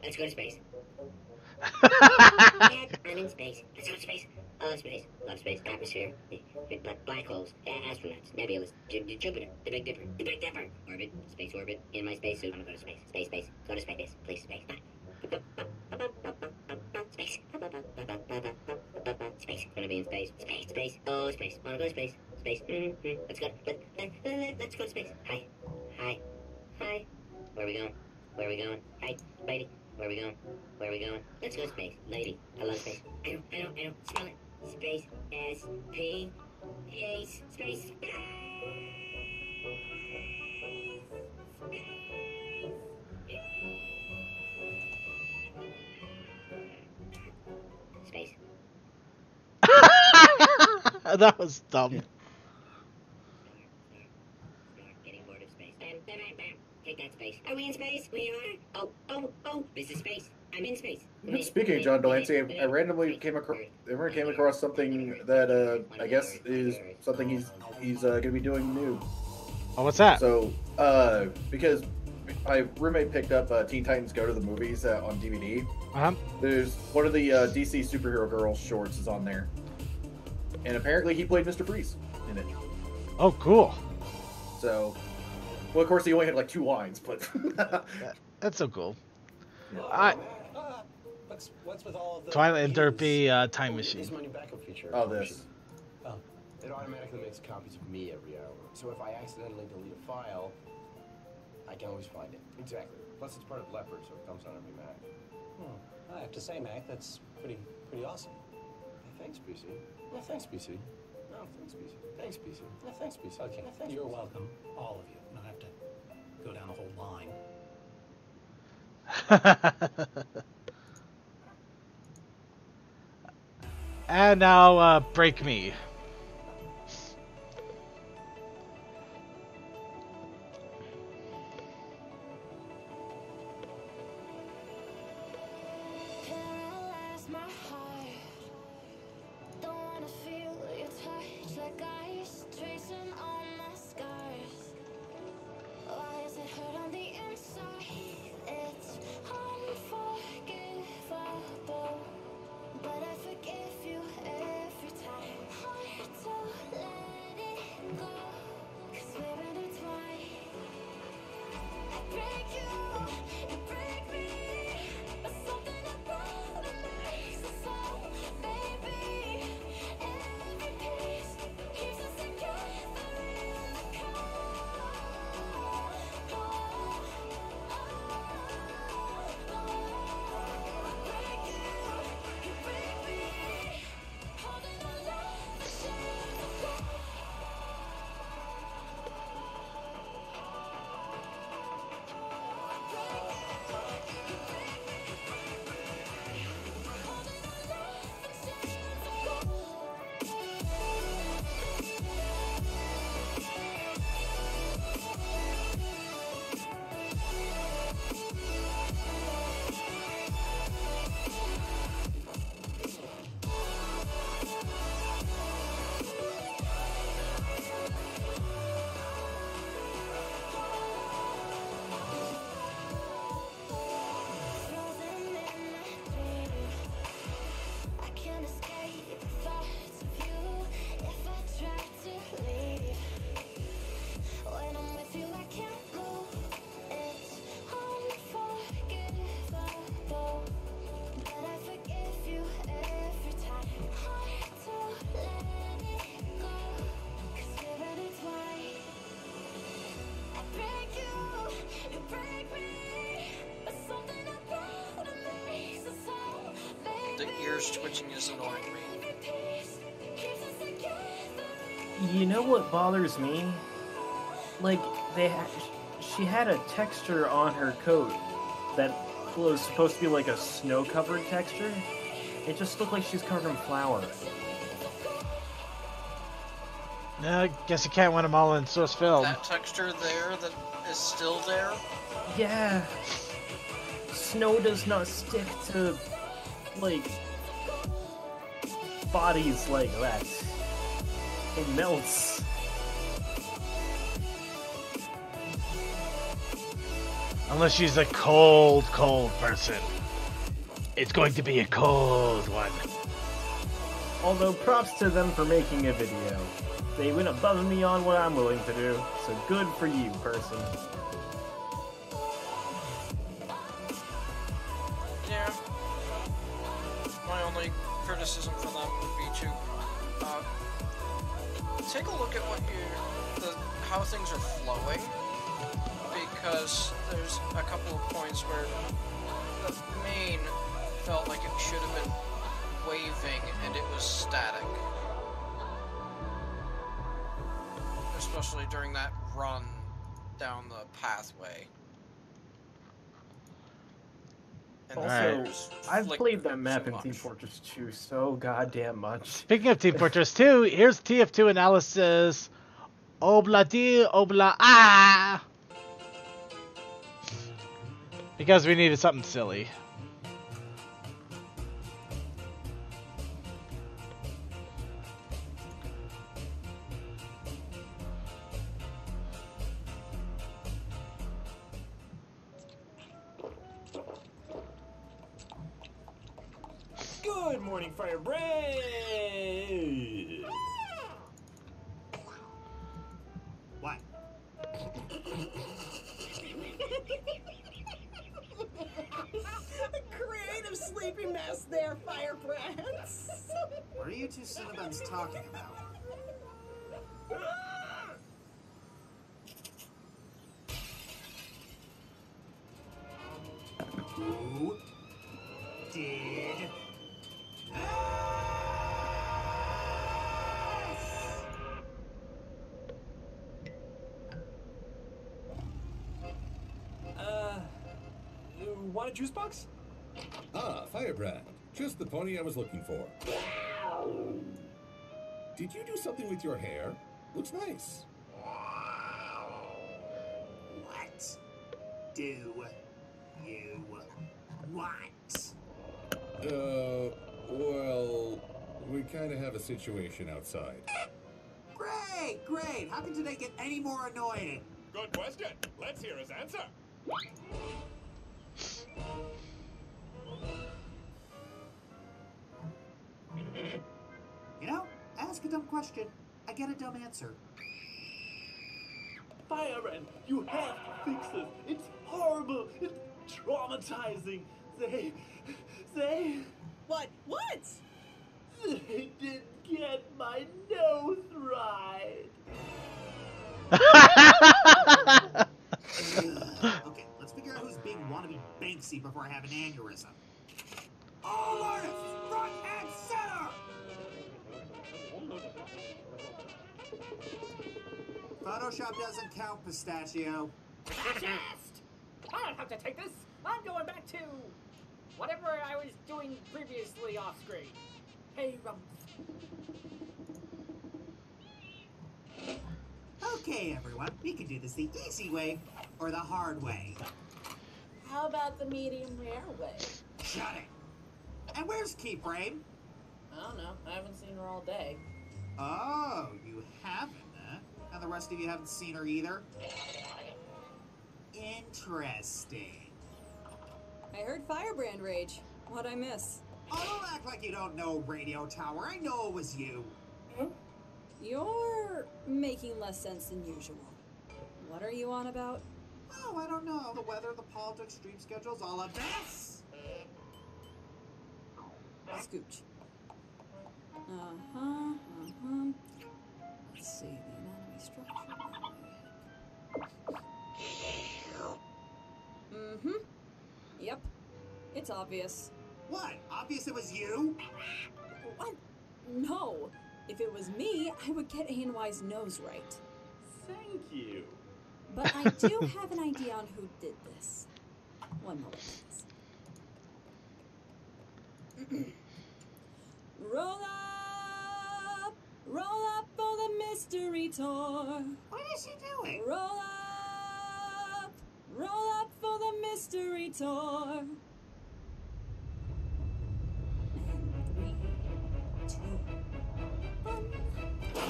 Let's go to space. Yeah, I'm in space. Let's go to space. I love space. Love space. Atmosphere. Black holes. Astronauts. Nebulas. Jupiter. The Big Dipper. Orbit. Space orbit. In my spacesuit. I'm gonna go to space. Space. Go to space. Please, space. Space. Space. Gonna be in space. Space. Oh, space. Wanna go to space. Space. Let's go. Let's go to space. Hi. Where are we going? Hi, lady. Where are we going? Let's go to space. Lady, I love space. I know. Spell it. Space. S-P. Space. Space. That was dumb. Getting bored of space. Bam. Take that space. Are we in space? We are. Oh. This is space. I'm in space. Speaking of John Delancey, I randomly came across something that I guess is something he's going to be doing new. Oh, what's that? So, because my roommate picked up Teen Titans Go to the Movies on DVD. There's one of the DC Superhero Girls shorts is on there, and apparently he played Mr. Freeze in it. Oh, cool. So, well, of course he only had like 2 lines, but That's so cool. What's with all of the Twilight and Derpy Time Machine. Here's my new backup feature. Oh, this. Oh, it automatically makes copies of me every hour. So if I accidentally delete a file, I can always find it. Exactly. Plus it's part of Leopard, so it comes on every Mac. I have to say, Mac, that's pretty awesome. thanks, BC. Yeah, thanks, BC. No, thanks, BC. Thanks, BC. Yeah, thanks, BC. Okay, Yeah, thanks, you're BC. welcome, all of you. You don't have to go down a whole line. And now, break me. Paralyze my heart. Don't wanna feel your touch like ice tracing on my scars. Why does it hurt on the inside? It's unforgivable, but I forgive you every time. Hard to let it go, 'cause we're intertwined. I break you break me, but something about it makes us so, baby. Every piece keeps us together in the The ears twitching is annoying me. You know what bothers me? Like, she had a texture on her coat that was supposed to be like a snow-covered texture. It just looked like she's covered in flour. I guess you can't win them all in source film. That texture there that is still there? Yeah. Snow does not stick to, like, bodies like that. It melts. Unless she's a cold, cold person. It's going to be a cold one. Although props to them for making a video. They went above and beyond what I'm willing to do, so good for you, person. Yeah. My only criticism for them would be to take a look at how things are flowing, because there's a couple of points where the mane felt like it should have been waving and it was static. Especially during that run down the pathway. And Also, I've flick played that map so in Team much. Fortress 2 so goddamn much. Speaking of Team Fortress 2, here's TF2 analysis. Obla di, obla ah! Because we needed something silly. Good morning, Fire Bread! What? Creative sleepy mess there, Firebrands. What are you two Cinnabons talking about? Who did that? want a juice box? Ah, Firebrand. Just the pony I was looking for. Did you do something with your hair? Looks nice. What do you want? Well, we kind of have a situation outside. Great, great. How can today get any more annoying? Good question. Let's hear his answer. You know, ask a dumb question, I get a dumb answer. Firebrand, you have to fix this. It's horrible. It's traumatizing. They... What? They didn't get my nose right. Okay, let's figure out who's being wannabe Banksy before I have an aneurysm. All artists, front and center! Photoshop doesn't count, Pistachio. Fascist! I don't have to take this. I'm going back to whatever I was doing previously off screen. Hey, Okay, everyone, we can do this the easy way or the hard way. How about the medium rare way? Shut it. And where's Keyframe? I don't know. I haven't seen her all day. Oh, you haven't, huh? And the rest of you haven't seen her either? Interesting. I heard Firebrand rage. What'd I miss? Oh, don't act like you don't know Radio Tower. I know it was you. You're making less sense than usual. What are you on about? Oh, I don't know. The weather, the politics, stream schedules, all of this. Scooch. Let's see, the anatomy structure. Yep. It's obvious. What? Obvious it was you? What? No. If it was me, I would get A&Y's nose right. Thank you. But I do have an idea on who did this. One moment, please. Roll up for the mystery tour. What is she doing? Roll up for the mystery tour. And 3, 2, 1. The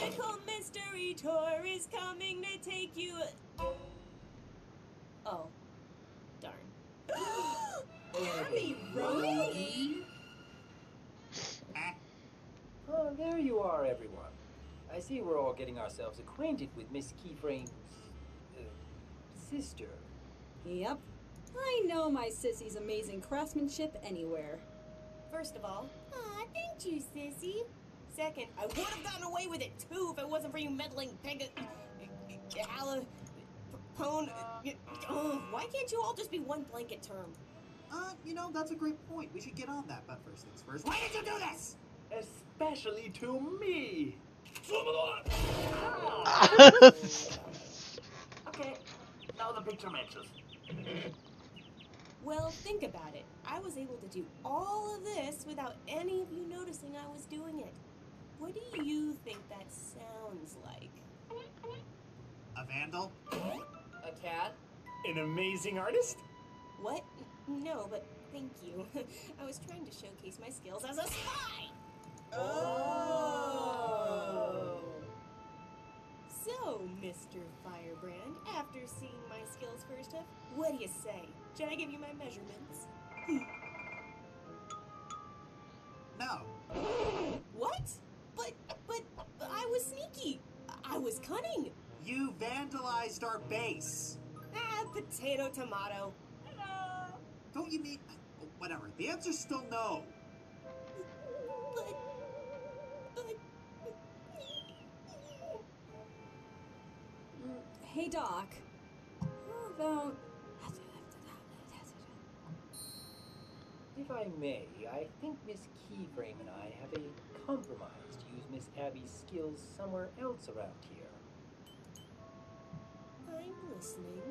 mythical mystery tour is coming to take you. Oh, darn. Happy Brony! Oh, there you are, everyone. I see we're all getting ourselves acquainted with Miss Keyframe's sister. Yep. I know my sissy's amazing craftsmanship anywhere. First of all, aw, thank you, Sissy. Second, I would have gotten away with it too if it wasn't for you meddling why can't you all just be one blanket term? You know, that's a great point. We should get on that, but first things first. Why did you do this? Especially to me. Okay, now the picture matches. Well, think about it. I was able to do all of this without any of you noticing I was doing it. What do you think that sounds like? A vandal? A cat? An amazing artist? What? No, but thank you. I was trying to showcase my skills as a spy! Oh! So, Mr. Firebrand, after seeing my skills first up, what do you say? Should I give you my measurements? No. What? But I was sneaky. I was cunning. You vandalized our base. Potato, tomato. Don't you mean... Whatever. The answer's still no. Hey, Doc. How about... If I may, I think Miss Keyframe and I have a compromise to use Miss Abby's skills somewhere else around here. I'm listening.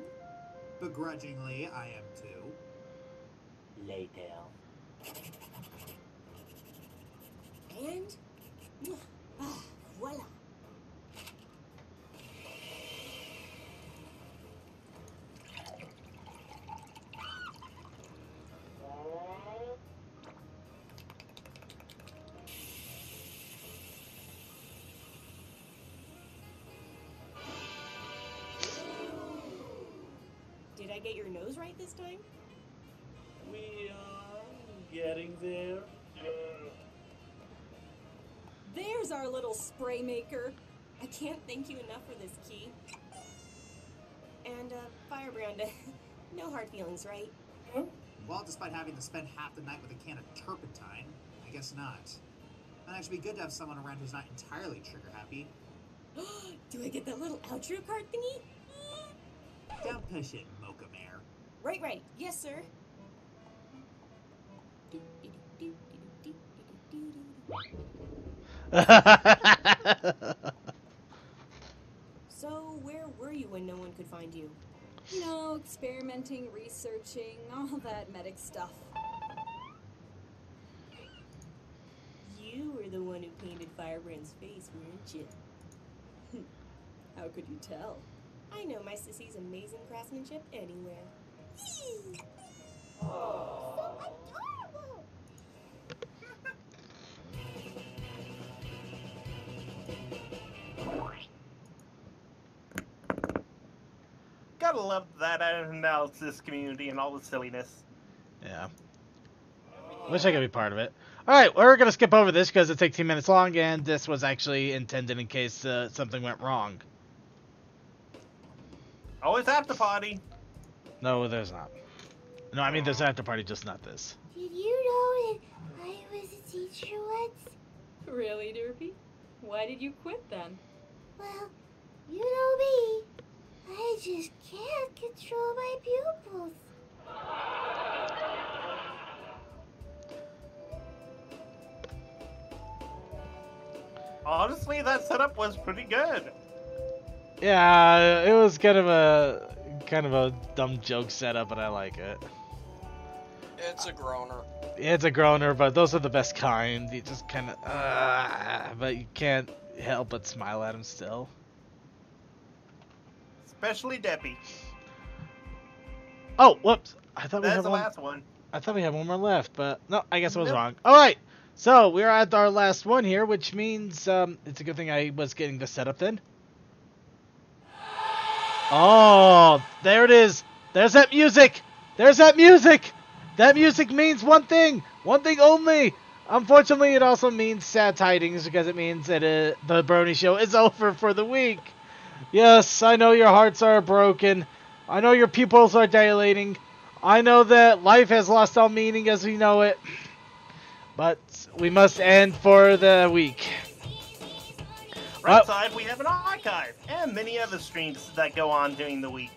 Begrudgingly, I am too. Later. And voila. Did I get your nose right this time? We are getting there. There's our little spray maker. I can't thank you enough for this key. And, Firebrand, no hard feelings, right? Well, despite having to spend half the night with a can of turpentine, I guess not. And it should be good to have someone around who's not entirely trigger happy. Do I get that little outro card thingy? Don't push it, Mocha Mare. Right. Yes, sir. So, where were you when no one could find you? You know, experimenting, researching, all that medic stuff. You were the one who painted Firebrand's face, weren't you? How could you tell? I know my sissy's amazing craftsmanship anywhere. Gotta love that analysis community and all the silliness. Yeah. Wish I could be part of it. Alright, we're going to skip over this because it's 18 minutes long, and this was actually intended in case something went wrong. Always after party. No, there's not. No, I mean there's an after party, just not this. Did you know that I was a teacher once? Really, Derpy? Why did you quit then? Well, you know me. I just can't control my pupils. Honestly, that setup was pretty good. Yeah, it was kind of a dumb joke setup, but I like it. It's a groaner. It's a groaner, but those are the best kind. You just kind of, but you can't help but smile at him still. Especially Debbie. Oh, whoops! I thought we That's had the one. last one. I thought we had one more left, but no, I guess I was Nope. wrong. All right, so we're at our last one here, which means it's a good thing I was getting the setup then. Oh, there it is. There's that music. There's that music. That music means one thing only. Unfortunately, it also means sad tidings because it means that the Brony Show is over for the week. Yes, I know your hearts are broken. I know your pupils are dilating. I know that life has lost all meaning as we know it. But we must end for the week. Right side, we have an archive and many other streams that go on during the week.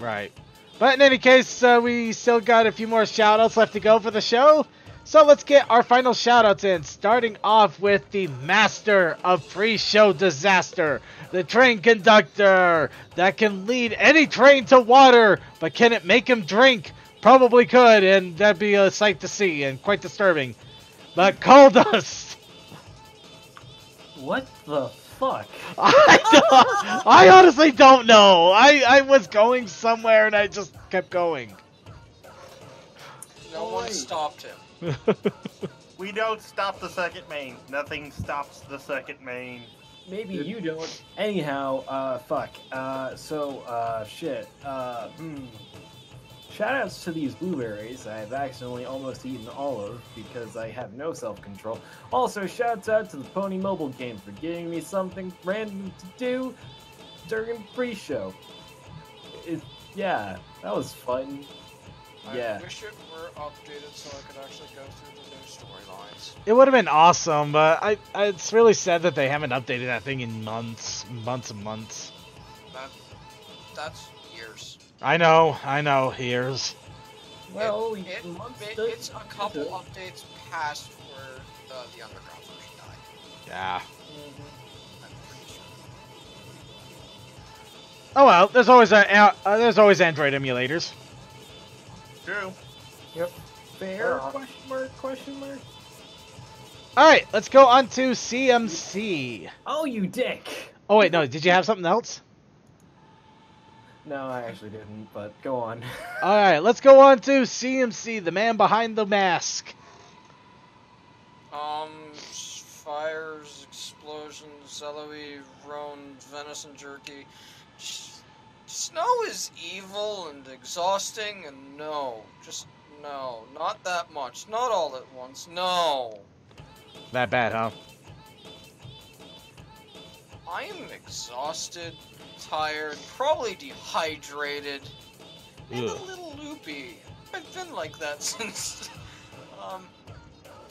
Right. But in any case, we still got a few more shoutouts left to go for the show. So let's get our final shoutouts in, starting off with the master of pre-show disaster, the train conductor that can lead any train to water, but can it make him drink? Probably could, and that'd be a sight to see and quite disturbing. But Coal Dust! What the fuck? I honestly don't know. I was going somewhere and I just kept going. No one stopped him. We don't stop the second main. Nothing stops the second main. Maybe you don't. Anyhow, fuck. Shit. Shoutouts to these blueberries I've accidentally almost eaten all of because I have no self-control. Also, shouts out to the Pony mobile game for giving me something random to do during pre-show. Yeah, that was fun. Yeah. I wish it were updated so I could actually go through the new storylines. It would have been awesome, but it's really sad that they haven't updated that thing in months and months. That's years. I know, years. Well, it's a couple updates past where the underground version died. Yeah. I'm pretty Oh well, there's always Android emulators. True. Yep. Fair? Question mark? Alright, let's go on to CMC. Oh, you dick! Oh wait, no, did you have something else? No, I actually didn't, but go on. Alright, let's go on to CMC, the man behind the mask. Fires, explosions, LOE, roan, venison jerky. Snow is evil and exhausting, and no. Just no. Not that much. Not all at once. No. That bad, huh? I am exhausted, tired, probably dehydrated, and a little loopy. I've been like that since, so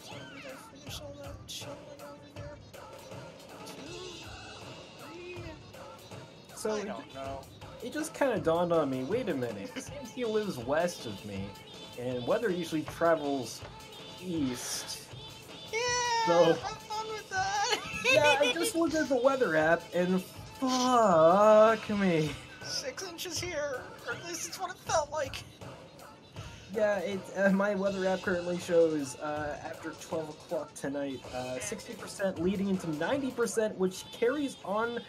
did I finish all that shoveling over there? 2, 3? So I don't know. It just kind of dawned on me, wait a minute, CMC lives west of me, and weather usually travels east. Yeah, So, have fun with that. yeah, I just looked at the weather app, and fuck me. 6 inches here, or at least it's what it felt like. Yeah, my weather app currently shows after 12 o'clock tonight, 60% leading into 90%, which carries on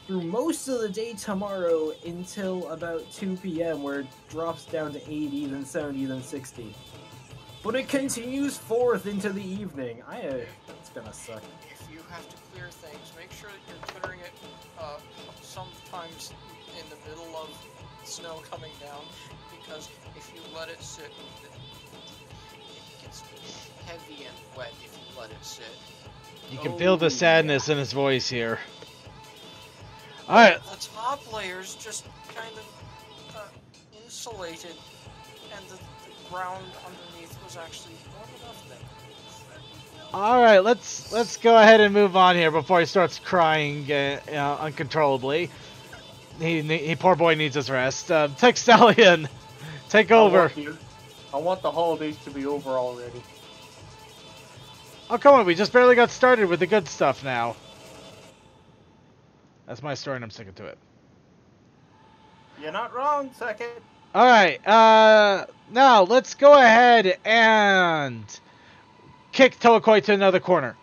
through most of the day tomorrow until about 2 p.m., where it drops down to 80, then 70, then 60. But it continues forth into the evening. It's gonna suck. If you have to clear things, make sure that you're clearing it sometimes in the middle of snow coming down, because if you let it sit, it gets heavy and wet if you let it sit. You can feel the sadness in his voice here. Alright. The top layer's just kind of insulated, and the ground underneath was actually warm enough then. Alright, let's go ahead and move on here before he starts crying uncontrollably. He poor boy needs his rest. Textalion, take over. I want the holidays to be over already. Oh, come on, we just barely got started with the good stuff now. That's my story and I'm sticking to it. You're not wrong, second. Alright, now let's go ahead and kick Toakoi to another corner.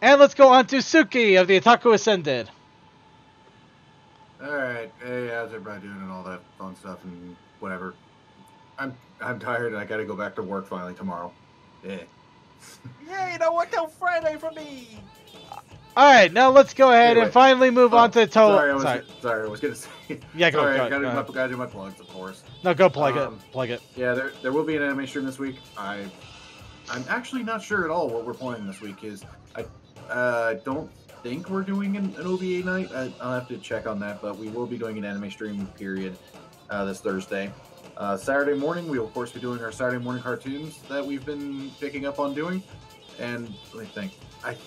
And let's go on to Suki of the Otaku Ascended. Alright, hey, how's everybody doing and all that fun stuff and whatever. I'm tired and I gotta go back to work finally tomorrow. Yeah. Yay, no work till Friday for me! Alright, now let's go ahead Anyway. and finally move on to Sorry, Sorry. I was gonna say. Yeah, go, sorry, go, I gotta, go gotta do my plugs, of course. No, go plug it. Plug it. Yeah, there will be an anime stream this week. I'm actually not sure at all what we're playing this week. I don't think we're doing an OVA night. I'll have to check on that, but we will be doing an anime stream period this Thursday. Saturday morning, we will of course be doing our Saturday morning cartoons that we've been picking up on doing. And let me think. I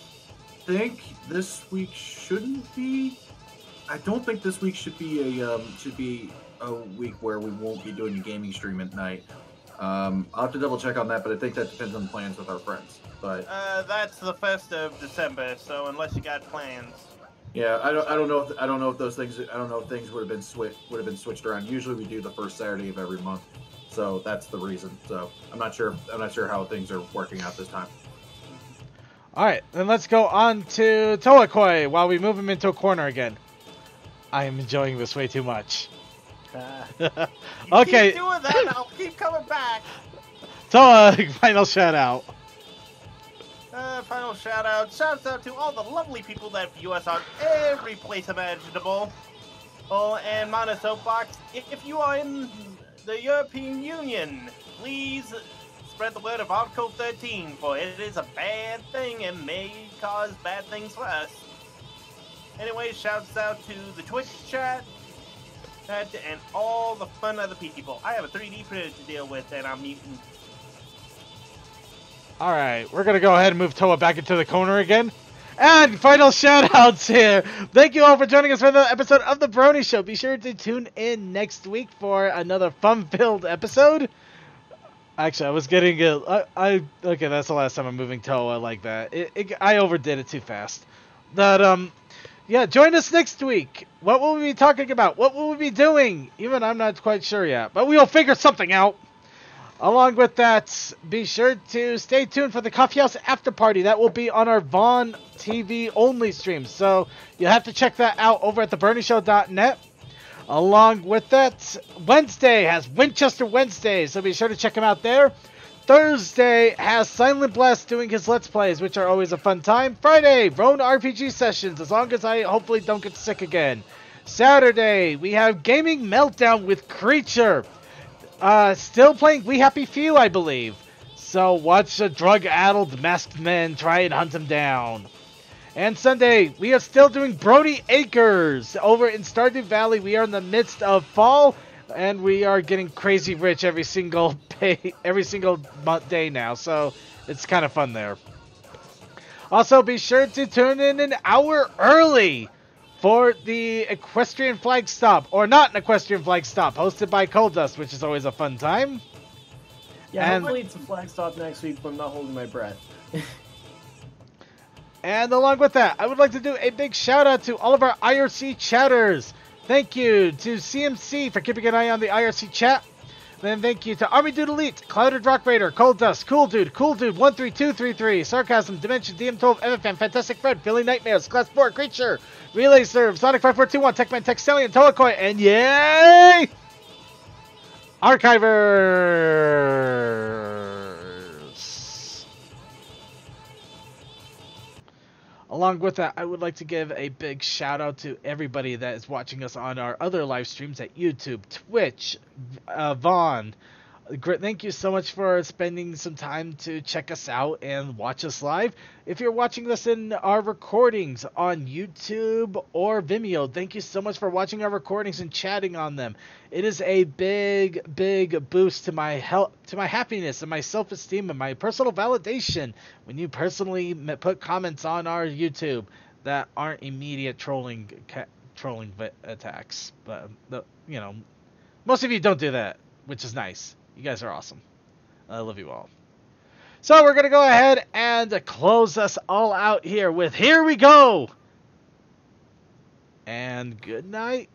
think this week shouldn't be. I don't think this week should be a week where we won't be doing a gaming stream at night. I'll have to double check on that, but I think that depends on plans with our friends. But that's the 1st of December, so unless you got plans. yeah, I don't know if those things would have been switched around. Usually we do the first Saturday of every month, so that's the reason. So I'm not sure how things are working out this time. Alright, then let's go on to Toakoi while we move him into a corner again. I am enjoying this way too much. Okay. Keep doing that, I'll keep coming back. Toa, final shout out. Final shout out. Shouts out to all the lovely people that view us on every place imaginable. Oh, and Mana Soapbox, if you are in the European Union, please spread the word of Article 13, for it is a bad thing and may cause bad things for us. Anyway, shouts out to the Twitch chat and all the fun other people. I have a 3D printer to deal with, and I'm mutant. Alright, we're going to go ahead and move Toa back into the corner again. And final shout-outs here. Thank you all for joining us for the episode of The Brony Show. Be sure to tune in next week for another fun-filled episode. Actually, I was getting it. Okay, that's the last time I'm moving Toa like that. I overdid it too fast. But, Yeah, join us next week. What will we be talking about? What will we be doing? Even I'm not quite sure yet, but we'll figure something out. Along with that, be sure to stay tuned for the Coffee House After Party. That will be on our Vaughn TV only stream. So you'll have to check that out over at thebronyshow.net. Along with that, Wednesday has Winchester Wednesday, so be sure to check him out there. Thursday has Silent Blast doing his Let's Plays, which are always a fun time. Friday, Rone RPG sessions, as long as I hopefully don't get sick again. Saturday, we have Gaming Meltdown with Creature. Still playing We Happy Few, I believe. So watch a drug-addled masked man try and hunt him down. And Sunday, we are still doing Brony Acres over in Stardew Valley. We are in the midst of fall, and we are getting crazy rich every single day now. So it's kind of fun there. Also, be sure to tune in an hour early for the Equestrian Flag Stop, or not an Equestrian Flag Stop, hosted by Coldust, which is always a fun time. Yeah, and hopefully it's a flag stop next week, but I'm not holding my breath. And along with that, I would like to do a big shout out to all of our IRC chatters. Thank you to CMC for keeping an eye on the IRC chat. Then thank you to Army Dude Elite, Clouded Rock Raider, Cold Dust, Cool Dude 13233, Sarcasm, Dimension, DM12, MFM, Fantastic Fred, Billy Nightmares, Class 4, Creature, Relay Serve, Sonic 5421, Techman, Textelian, Toakoi, and yay! Archivers! Along with that, I would like to give a big shout out to everybody that is watching us on our other live streams at YouTube, Twitch, Vaughn. Thank you so much for spending some time to check us out and watch us live. If you're watching this in our recordings on YouTube or Vimeo, thank you so much for watching our recordings and chatting on them. It is a big, big boost to my health, to my happiness and my self-esteem and my personal validation when you personally put comments on our YouTube that aren't immediate trolling attacks. But you know, most of you don't do that, which is nice. You guys are awesome. I love you all. So we're going to go ahead and close us all out here with Here We Go! And good night.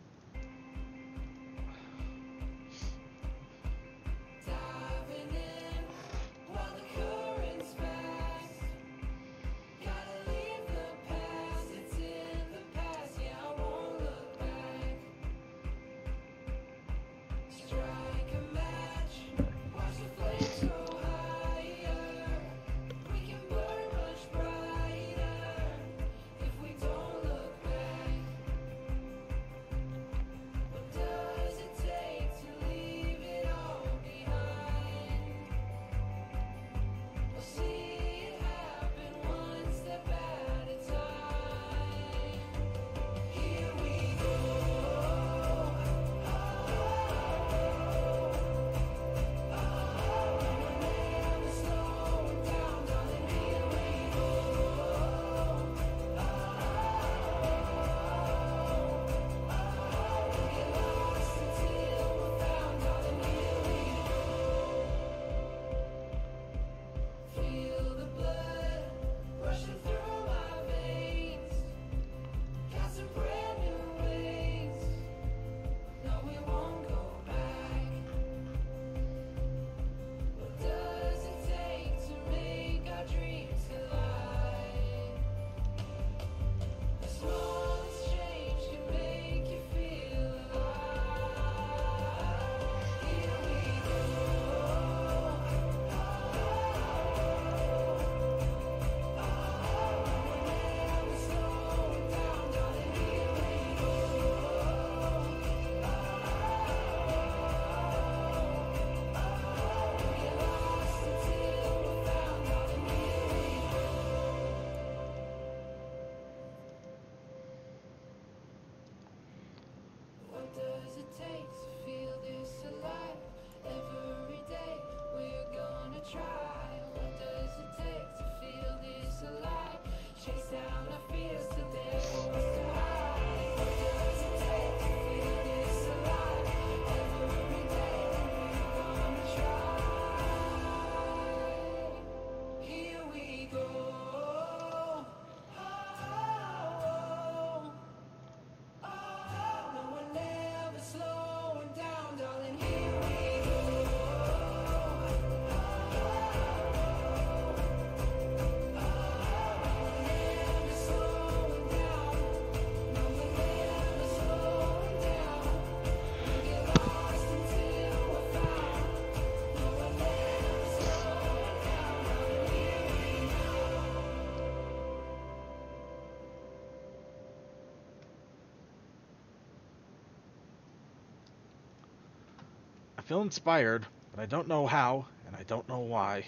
feel inspired, but I don't know how, and I don't know why.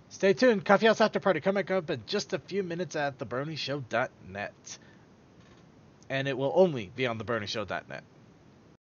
Stay tuned. Coffee House After Party coming up in just a few minutes at thebronyshow.net. And it will only be on thebronyshow.net.